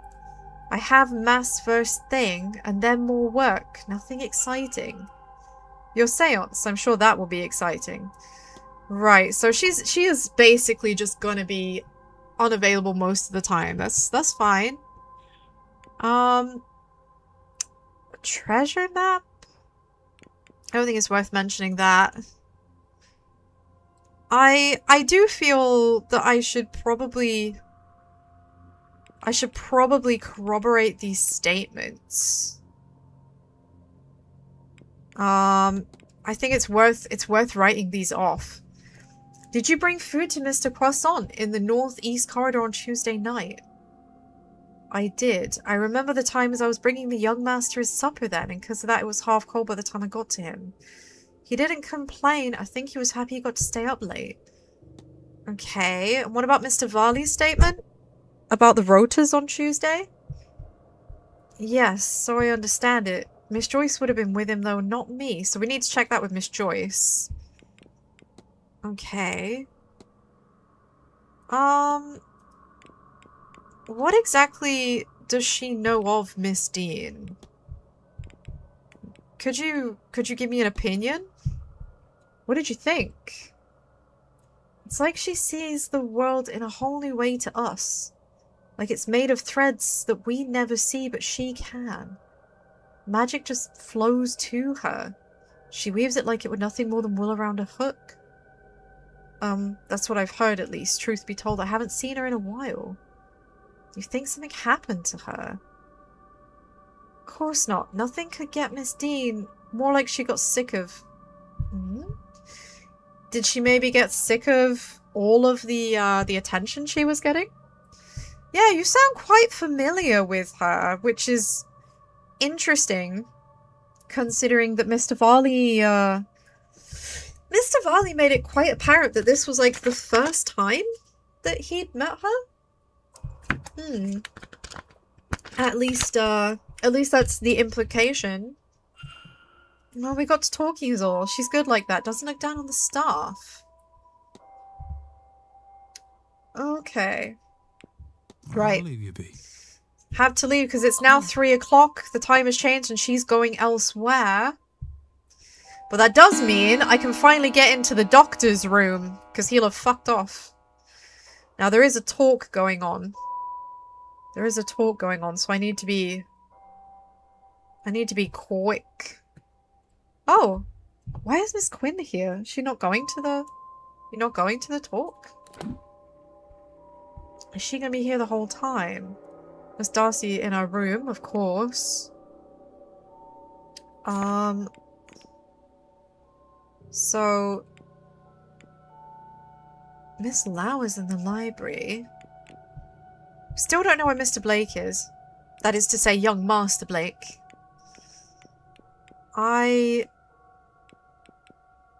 I have mass first thing, and then more work. Nothing exciting. Your seance, I'm sure that will be exciting. Right, so she is basically just gonna be unavailable most of the time. That's fine. Treasure map? I don't think it's worth mentioning that. I do feel that I should probably corroborate these statements. I think it's worth writing these off. Did you bring food to Mr. Croissant in the northeast corridor on Tuesday night? I did. I remember the times I was bringing the young master his supper then, and because of that it was half cold by the time I got to him. He didn't complain. I think he was happy he got to stay up late. Okay, and what about Mr. Varley's statement? About the rotas on Tuesday? Yes, so I understand it. Miss Joyce would have been with him though, not me, so we need to check that with Miss Joyce. Okay. What exactly does she know of Miss Dean? Could you give me an opinion? What did you think? It's like she sees the world in a whole new way to us. Like it's made of threads that we never see, but she can. Magic just flows to her. She weaves it like it were nothing more than wool around a hook. That's what I've heard at least. Truth be told, I haven't seen her in a while. Do you think something happened to her? Of course not. Nothing could get Miss Dean. More like she got sick of... Did she maybe get sick of all of the attention she was getting? Yeah, you sound quite familiar with her, which is interesting, considering that Mr. Varley made it quite apparent that this was like the first time that he'd met her. At least that's the implication. Well, we got to talking is all. She's good like that. Doesn't look down on the staff. Okay. Right. I'll leave you be. Have to leave because it's now 3 o'clock. The time has changed and she's going elsewhere. But that does mean I can finally get into the doctor's room because he'll have fucked off. Now there is a talk going on. There is a talk going on, so I need to be quick. Oh, why is Miss Quinn here? Is she not going to the... You're not going to the talk? Is she gonna be here the whole time? Miss Darcy in her room, of course. So... Miss Lau is in the library. Still don't know where Mr. Blake is. That is to say, young Master Blake.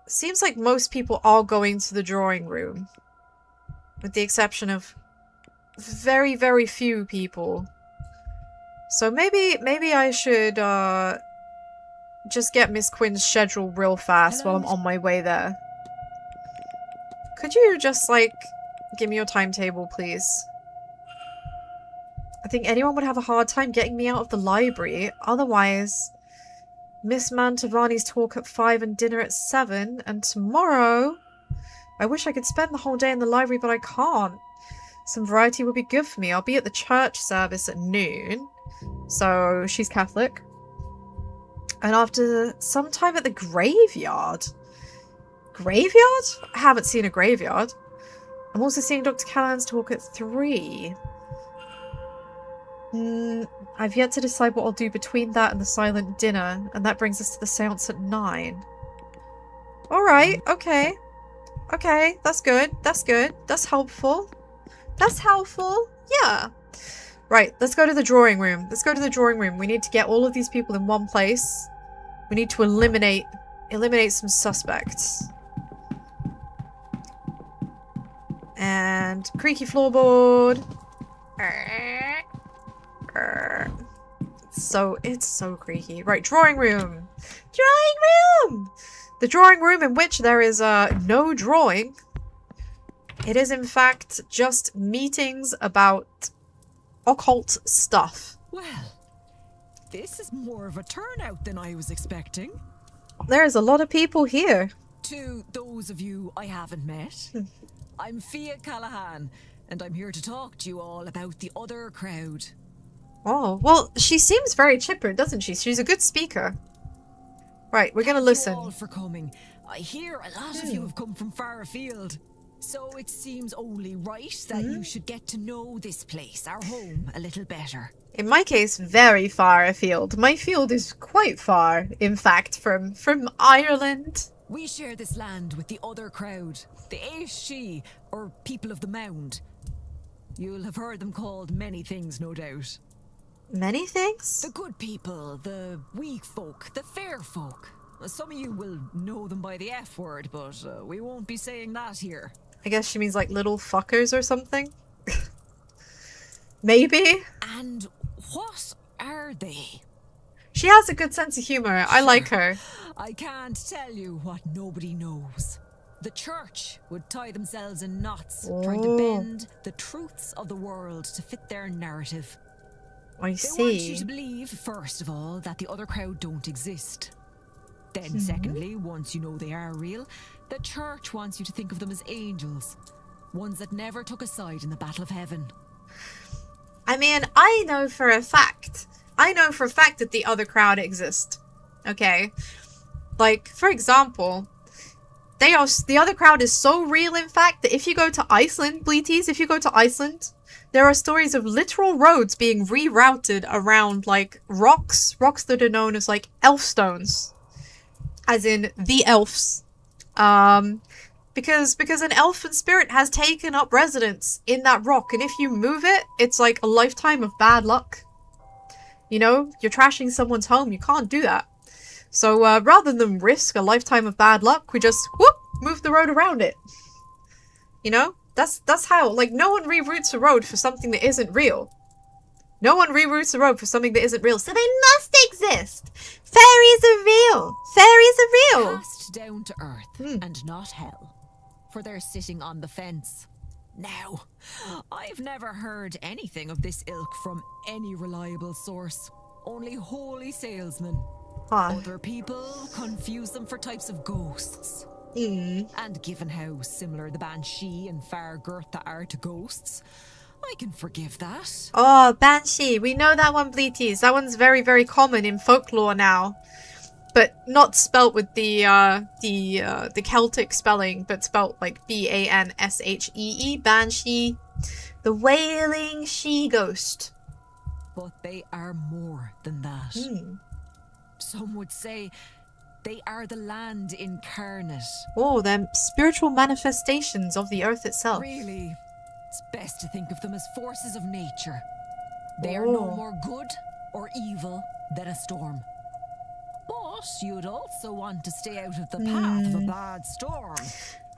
Seems like most people are going to the drawing room. With the exception of very, very few people. So maybe I should just get Miss Quinn's schedule real fast while I'm on my way there. Could you just, like, give me your timetable, please? I think anyone would have a hard time getting me out of the library. Otherwise, Miss Mantovani's talk at 5 and dinner at 7. And tomorrow, I wish I could spend the whole day in the library, but I can't. Some variety would be good for me. I'll be at the church service at noon. So, she's Catholic. And after some time at the graveyard. Graveyard? I haven't seen a graveyard. I'm also seeing Dr. Callahan's talk at 3. I've yet to decide what I'll do between that and the silent dinner, and that brings us to the seance at 9. Alright, okay. Okay, that's good. That's good. That's helpful. That's helpful. Yeah. Right, let's go to the drawing room. Let's go to the drawing room. We need to get all of these people in one place. We need to eliminate some suspects. And creaky floorboard. It's so creaky. Right, drawing room. Drawing room! The drawing room in which there is no drawing. It is in fact just meetings about occult stuff. Well, this is more of a turnout than I was expecting. There is a lot of people here. To those of you I haven't met, I'm Fia Callahan, and I'm here to talk to you all about the other crowd. Oh, well, she seems very chipper, doesn't she? She's a good speaker. Right, we're gonna listen. Thank you all for coming. I hear a lot of you have come from far afield. So it seems only right that you should get to know this place, our home, a little better. In my case, very far afield. My field is quite far, in fact, from Ireland. We share this land with the other crowd, the Aishi, or people of the Mound. You'll have heard them called many things, no doubt. Many things? The good people, the weak folk, the fair folk. Some of you will know them by the F word, but we won't be saying that here. I guess she means like little fuckers or something. Maybe. And what are they? She has a good sense of humor. I like her. I can't tell you what nobody knows. The church would tie themselves in knots, trying to bend the truths of the world to fit their narrative. I see. They want you to believe, first of all, that the other crowd don't exist. Then secondly, once you know they are real, the church wants you to think of them as angels. Ones that never took a side in the battle of heaven. I mean, I know for a fact that the other crowd exist. Okay? Like, for example, the other crowd is so real, in fact, that if you go to Iceland, Bleaties, if you go to Iceland, there are stories of literal roads being rerouted around, like, rocks that are known as, like, elf stones. As in, the elves. Because an elfin spirit has taken up residence in that rock, and if you move it, it's like a lifetime of bad luck. You know, you're trashing someone's home, you can't do that. So, rather than risk a lifetime of bad luck, we just, whoop, move the road around it. You know? That's how, like, no one reroutes a road for something that isn't real. No one reroutes a road for something that isn't real, so they must exist! Fairies are real! Fairies are real! Cast down to earth, and not hell. For they're sitting on the fence. Now, I've never heard anything of this ilk from any reliable source. Only holy salesmen. Other people confuse them for types of ghosts. And given how similar the Banshee and Far Gertha are to ghosts, I can forgive that. Oh, Banshee. We know that one, Bleaties. That one's very, very common in folklore now. But not spelt with the Celtic spelling, but spelt like B-A-N-S-H-E-E. Banshee. The wailing she-ghost. But they are more than that. Some would say they are the land incarnate. Oh, they're spiritual manifestations of the earth itself. Really, it's best to think of them as forces of nature. They are no more good or evil than a storm. But you'd also want to stay out of the path of a bad storm.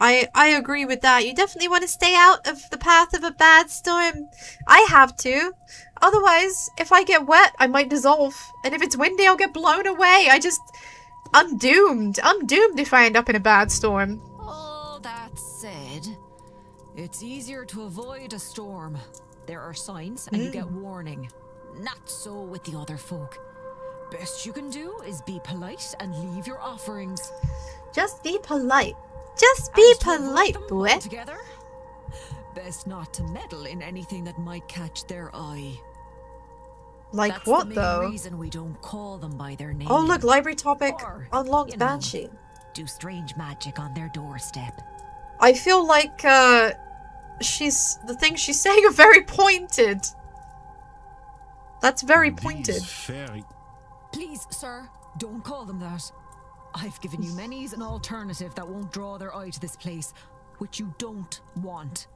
I agree with that. You definitely want to stay out of the path of a bad storm. I have to. Otherwise, if I get wet, I might dissolve. And if it's windy, I'll get blown away. I'm doomed. I'm doomed if I end up in a bad storm. All that said, it's easier to avoid a storm. There are signs and you get warning. Not so with the other folk. Best you can do is be polite and leave your offerings. Just be polite. Just be polite, boy. Together, best not to meddle in anything that might catch their eye. Like That's what, the main though? Reason we don't call them by their name. Oh, look, library topic Or, unlocked you know, Banshee. Do strange magic on their doorstep. I feel like the things she's saying are very pointed. That's very pointed. Please, sir, don't call them that. I've given you many's an alternative that won't draw their eye to this place, which you don't want.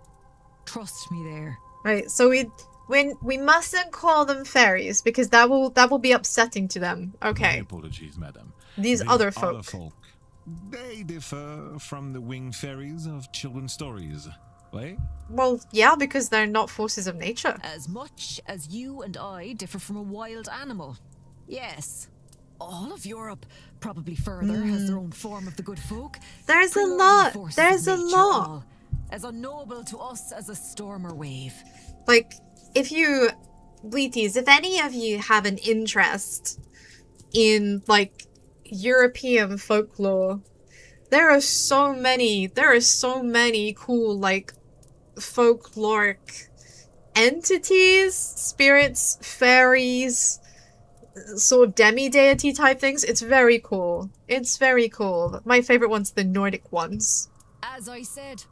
Trust me there. Right, so we mustn't call them fairies because that will be upsetting to them. Okay. My apologies, madam. These other folk. They differ from the winged fairies of children's stories, right? Well, yeah, because they're not forces of nature. As much as you and I differ from a wild animal. Yes. All of Europe, probably further, has their own form of the good folk. There's a lot. There's a lot. All, as unknown to us as a storm or wave. Like, if you... Bleaties, if any of you have an interest in, like, European folklore, there are so many cool, like, folkloric entities, spirits, fairies, sort of demi-deity type things. It's very cool. It's very cool. My favorite one's the Nordic ones. As I said,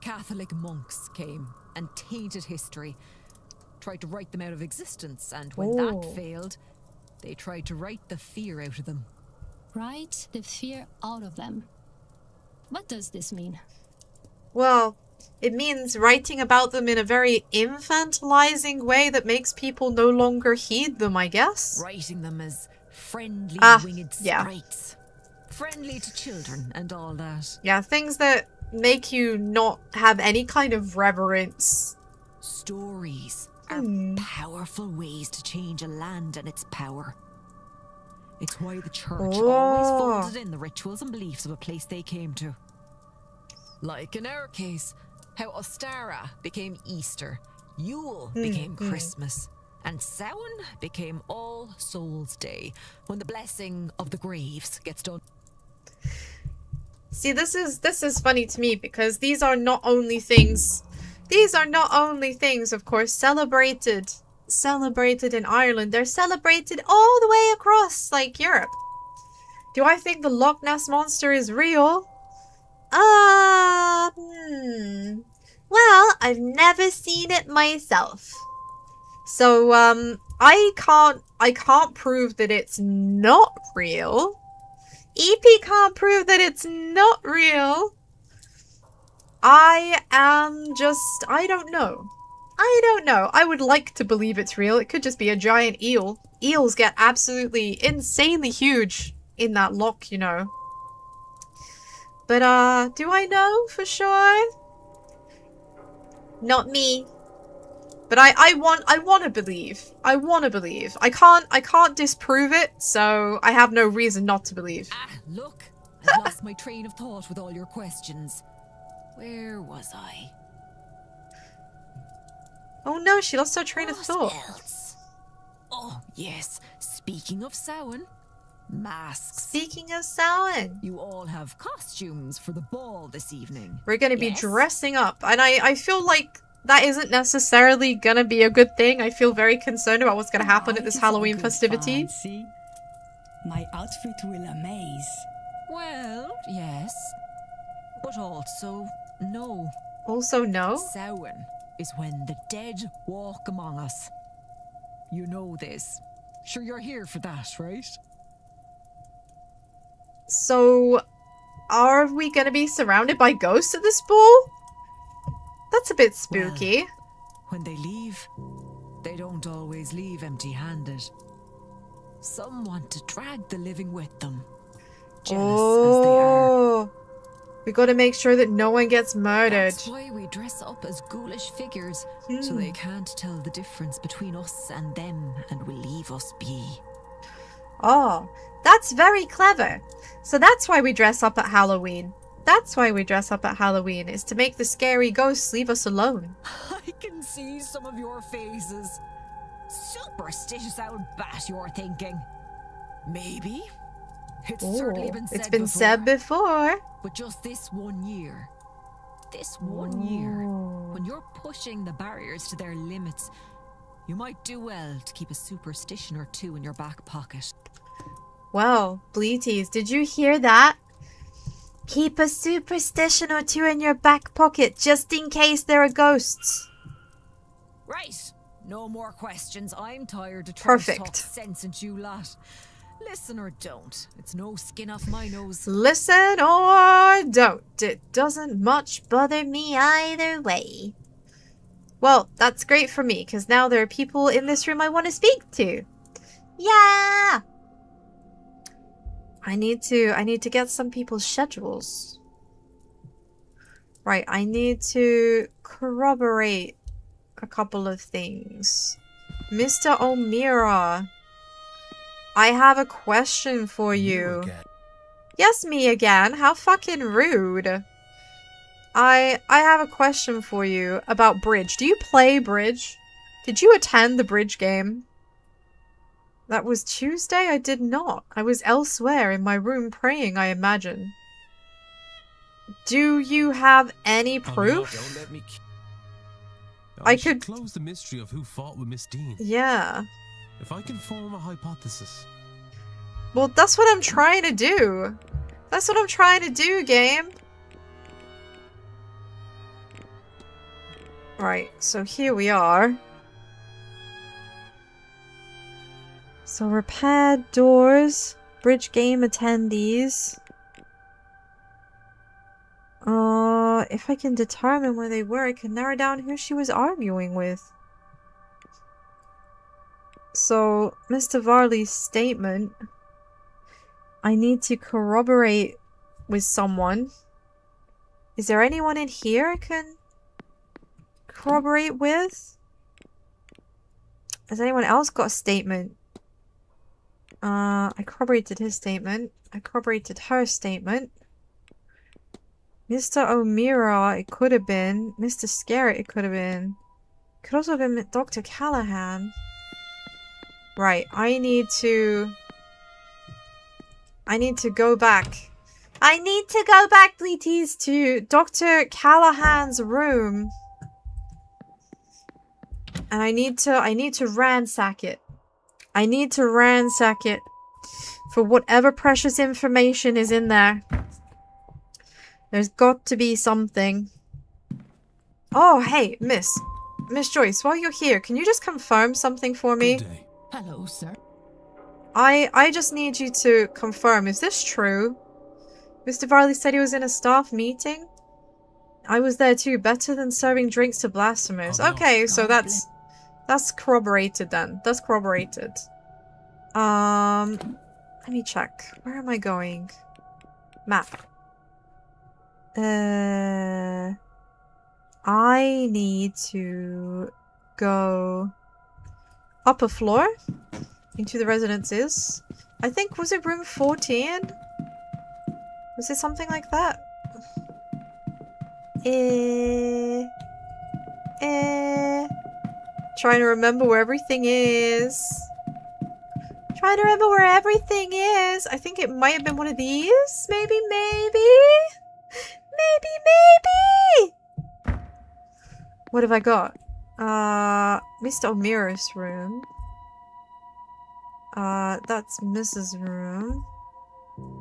Catholic monks came and tainted history, tried to write them out of existence, and when that failed, they tried to write the fear out of them. Write the fear out of them? What does this mean? Well, it means writing about them in a very infantilizing way that makes people no longer heed them, I guess. Writing them as friendly winged sprites. Friendly to children and all that. Yeah, things that make you not have any kind of reverence. Stories are powerful ways to change a land and its power. It's why the church always folded in the rituals and beliefs of a place they came to. Like in our case, how Ostara became Easter, Yule became Christmas, and Samhain became All Souls' Day, when the blessing of the graves gets done. See, this is funny to me because these are not only things, of course, celebrated in Ireland. They're celebrated all the way across, like, Europe. Do I think the Loch Ness Monster is real? Well, I've never seen it myself. So, I can't prove that it's not real. EP can't prove that it's not real. I don't know. I would like to believe it's real. It could just be a giant eel. Eels get absolutely insanely huge in that loch, you know. But, do I know for sure? Not me. But I want to believe. I want to believe. I can't disprove it, so I have no reason not to believe. Look, I've lost my train of thought with all your questions. Where was I? Oh no, she lost her train of thought. Else? Oh, yes. Speaking of Samhain, masks. Speaking of Samhain. You all have costumes for the ball this evening. We're going to be dressing up. And I feel like that isn't necessarily going to be a good thing. I feel very concerned about what's going to happen at this Halloween festivity. See? My outfit will amaze. Well, yes. But also, no. Also, no? Samhain is when the dead walk among us. You know this. Sure you're here for that, right? So, are we gonna be surrounded by ghosts at this ball? That's a bit spooky. Well, when they leave, they don't always leave empty-handed. Some want to drag the living with them. Jealous as they are. We gotta make sure that no one gets murdered. That's why we dress up as ghoulish figures, so they can't tell the difference between us and them and will leave us be. Oh, that's very clever. So that's why we dress up at Halloween. That's why we dress up at Halloween, is to make the scary ghosts leave us alone. I can see some of your faces. Superstitious old bat, you're thinking. Maybe. It's certainly been said before. But just this 1 year. This 1 year. When you're pushing the barriers to their limits, you might do well to keep a superstition or two in your back pocket. Well, Bleaties, did you hear that? Keep a superstition or two in your back pocket, just in case there are ghosts. Right. No more questions. I'm tired of trying to talk sense into you lot. Listen or don't. It's no skin off my nose. Listen or don't. It doesn't much bother me either way. Well, that's great for me, because now there are people in this room I want to speak to. Yeah! I need to get some people's schedules. Right, I need to corroborate a couple of things. Mr. O'Meara, I have a question for you. Yes, me again. How fucking rude. I have a question for you about bridge. Do you play bridge? Did you attend the bridge game? That was Tuesday? I did not. I was elsewhere in my room praying, I imagine. Do you have any proof? Don't let me... I could close the mystery of who fought with Miss Dean. Yeah. If I can form a hypothesis. Well, that's what I'm trying to do. That's what I'm trying to do, game. Right, so here we are. So repaired doors, bridge game attendees. If I can determine where they were, I can narrow down who she was arguing with. So, Mr. Varley's statement, I need to corroborate with someone. Is there anyone in here I can corroborate with? Has anyone else got a statement? I corroborated his statement. I corroborated her statement. Mr. O'Meara, it could have been. Mr. Scarrett, it could have been. Could also have been Dr. Callahan. Right, I need to go back. I need to go back, please, to Dr. Callahan's room. And I need to ransack it. I need to ransack it for whatever precious information is in there. There's got to be something. Oh, hey, Miss Joyce, while you're here, can you just confirm something for me? Good day. Hello, sir. I just need you to confirm, is this true? Mr. Varley said he was in a staff meeting? I was there too. Better than serving drinks to blasphemers. Okay, so that's corroborated then. That's corroborated. Let me check. Where am I going? Map. I need to go up a floor into the residences. I think, was it room 14? Was it something like that? Trying to remember where everything is. Trying to remember where everything is. I think it might have been one of these. Maybe. What have I got? Mr. O'Meara's room. That's Mrs. room.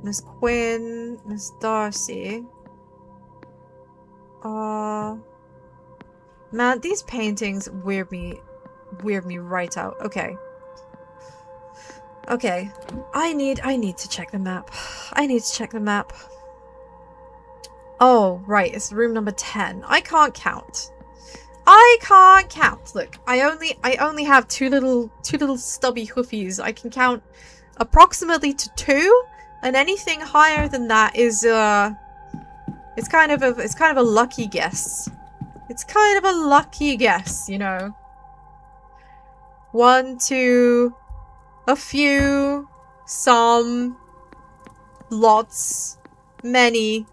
Miss Quinn, Miss Darcy. Man, these paintings weird me right out. Okay. Okay. I need to check the map. I need to check the map. Oh, right, it's room number 10. I can't count. Look, I only have two little stubby hoofies. I can count approximately to 2, and anything higher than that is it's kind of a lucky guess. It's kind of a lucky guess, you know. 1, 2, a few, some, lots, many.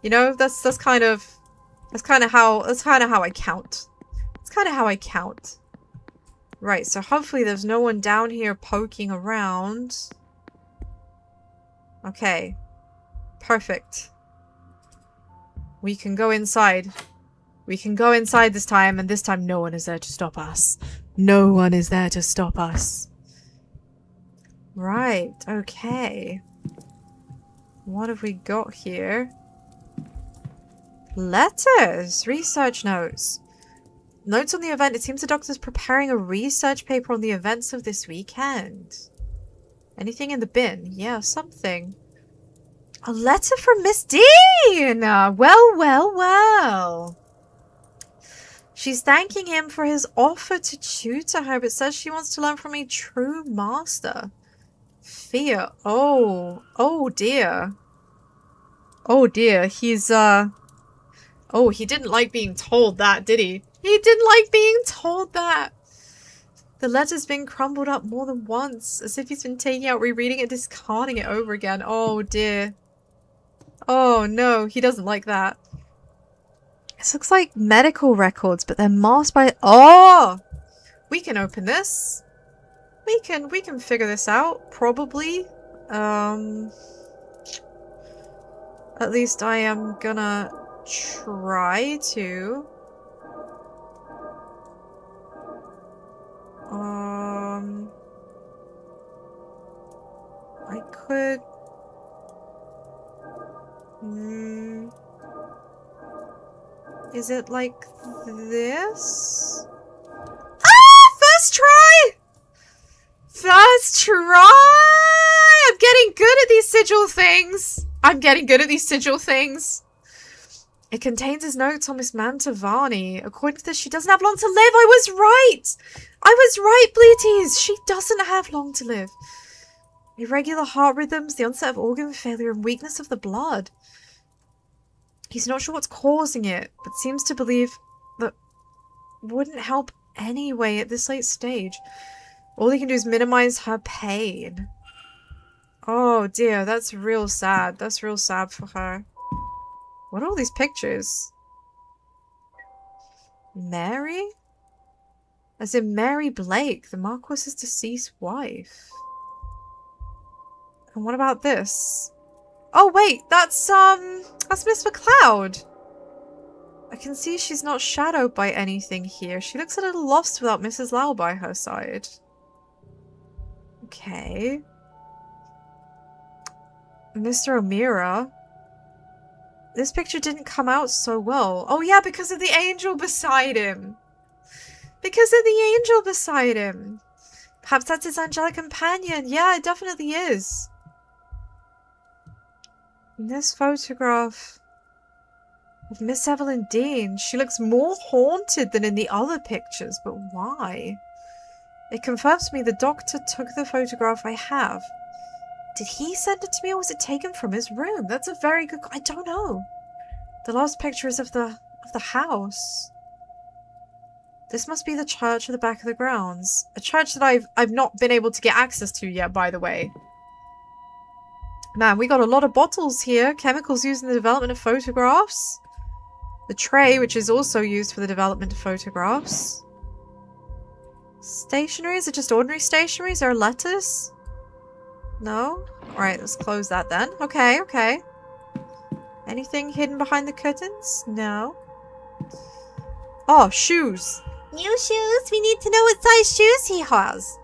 You know, that's kind of how I count. It's kind of how I count. Right, so hopefully there's no one down here poking around. Okay. Perfect. We can go inside. We can go inside this time, and this time no one is there to stop us. No one is there to stop us. Right, okay. What have we got here? Letters! Research notes. Notes on the event. It seems the doctor's preparing a research paper on the events of this weekend. Anything in the bin? Yeah, something. A letter from Miss Dean! Well. She's thanking him for his offer to tutor her, but says she wants to learn from a true master. Fear. Oh. Oh dear. Oh dear. He's, oh, he didn't like being told that, did he? He didn't like being told that. The letter's been crumbled up more than once, as if he's been taking out, rereading it, discarding it over again. Oh dear. Oh no, he doesn't like that. This looks like medical records, but they're masked by— oh! We can open this. We can figure this out, probably. At least I am gonna try to. I could... Is it like this? Ah! First try! First try! I'm getting good at these sigil things. I'm getting good at these sigil things. It contains his notes on Miss Mantovani. According to this, she doesn't have long to live. I was right! I was right, Bleaties! She doesn't have long to live. Irregular heart rhythms, the onset of organ failure, and weakness of the blood. He's not sure what's causing it, but seems to believe that wouldn't help anyway at this late stage. All he can do is minimize her pain. Oh dear, that's real sad. That's real sad for her. What are all these pictures? Mary? As in Mary Blake, the Marquis's deceased wife. And what about this? Oh wait, that's Miss McLeod. I can see she's not shadowed by anything here. She looks a little lost without Mrs. Lau by her side. Okay. Mr. O'Meara. This picture didn't come out so well. Oh yeah, because of the angel beside him. Because of the angel beside him. Perhaps that's his angelic companion. Yeah, it definitely is. In this photograph of Miss Evelyn Dean, she looks more haunted than in the other pictures, but why? It confirms to me the doctor took the photograph I have. Did he send it to me or was it taken from his room? That's a very good... I don't know. The last picture is of the house. This must be the church at the back of the grounds. A church that I've not been able to get access to yet, by the way. Man, we got a lot of bottles here. Chemicals used in the development of photographs. The tray, which is also used for the development of photographs. Stationery? Is it just ordinary stationery? Is there letters? No? Alright, let's close that then. Okay, okay. Anything hidden behind the curtains? No. Oh, shoes. New shoes? We need to know what size shoes he has.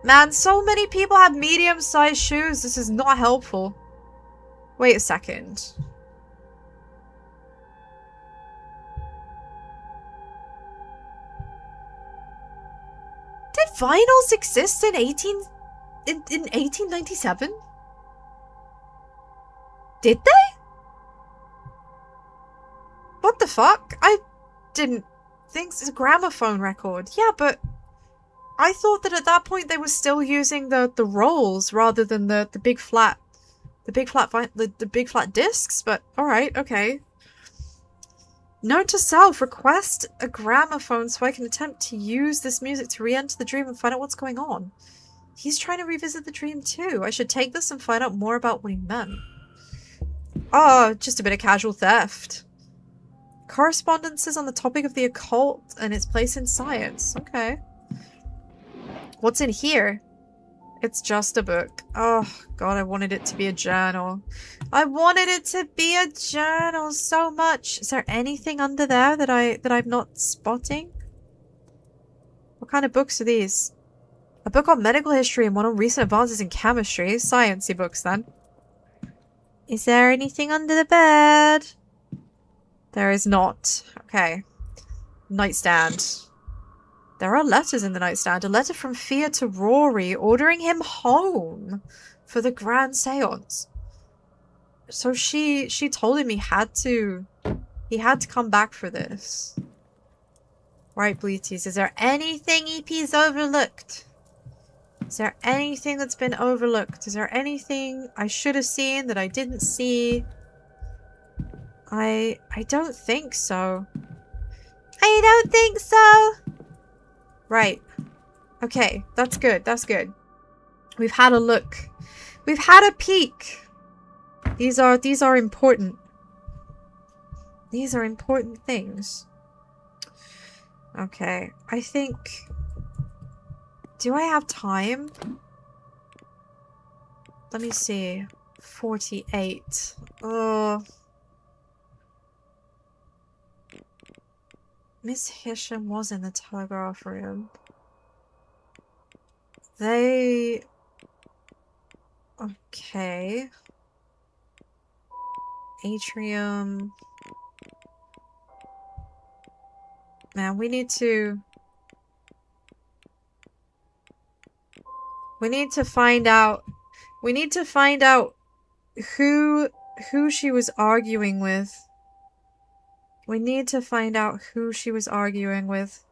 Man, so many people have medium-sized shoes. This is not helpful. Wait a second. Did vinyls exist in 1897? Did they? What the fuck? I didn't think it's a gramophone record. Yeah, but I thought that at that point they were still using the rolls rather than the big flat discs, but alright, okay. Note to self, request a gramophone so I can attempt to use this music to re-enter the dream and find out what's going on. He's trying to revisit the dream too. I should take this and find out more about what he meant. Oh, just a bit of casual theft. Correspondences on the topic of the occult and its place in science. Okay. What's in here? It's just a book. Oh, God, I wanted it to be a journal. I wanted it to be a journal so much. Is there anything under there that I'm not spotting? What kind of books are these? A book on medical history and one on recent advances in chemistry. Sciencey books, then. Is there anything under the bed? There is not. Okay. Nightstand. There are letters in the nightstand. A letter from Fia to Rory ordering him home for the grand seance. So she told him he had to come back for this. Right, Bleaties. Is there anything EP's overlooked? Is there anything that's been overlooked? Is there anything I should have seen that I didn't see? I don't think so. I don't think so. Right. Okay, that's good. That's good. We've had a look. We've had a peek. These are important. These are important things. Okay, I think... Do I have time? Let me see. 48. Miss Hisham was in the telegraph room. They... Okay. Atrium... Man, we need to find out. We need to find out who she was arguing with. We need to find out who she was arguing with.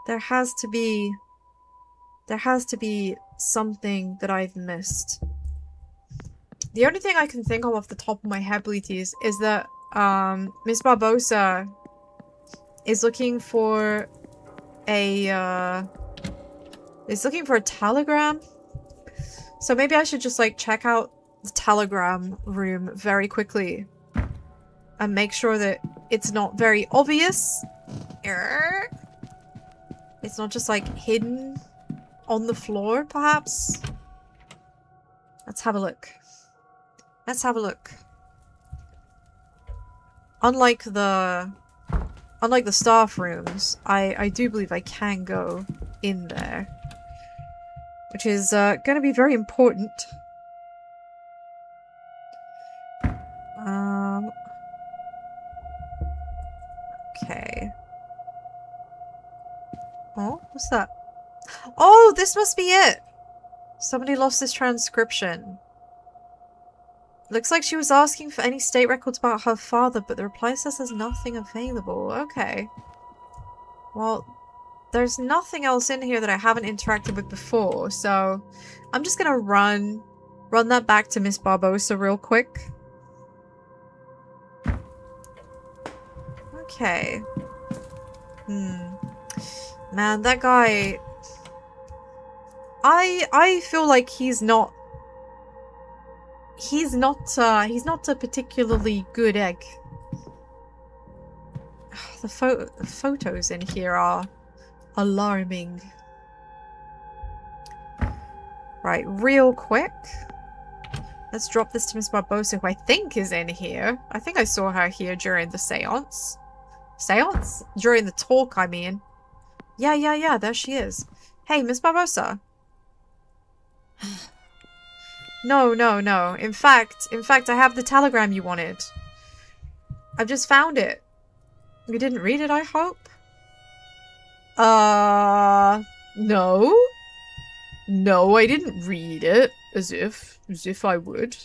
There has to be something that I've missed. The only thing I can think of off the top of my head, Bleaties, is that Miss Barbosa is looking for a telegram. So maybe I should just like check out the telegram room very quickly and make sure that it's not very obvious. It's not just like hidden on the floor, perhaps. Let's have a look. Let's have a look. Unlike the staff rooms, I do believe I can go in there. Which is going to be very important. Okay. Oh, what's that? Oh, this must be it! Somebody lost this transcription. Looks like she was asking for any state records about her father, but the reply says there's nothing available. Okay. Well, there's nothing else in here that I haven't interacted with before, so I'm just gonna run that back to Miss Barbosa real quick. Okay. Man, that guy... I feel like he's not a particularly good egg. The photos in here are alarming. Right, real quick. Let's drop this to Miss Barbosa, who I think is in here. I think I saw her here during the seance. Seance? During the talk, I mean. Yeah, there she is. Hey, Miss Barbosa. No. In fact, I have the telegram you wanted. I've just found it. You didn't read it, I hope? No. No, I didn't read it. As if I would.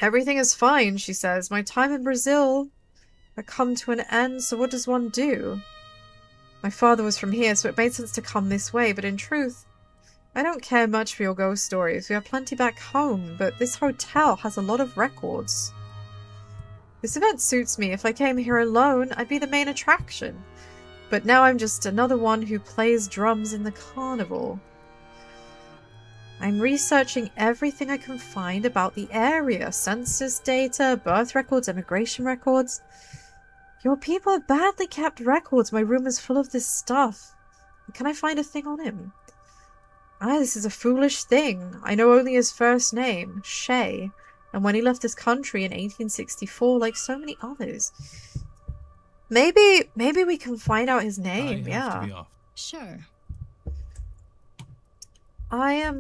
Everything is fine, she says. My time in Brazil had come to an end, so what does one do? My father was from here, so it made sense to come this way, but in truth, I don't care much for your ghost stories. We have plenty back home, but this hotel has a lot of records. This event suits me. If I came here alone, I'd be the main attraction. But now I'm just another one who plays drums in the carnival. I'm researching everything I can find about the area. Census data, birth records, immigration records. Your people have badly kept records. My room is full of this stuff. Can I find a thing on him? This is a foolish thing. I know only his first name, Shay, and when he left this country in 1864, like so many others. Maybe we can find out his name, yeah. Sure. I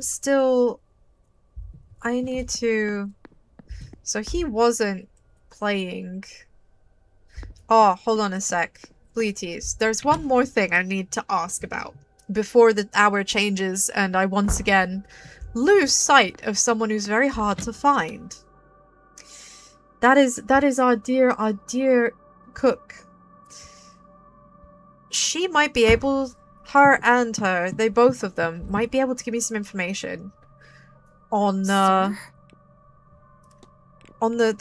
need to... So he wasn't playing... Oh, hold on a sec. Bleaties, there's one more thing I need to ask about before the hour changes and I once again lose sight of someone who's very hard to find. That is our dear cook. she might be able... Her, they both of them, might be able to give me some information on, the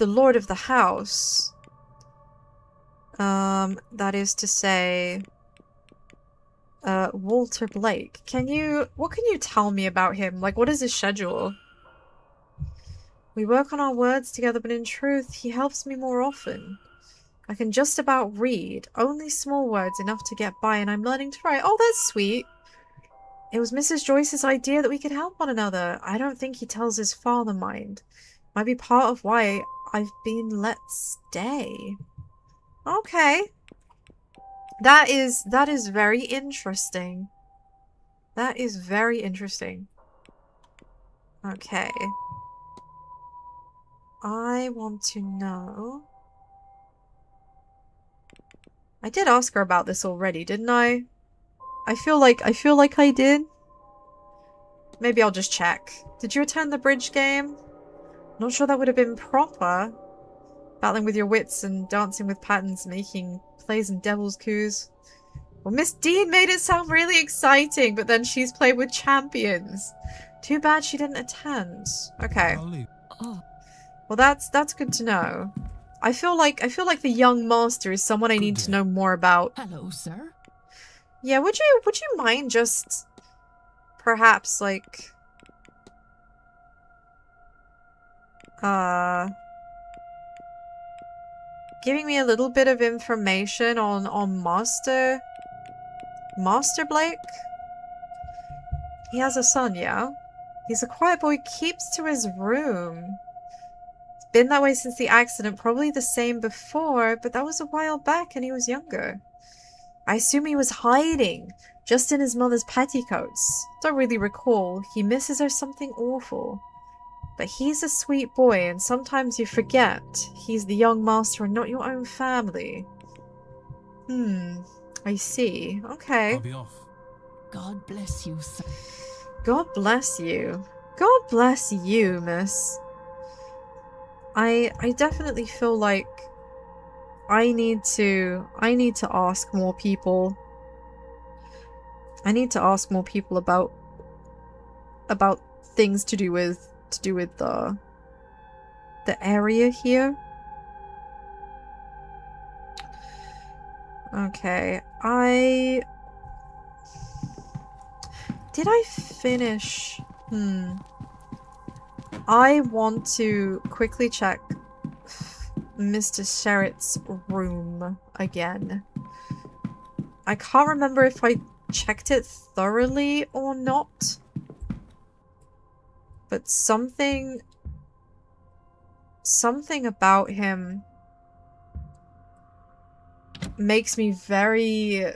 Lord of the House. That is to say... Walter Blake. What can you tell me about him? Like, what is his schedule? We work on our words together, but in truth, he helps me more often. I can just about read, only small words enough to get by, and I'm learning to write. Oh, that's sweet. It was Mrs. Joyce's idea that we could help one another. I don't think he tells his father mind. Might be part of why I've been let stay. Okay. That is very interesting. That is very interesting. Okay. I want to know... I did ask her about this already, didn't I? I feel like I did. Maybe I'll just check. Did you attend the bridge game? Not sure that would have been proper. Battling with your wits and dancing with patterns, making plays and devil's coups. Well, Miss Dean made it sound really exciting, but then she's played with champions. Too bad she didn't attend. Okay. Well, that's good to know. I feel like the young master is someone I need to know more about. Hello, sir. Yeah, would you mind just perhaps like giving me a little bit of information on Master Blake? He has a son, yeah? He's a quiet boy, keeps to his room. Been that way since the accident, probably the same before, but that was a while back and he was younger. I assume he was hiding, just in his mother's petticoats. Don't really recall. He misses her something awful. But he's a sweet boy, and sometimes you forget he's the young master and not your own family. I see. Okay. I'll be off. God bless you, sir. God bless you. God bless you, miss. I definitely feel like I need to ask more people. I need to ask more people about things to do with the area here. Okay, did I finish? I want to quickly check Mr. Sherritt's room again. I can't remember if I checked it thoroughly or not. But something about him makes me very...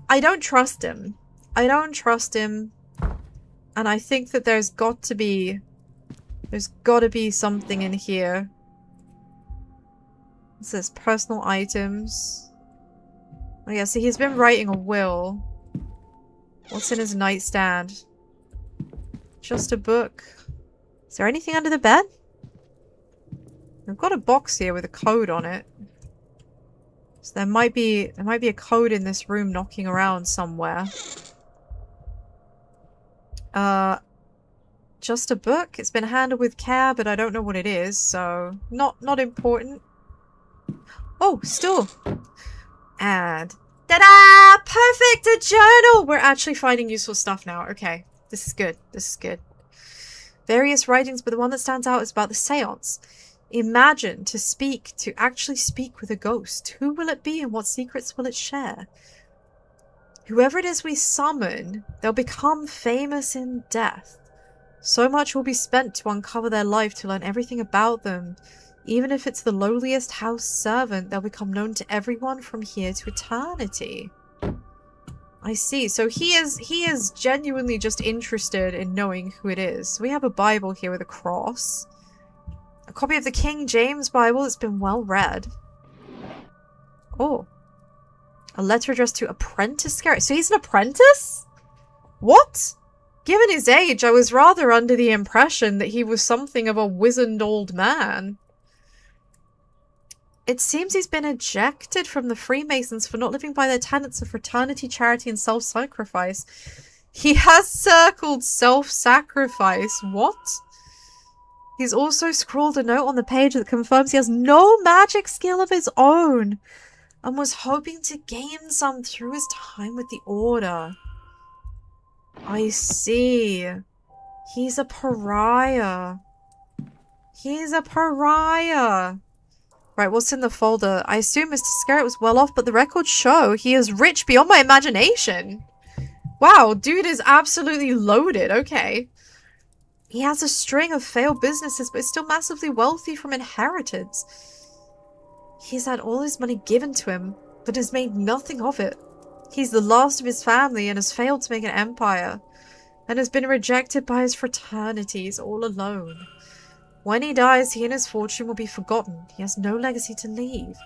I don't trust him. I don't trust him. And I think that there's got to be something in here. It says personal items. Oh yeah, so he's been writing a will. What's in his nightstand? Just a book. Is there anything under the bed? I've got a box here with a code on it. So there might be a code in this room knocking around somewhere. Just a book. It's been handled with care, but I don't know what it is, so not important. Oh, stool. And ta-da! Perfect! A journal! We're actually finding useful stuff now. Okay. This is good. This is good. Various writings, but the one that stands out is about the seance. Imagine to actually speak with a ghost. Who will it be and what secrets will it share? Whoever it is we summon, they'll become famous in death. So much will be spent to uncover their life, to learn everything about them. Even if it's the lowliest house servant, they'll become known to everyone from here to eternity. I see. So he is genuinely just interested in knowing who it is. So we have a Bible here with a cross. A copy of the King James Bible that's been well read. Oh. A letter addressed to Apprentice Garrett. So he's an apprentice? What? Given his age, I was rather under the impression that he was something of a wizened old man. It seems he's been ejected from the Freemasons for not living by their tenets of fraternity, charity, and self-sacrifice. He has circled self-sacrifice. What? He's also scrawled a note on the page that confirms he has no magic skill of his own and was hoping to gain some through his time with the Order. I see. He's a pariah. He's a pariah. Right, what's in the folder? I assume Mr. Scarrett was well off, but the records show he is rich beyond my imagination. Wow, dude is absolutely loaded. Okay. He has a string of failed businesses, but is still massively wealthy from inheritance. He's had all his money given to him, but has made nothing of it. He's the last of his family and has failed to make an empire, and has been rejected by his fraternities all alone. When he dies, he and his fortune will be forgotten. He has no legacy to leave.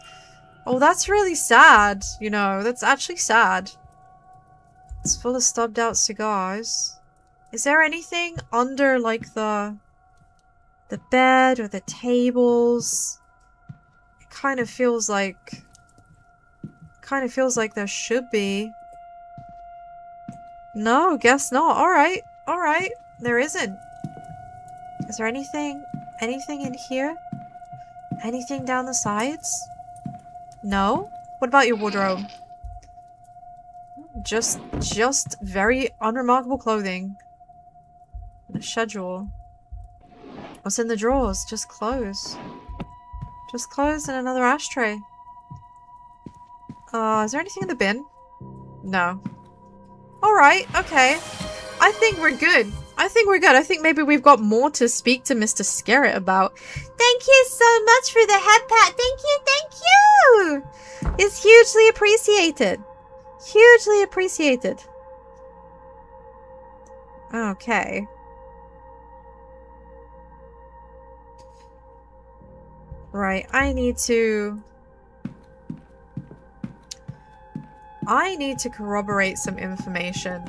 Oh, that's really sad, you know. That's actually sad. It's full of stubbed out cigars. Is there anything under, like, the bed or the tables? It kind of feels like there should be. No, guess not. Alright, alright. There isn't. Is there anything in here? Anything down the sides? No? What about your wardrobe? Just very unremarkable clothing. And a schedule. What's in the drawers? Just clothes. Just clothes and another ashtray. Is there anything in the bin? No. Alright, okay. I think we're good. I think we're good. I think maybe we've got more to speak to Mr. Scarrett about. Thank you so much for the head pat. Thank you, thank you! It's hugely appreciated. Hugely appreciated. Okay. Right, I need to corroborate some information.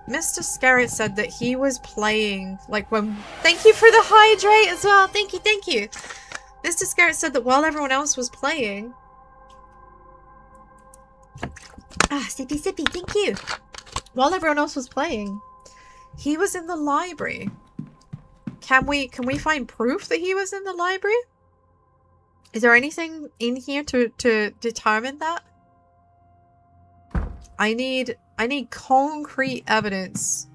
Mr. Scarrett said that he was playing, like, when... Thank you for the hydrate as well! Thank you, thank you! Mr. Scarrett said that while everyone else was playing... Ah, sippy sippy, thank you! While everyone else was playing, he was in the library. Can we find proof that he was in the library? Is there anything in here to determine that? I need concrete evidence.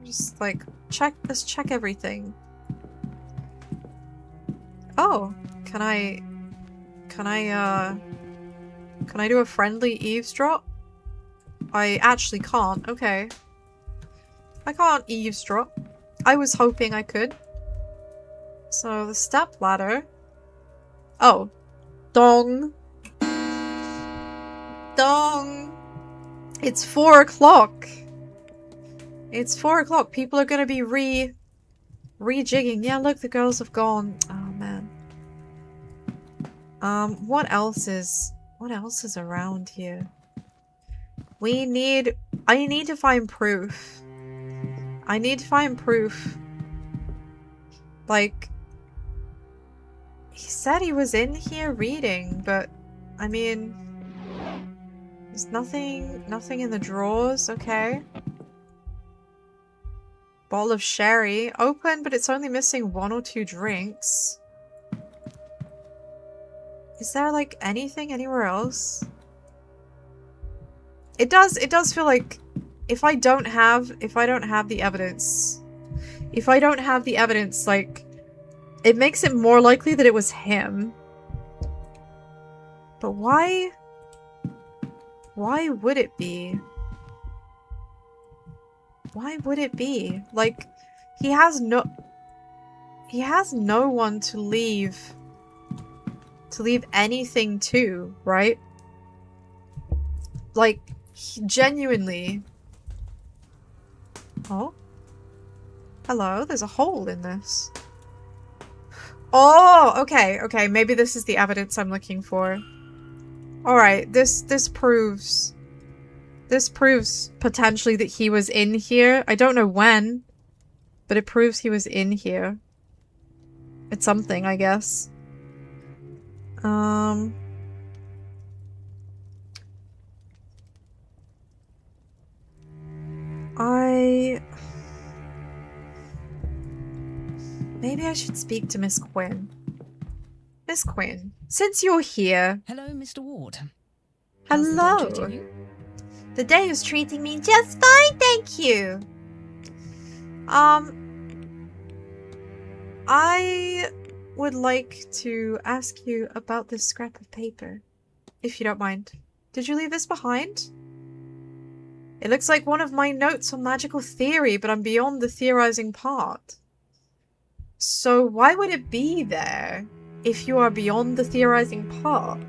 Just like let's check everything. Oh, can I do a friendly eavesdrop? I actually can't. Okay. I can't eavesdrop. I was hoping I could. So the step ladder. Oh. Dong. Dong. It's 4 o'clock. It's 4 o'clock. People are gonna be rejigging. Yeah, look, the girls have gone. Oh man. What else is around here? I need to find proof. I need to find proof. Like, he said he was in here reading, but I mean, there's nothing in the drawers. Okay. Bottle of sherry. Open, but it's only missing 1 or 2 drinks. Is there like anything anywhere else? It does feel like if I don't have the evidence, like, it makes it more likely that it was him. But why would it be? Why would it be? Like, he has no one to leave anything to, right? Like, genuinely. Oh? Hello, there's a hole in this. Oh, okay, okay, maybe this is the evidence I'm looking for. Alright, this proves potentially that he was in here. I don't know when, but it proves he was in here. It's something, I guess. Maybe I should speak to Miss Quinn. Miss Quinn, since you're here... Hello, Mr. Ward. Hello. The day is treating me just fine, thank you. I would like to ask you about this scrap of paper, if you don't mind. Did you leave this behind? It looks like one of my notes on magical theory, but I'm beyond the theorizing part. So why would it be there if you are beyond the theorizing part?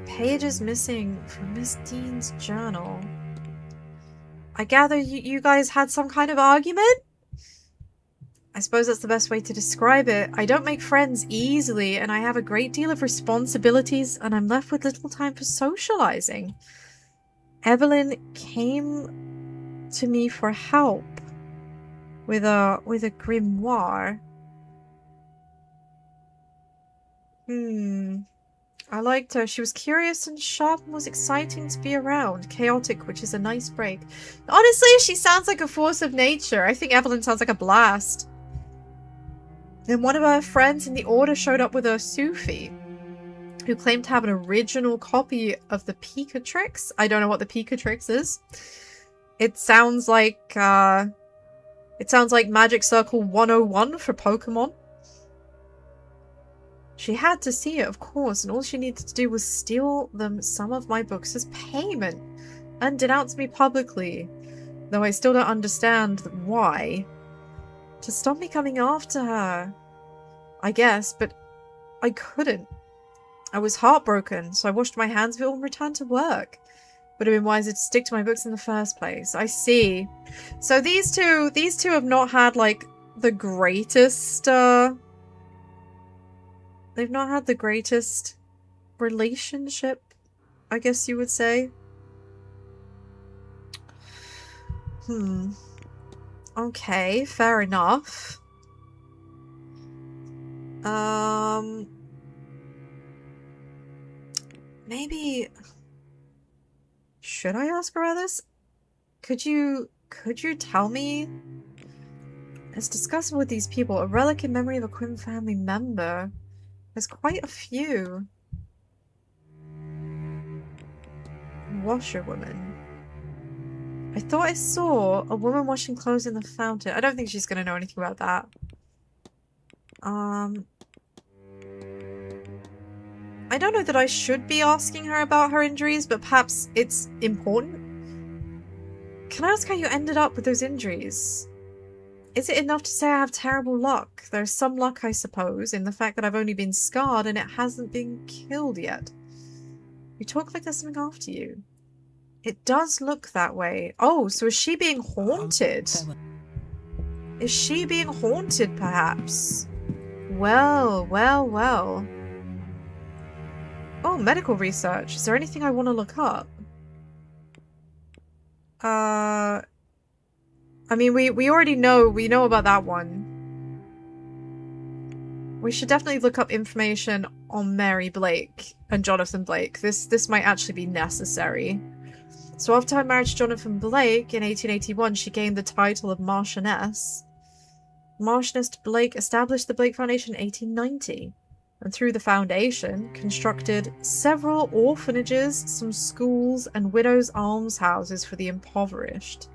Pages missing from Miss Dean's journal. I gather you guys had some kind of argument? I suppose that's the best way to describe it. I don't make friends easily, and I have a great deal of responsibilities, and I'm left with little time for socializing. Evelyn came to me for help with a grimoire. I liked her. She was curious and sharp and was exciting to be around. Chaotic, which is a nice break. Honestly, she sounds like a force of nature. I think Evelyn sounds like a blast. Then one of her friends in the order showed up with a Sufi, who claimed to have an original copy of the Pikatrix. I don't know what the Pikatrix is. It sounds like Magic Circle 101 for Pokemon. She had to see it, of course, and all she needed to do was steal them some of my books as payment and denounce me publicly, though I still don't understand why. To stop me coming after her, I guess, but I couldn't. I was heartbroken, so I washed my hands of it all and returned to work. Would have been wiser to stick to my books in the first place. I see. So these two have not had, like, the greatest, they've not had the greatest relationship, I guess you would say. Okay, fair enough. Maybe... Should I ask her about this? Could you tell me? As discussed with these people, a relic in memory of a Quinn family member. There's quite a few. Washerwoman. I thought I saw a woman washing clothes in the fountain. I don't think she's gonna know anything about that. I don't know that I should be asking her about her injuries, but perhaps it's important. Can I ask how you ended up with those injuries? Is it enough to say I have terrible luck? There's some luck, I suppose, in the fact that I've only been scarred and it hasn't been killed yet. You talk like there's something after you. It does look that way. Oh, so is she being haunted? Is she being haunted, perhaps? Well, well, well. Oh, medical research. Is there anything I want to look up? I mean, we already know, we know about that one. We should definitely look up information on Mary Blake and Jonathan Blake. This might actually be necessary. So after her marriage to Jonathan Blake in 1881, she gained the title of Marchioness. Marchioness Blake established the Blake Foundation in 1890. And through the foundation, constructed several orphanages, some schools, and widows' almshouses for the impoverished.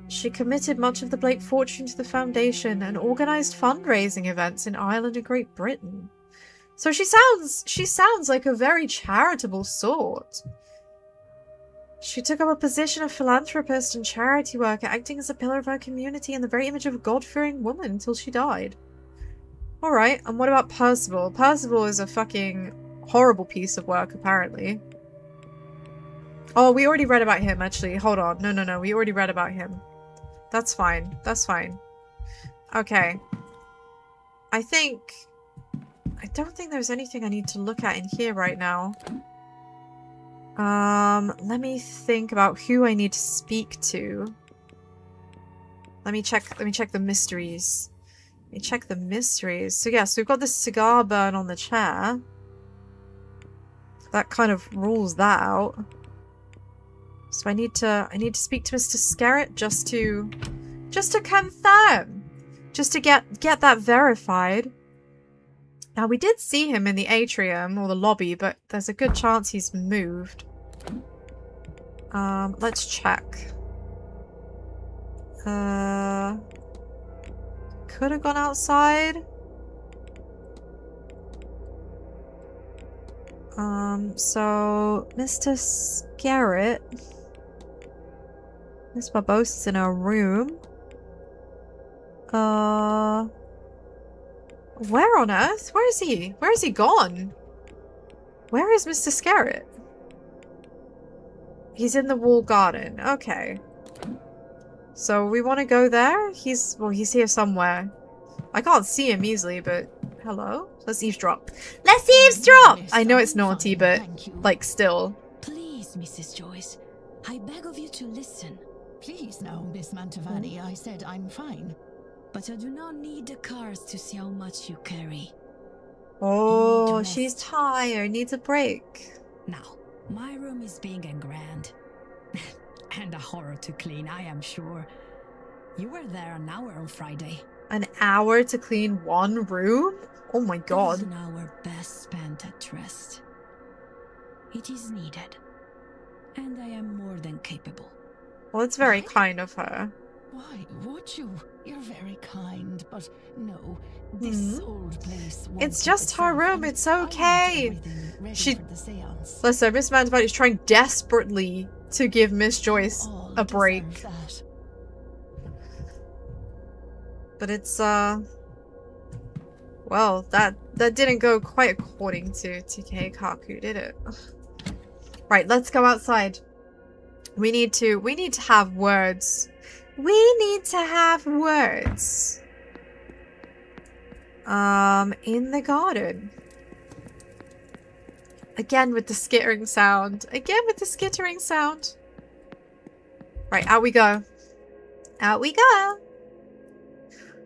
She committed much of the Blake fortune to the foundation and organized fundraising events in Ireland and Great Britain. So she sounds like a very charitable sort. She took up a position of philanthropist and charity worker, acting as a pillar of her community and the very image of a God-fearing woman until she died. Alright, and what about Percival? Percival is a fucking horrible piece of work, apparently. Oh, we already read about him, actually. Hold on. No. We already read about him. That's fine. That's fine. Okay. I don't think there's anything I need to look at in here right now. Let me think about who I need to speak to. Let me check the mysteries. Let me check the mysteries. So yeah, so we've got this cigar burn on the chair. That kind of rules that out. So I need to speak to Mr. Scarrett just to confirm. Just to get that verified. Now we did see him in the atrium or the lobby, but there's a good chance he's moved. Let's check. Could have gone outside. So Mr. Scarrett. Miss Barbosa's in her room. Where on earth? Where is he? Where is he gone? Where is Mr. Scarrett? He's in the wall garden. Okay. So we want to go there? He's here somewhere. I can't see him easily, but hello? Let's eavesdrop. Let's eavesdrop! I know it's naughty, but like still. Please, Mrs. Joyce, I beg of you to listen. Please now, Miss Mantovani. I said I'm fine. But I do not need the cars to see how much you carry. Oh, she's tired. Needs a break. Now, my room is big and grand. And a horror to clean, I am sure. You were there an hour on Friday. An hour to clean one room? Oh my god. It is an hour best spent at rest. It is needed. And I am more than capable. Well, it's very kind of her. Why would you? You're very kind, but no, this old place won't It's just her room, it's okay. She... Seance. Listen, Miss Mantovani is trying desperately to give Miss Joyce a break. But it's, well, that didn't go quite according to Keikaku, did it? Right, let's go outside. We need to have words. We need to have words. In the garden. Again with the skittering sound. Again with the skittering sound. Right, out we go. Out we go.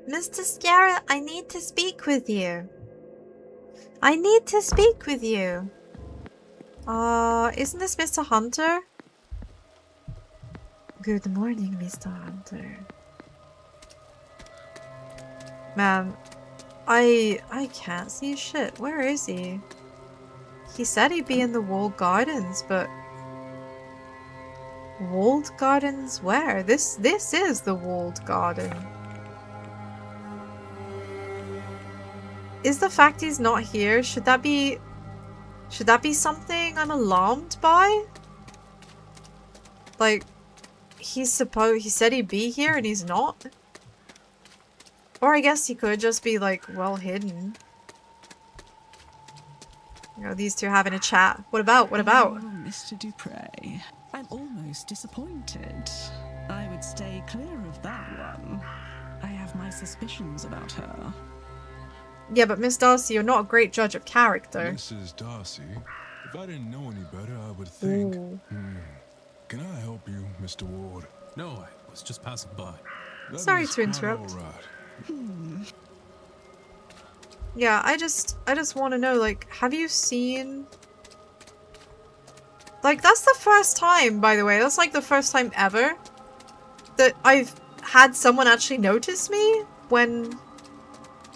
Mr. Scarrett, I need to speak with you. I need to speak with you. Isn't this Mr. Hunter? Good morning, Mr. Hunter. Man, I can't see shit. Where is he? He said he'd be in the walled gardens, but walled gardens where? This is the walled garden. Is the fact he's not here, should that be something I'm alarmed by? Like, he said he'd be here and he's not? Or I guess he could just be like well hidden. You know, these two having a chat. What about? What about? Oh, Mr. Dupre, I'm almost disappointed. I would stay clear of that one. I have my suspicions about her. Yeah, but Miss Darcy, you're not a great judge of character. Mrs. Darcy, if I didn't know any better, I would think. Can I help you, Mr. Ward? No, I was just passing by. Sorry to interrupt. Yeah, I just want to know, like, have you seen... Like, that's the first time, by the way. That's, like, the first time ever that I've had someone actually notice me when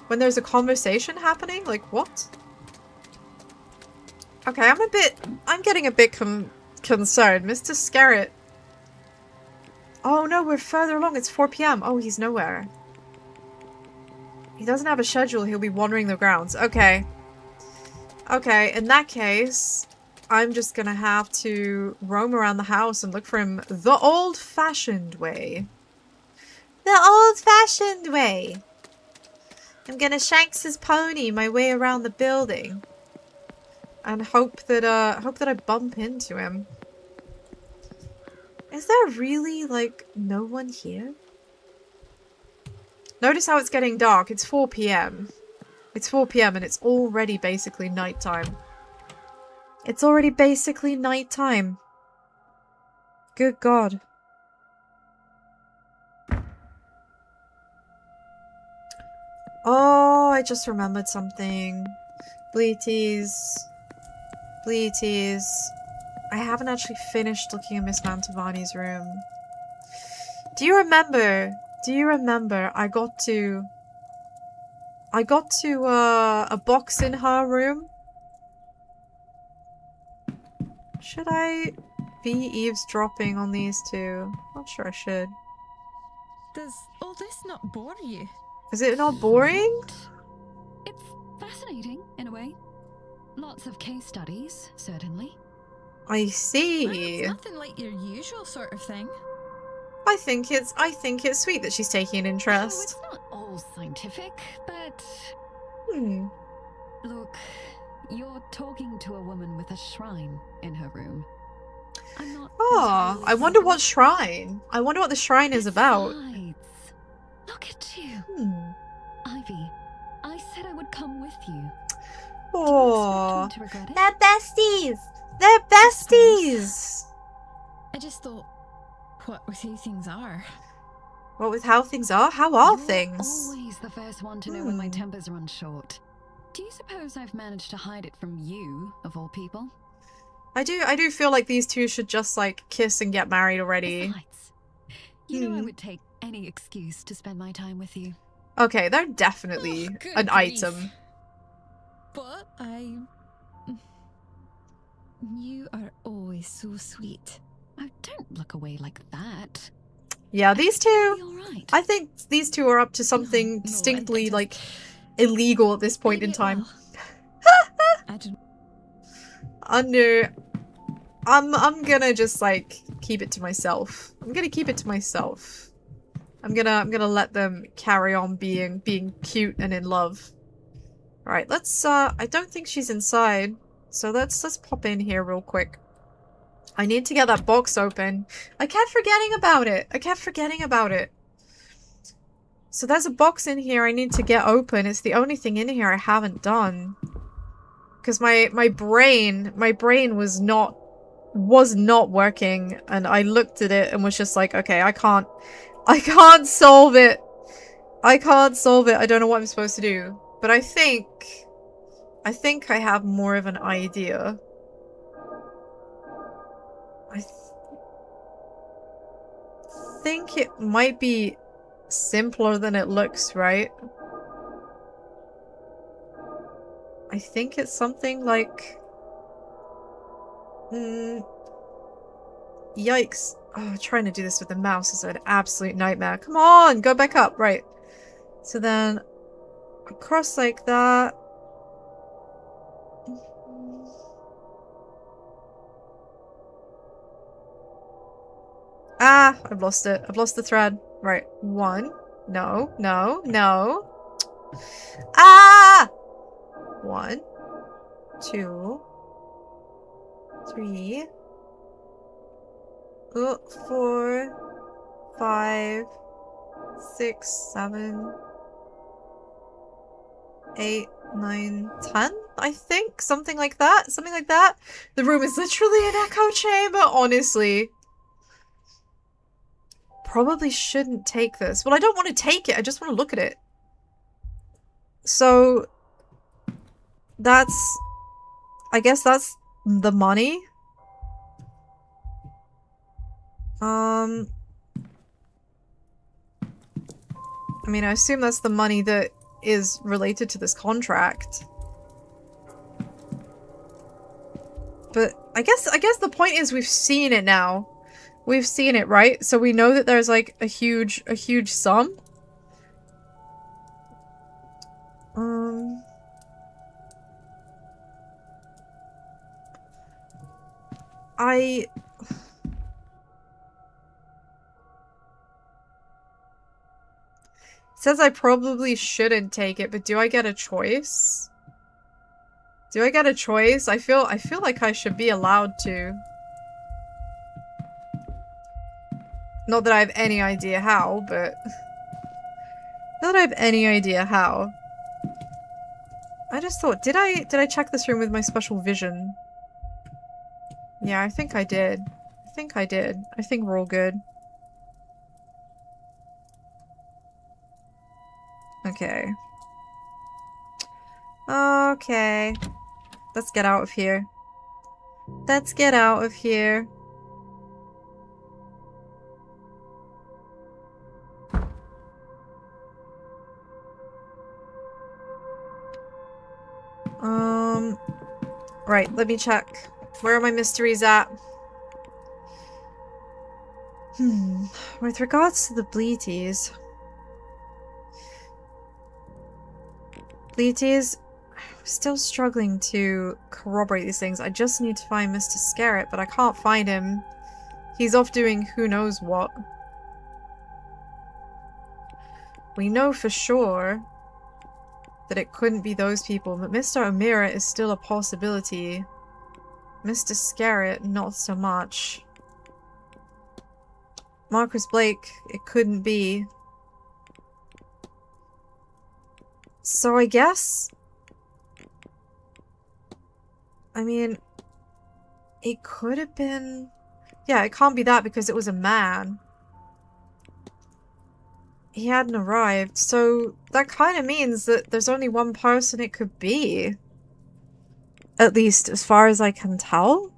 there's a conversation happening. Like, what? Okay, I'm getting a bit concerned. Mr. Scarrett. Oh no, we're further along. It's 4 p.m. Oh, he's nowhere. He doesn't have a schedule. He'll be wandering the grounds. Okay. Okay, in that case, I'm just gonna have to roam around the house and look for him the old-fashioned way. The old-fashioned way. I'm gonna Shanks his pony my way around the building. And hope that I bump into him. Is there really, like, no one here? Notice how it's getting dark. It's 4 p.m. It's 4 p.m. and it's already basically nighttime. It's already basically nighttime. Good God. Oh, I just remembered something. Bleaties. Bleaties. I haven't actually finished looking in Miss Mantovani's room. Do you remember? Do you remember I got to a box in her room? Should I be eavesdropping on these two? Not sure I should. Does all this not bore you? Is it not boring? It's fascinating, in a way. Lots of case studies, certainly. I see. It's nothing like your usual sort of thing. I think it's sweet that she's taking an interest. Oh, it's not all scientific, but... Look, you're talking to a woman with a shrine in her room. I'm not... Oh, I wonder what shrine. I wonder what the shrine is about. Look at you. Ivy, I said I would come with you. Oh, they're besties. They're besties. I just thought, what with how things are? What with how things are? How are You're things? Always the first one to know when my tempers run short. Do you suppose I've managed to hide it from you, of all people? I do feel like these two should just like kiss and get married already. Besides, you know I would take any excuse to spend my time with you. Okay, they're definitely an grief. item. But you are always so sweet. Oh, don't look away like that. Yeah, these two. Right. I think these two are up to something distinctly like illegal at this point in time. I'm gonna just like keep it to myself. I'm gonna keep it to myself. I'm gonna let them carry on being cute and in love. Alright, let's I don't think she's inside. So let's pop in here real quick. I need to get that box open. I kept forgetting about it. So there's a box in here I need to get open. It's the only thing in here I haven't done. Because my brain was not working, and I looked at it and was just like, okay, I can't solve it. I don't know what I'm supposed to do. But I think I have more of an idea. I think it might be simpler than it looks, right? I think it's something like... Yikes. Oh, trying to do this with the mouse is an absolute nightmare. Come on, go back up. Right. So then, across like that. Ah, I've lost it. I've lost the thread. Right. One. No. Ah! 1, 2, 3, 4, 5, 6, 7, 8, 9, 10, I think? Something like that? The room is literally an echo chamber, honestly. Probably shouldn't take this. Well, I don't want to take it, I just want to look at it. So... I guess that's the money. I mean, I assume that's the money that is related to this contract. But I guess the point is we've seen it now. We've seen it, right? So we know that there's like a huge sum. It says I probably shouldn't take it, but do I get a choice? I feel like I should be allowed to. Not that I have any idea how, but... Not that I have any idea how. I just thought, did I check this room with my special vision? Yeah, I think I did. I think we're all good. Okay. Okay. Let's get out of here. Let's get out of here. Right, let me check. Where are my mysteries at? With regards to the Bleaties. Bleaties, I'm still struggling to corroborate these things. I just need to find Mr. Scarrett, but I can't find him. He's off doing who knows what. We know for sure that it couldn't be those people, but Mr. O'Meara is still a possibility. Mr. Scarrett, not so much. Marcus Blake, it couldn't be. So I guess... I mean... It could have been... Yeah, it can't be that because it was a man. He hadn't arrived, so that kind of means that there's only one person it could be. At least as far as I can tell.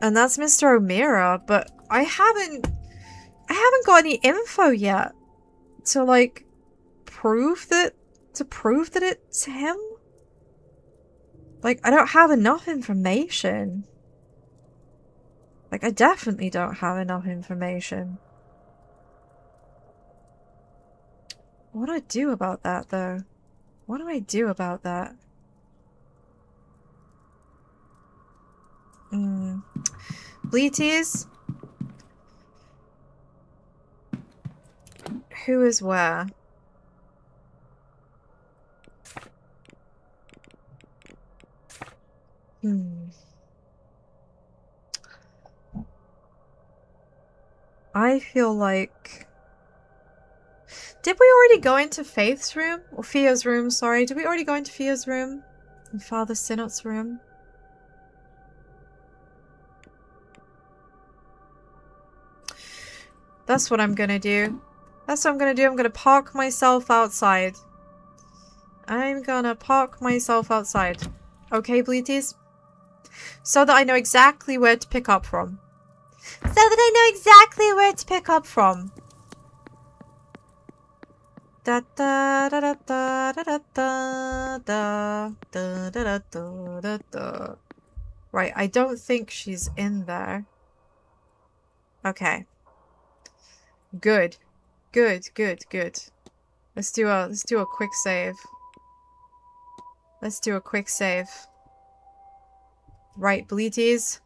And that's Mr. O'Meara, but I haven't got any info yet to like prove that it's him. Like, I don't have enough information. Like, I definitely don't have enough information. What do I do about that, though? What do I do about that? Bleaties? Who is where? I feel like... Did we already go into Faith's room? Or Fia's room, sorry. Did we already go into Fia's room? And Father Sinot's room? That's what I'm gonna do. That's what I'm gonna do. I'm gonna park myself outside. I'm gonna park myself outside. Okay, Bleaties? So that I know exactly where to pick up from. So that I know exactly where to pick up from. Da da da da da da da da da da da da da. Right, I don't think she's in there. Okay. Good. Good, good, good. Let's do a quick save. Let's do a quick save. Right, Bleaties.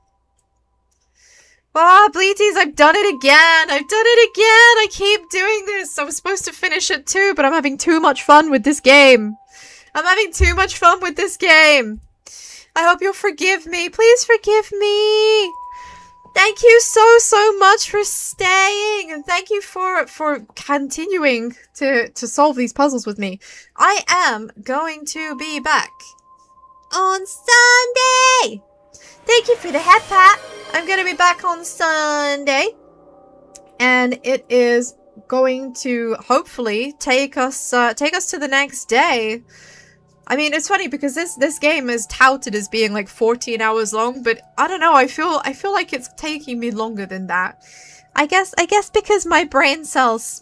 Ah, Bleaties, I've done it again! I've done it again! I keep doing this! I was supposed to finish it too, but I'm having too much fun with this game. I'm having too much fun with this game. I hope you'll forgive me. Please forgive me! Thank you so much for staying, and thank you for continuing to solve these puzzles with me. I am going to be back on Sunday! Thank you for the head pat. I'm going to be back on Sunday. And it is going to hopefully take us to the next day. I mean, it's funny because this game is touted as being like 14 hours long, but I don't know. I feel like it's taking me longer than that. I guess because my brain cells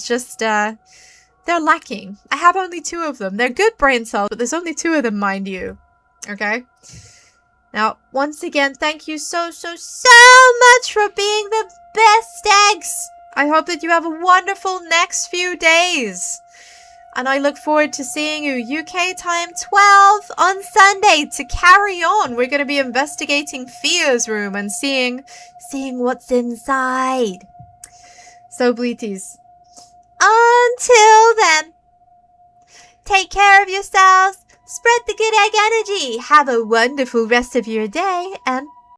just they're lacking. I have only 2 of them. They're good brain cells, but there's only 2 of them, mind you. Okay? Now, once again, thank you so much for being the best eggs. I hope that you have a wonderful next few days. And I look forward to seeing you UK time 12 on Sunday to carry on. We're going to be investigating Fia's room and seeing what's inside. So, Bleaties, until then, take care of yourselves. Spread the good egg energy. Have a wonderful rest of your day, and